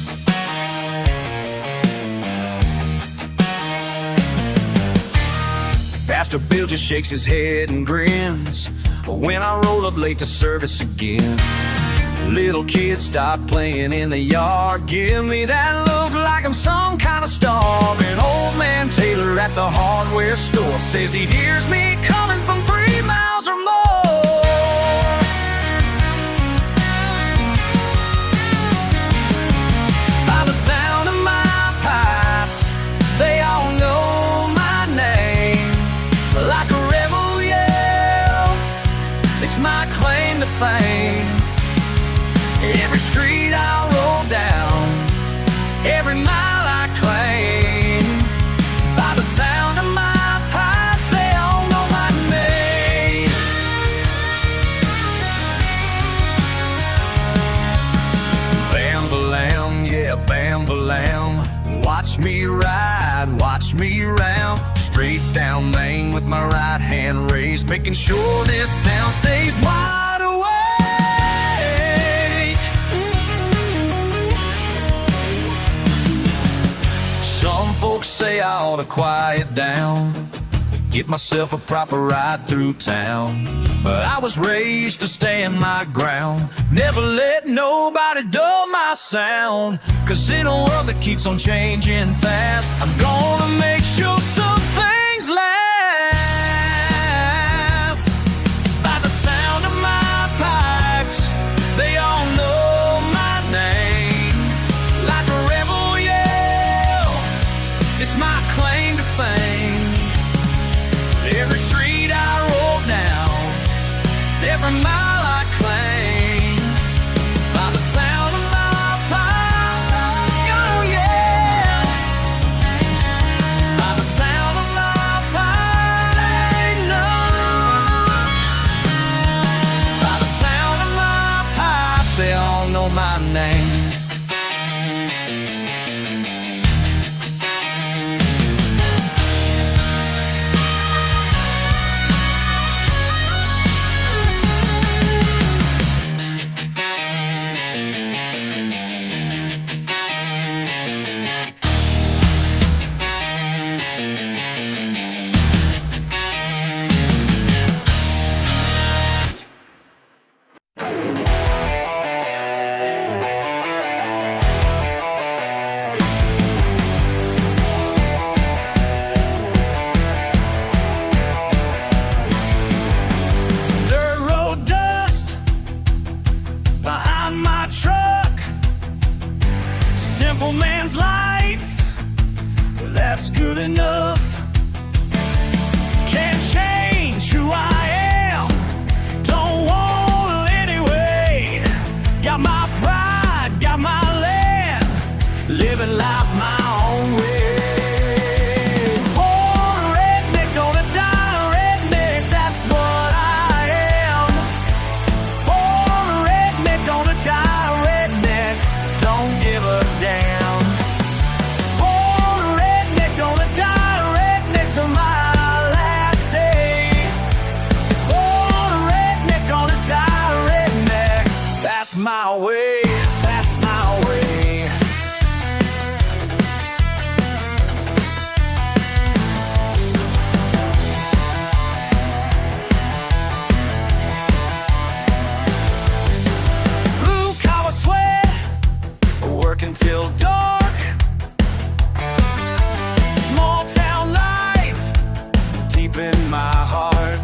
Pastor Bill just shakes his head and grins when I roll up late to service again. Little kids stop playing in the yard, give me that look like I'm some kind of star. And old man Taylor at the hardware store says he hears me coming from 3 miles or more. By the sound of my pipes, they all know my name. Like a rebel yell, it's my claim to fame. Every street I roll down, every mile I claim. By the sound of my pipes, they all know my name. Bam-ba-lam, yeah, bam-ba-lam. Watch me ride, watch me round, straight down Main with my right hand raised, making sure this town stays wide awake. Some folks say I ought to quiet down, get myself a proper ride through town. But I was raised to stand my ground, never let nobody dull my sound. 'Cause in a world that keeps on changing fast, I'm gonna make sure some things last. By the sound of my pipes, they all know my name. Like a rebel yell, it's my claim to fame. Every street I roll down, every mile I claim. By the sound of my pipes, oh yeah. By the sound of my pipes, say no. By name. Simple man's life, that's good enough. Can't change who I am, don't want to anyway. Got my pride, got my land, living life my own way. Born a redneck, gonna die a redneck, that's what I am. Born a redneck, gonna die a redneck, don't give a damn. Born a redneck, gonna die a redneck till my last day. Born a redneck, gonna die a redneck, that's my way, that's my way. Blue collar sweat, working till dark. Small town life, deep in my heart.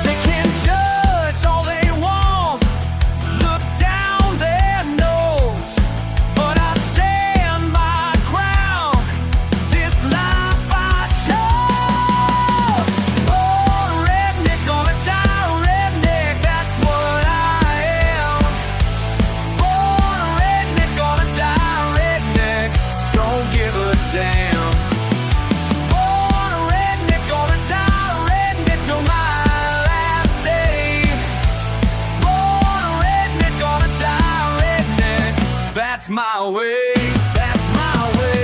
They can judge all they want, look down their nose, but I stand my ground, this life I chose. Born a redneck, gonna die a redneck, that's what I am. Born a redneck, gonna die a redneck, don't give a damn. Born a redneck, gonna die a redneck till my last day. Born a redneck, gonna die a redneck, that's my way, that's my way.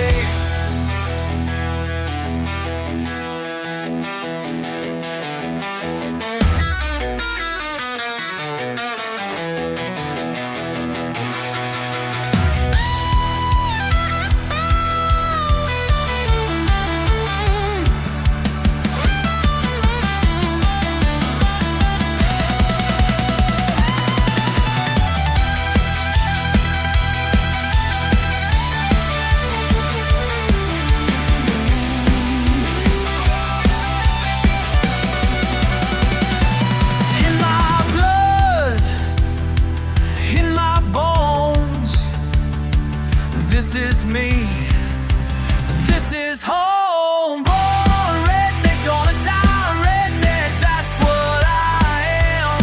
In my blood, in my bones, this is me, this is home. Born a redneck, gonna die a redneck, that's what I am.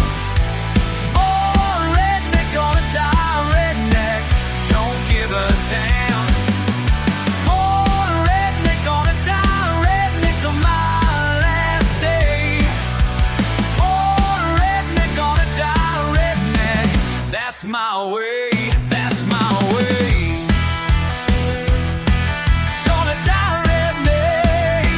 Born a redneck, gonna die a redneck, don't give a damn. Born a redneck, gonna die a redneck till my last day. Born a redneck, gonna die a redneck, that's my way, that's my way. Gonna die a redneck.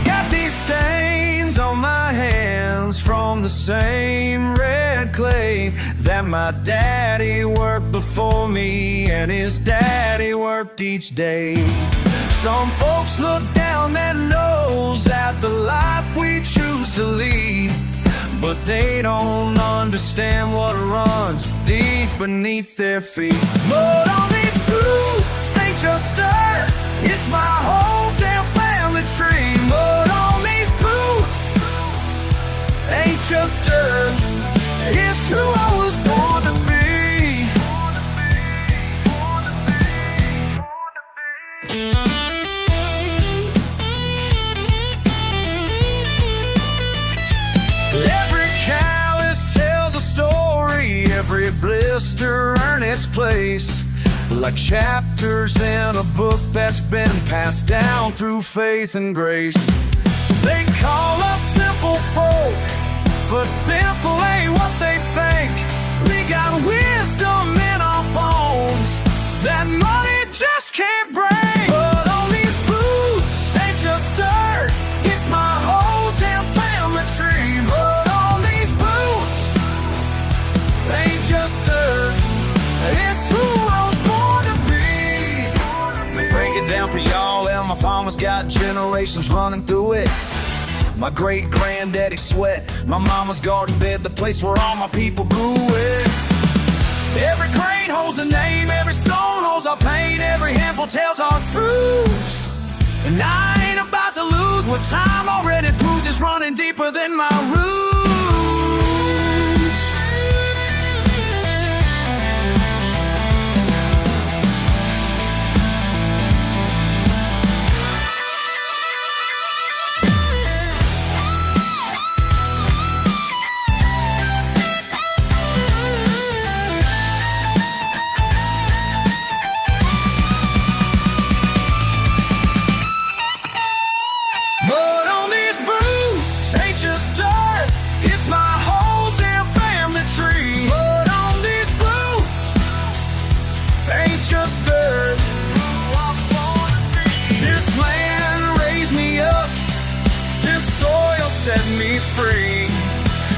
Got these stains on my hands from the same red clay that my daddy worked before me and his daddy worked each day. Some folks look down their nose at the life we choose to lead, but they don't understand what runs deep beneath their feet. Mud on these boots ain't just dirt, it's my hometown family tree. Mud on these boots ain't just dirt, it's who I was born to be. Every callus tells a story, every blister earned its place. like chapters in a book that's been passed down through faith and grace. They call us simple folk, but simple ain't what they think. We got wisdom in our bones that money just can't bring. But on these boots, they just dirt. It's my whole damn family tree. But on these boots, they just dirt. It's who I was born to be. Break it down for y'all, and my mama's got generations running through it. My great-granddaddy sweat, my mama's garden bed, the place where all my people grew it. Every grain holds a name, every stone holds our pain, every handful tells our truth. And I ain't about to lose what time already proved is running deeper than my roots. But on these boots, ain't just dirt. It's my whole damn family tree. But on these boots, ain't just dirt. This land raised me up. This soil set me free.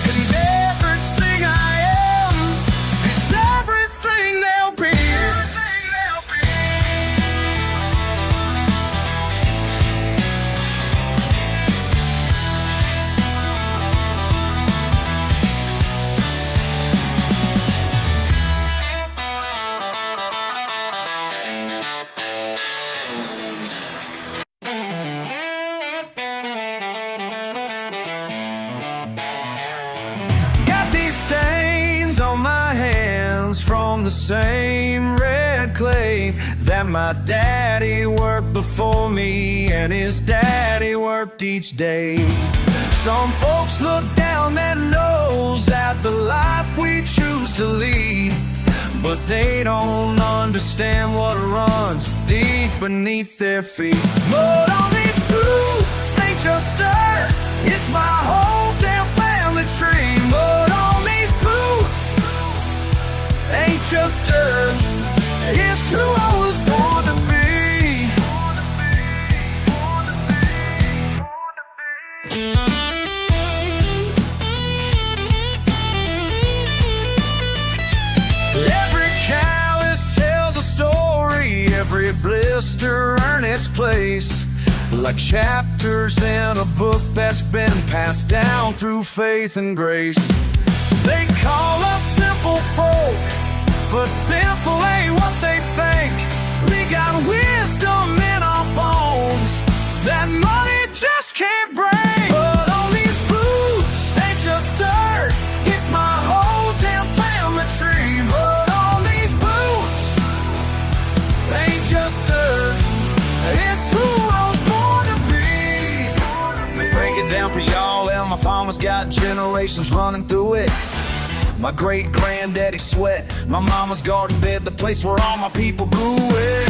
And everything I am is everything there'll be. Stains on my hands from the same red clay that my daddy worked before me and his daddy worked each day. Some folks look down their nose at the life we choose to lead, but they don't understand what runs deep beneath their feet. But on these boots, they just dirt. It's my whole damn family tree. But on these boots, ain't just dirt. It's who I was born to be. Every callus tells a story. Every blister earned its place, like chapters in a book that's been passed down through faith and grace. They call us simple folk, but simple ain't what they think. We got wisdom in our bones that money just can't bring. But on these boots, they just dirt. It's my whole damn family tree. But on these boots, they just dirt. It's who I was born to be. Break it down for y'all, and my mama's got generations running through it. My great-granddaddy sweat, my mama's garden bed, the place where all my people grew it.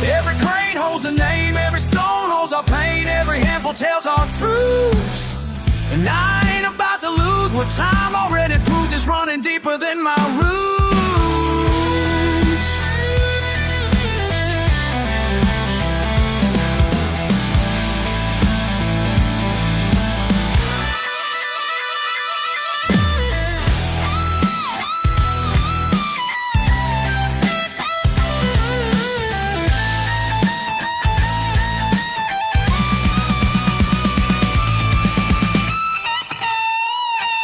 Every grain holds a name, every stone holds our pain, every handful tells our truth. And I ain't about to lose what time already proved is running deeper than my roots.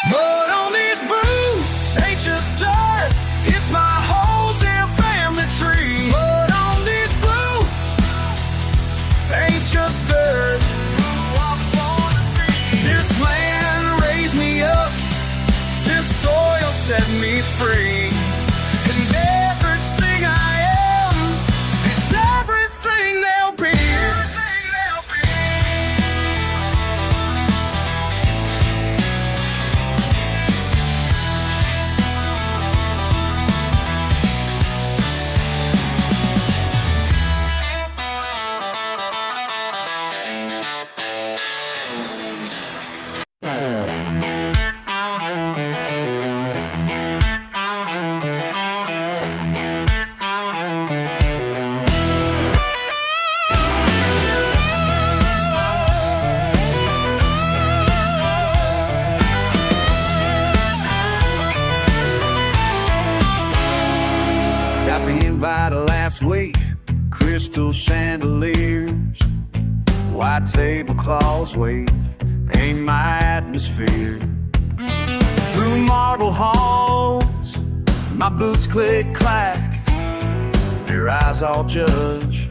But on these boots, ain't just dirt. It's my whole damn family tree. But on these boots, ain't just dirt. This land raised me up. This soil set me free. And everything I am is everything there'll be. sweet crystal chandeliers, white tablecloths wait, ain't my atmosphere. Through marble halls, my boots click clack, their eyes all judge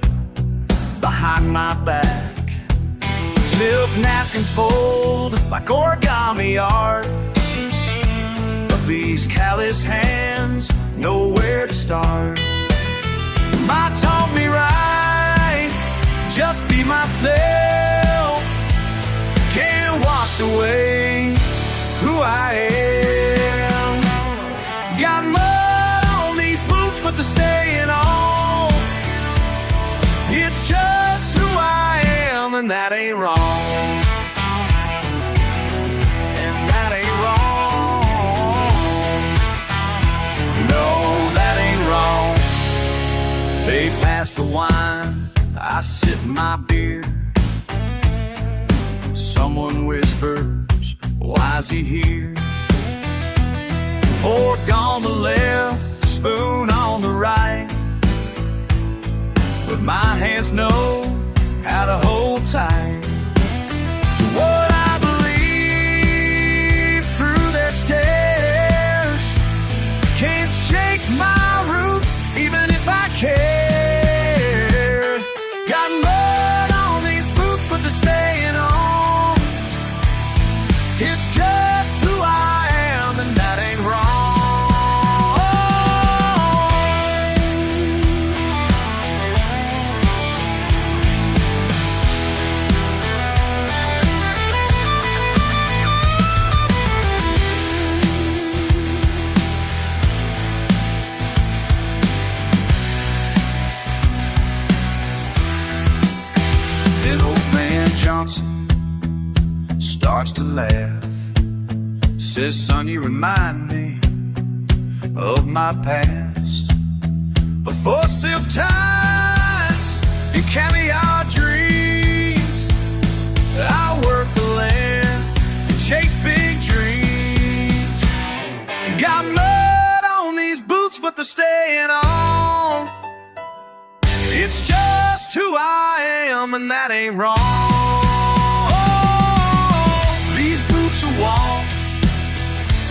behind my back. Silk napkins fold like origami art, but these callous hands know where to start. Ma taught me right, just be myself, can't wash away who I am. Got mud on these boots, but they're staying on. It's just who I am, and that ain't wrong. And that ain't wrong. No, that ain't wrong. They pass the wine, I sip my beer. Someone whispers, why's he here? Fork on the left, spoon on the right, but my hands know how to hold tight to what I believe through their stares. Can't shake my roots even if I care. Got mud on these boots, but they're staying on. It's just who I am, and that ain't wrong. Then old man Johnson starts to laugh, says, son, you remind me of my past. Before silk ties and caviar dreams, I worked the land and chased big dreams. And got mud on these boots, but they're staying on. It's just who I am, and that ain't wrong. These boots will walk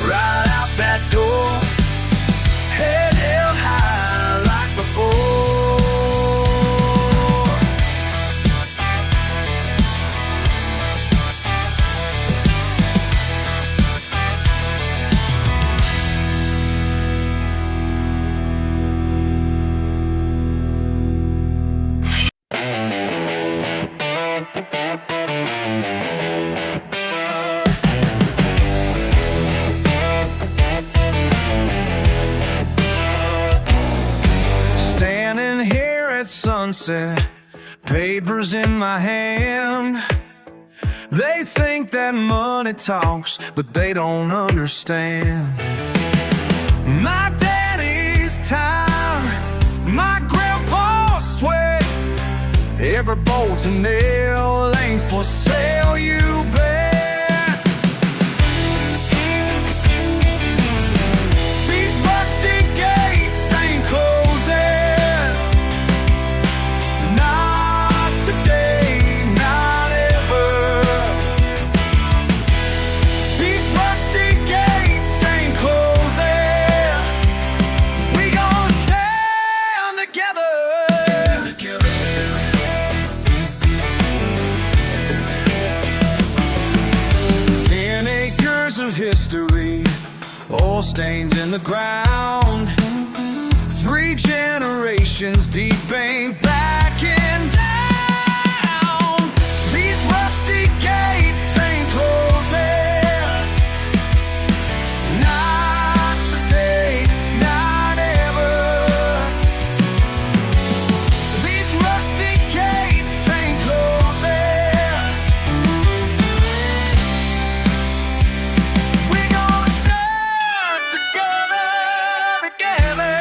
right out that door, head held high like before. Standing here at sunset, papers in my hand. They think that money talks, but they don't understand. My daddy's time, my grandpa's sweat, every bolt and nail ain't for sale, you bet. These rusty gates ain't closing, not today, not ever. These rusty gates ain't closing, we gon' stand together. 10 acres of history, oil stains in the ground. 3 generations deep, ain't backing down. These rusty gates ain't closing, not today, not ever. These rusty gates ain't closing, we gon' stand together, together.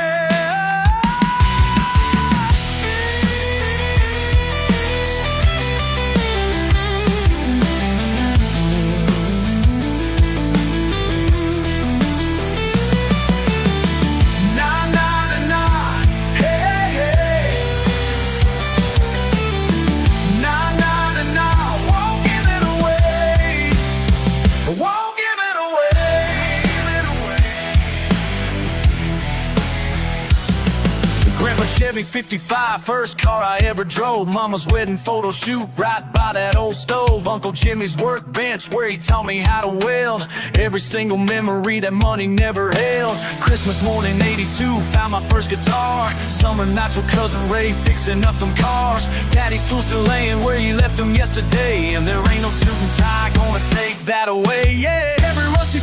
Chevy 55, first car I ever drove. Mama's wedding photo shoot right by that old stove. Uncle Jimmy's workbench where he taught me how to weld. Every single memory that money never held. Christmas morning 82, found my first guitar. Summer nights with cousin Ray fixing up them cars. Daddy's tools still laying where you left them yesterday, and there ain't no suit and tie gonna take that away. Yeah, every rusty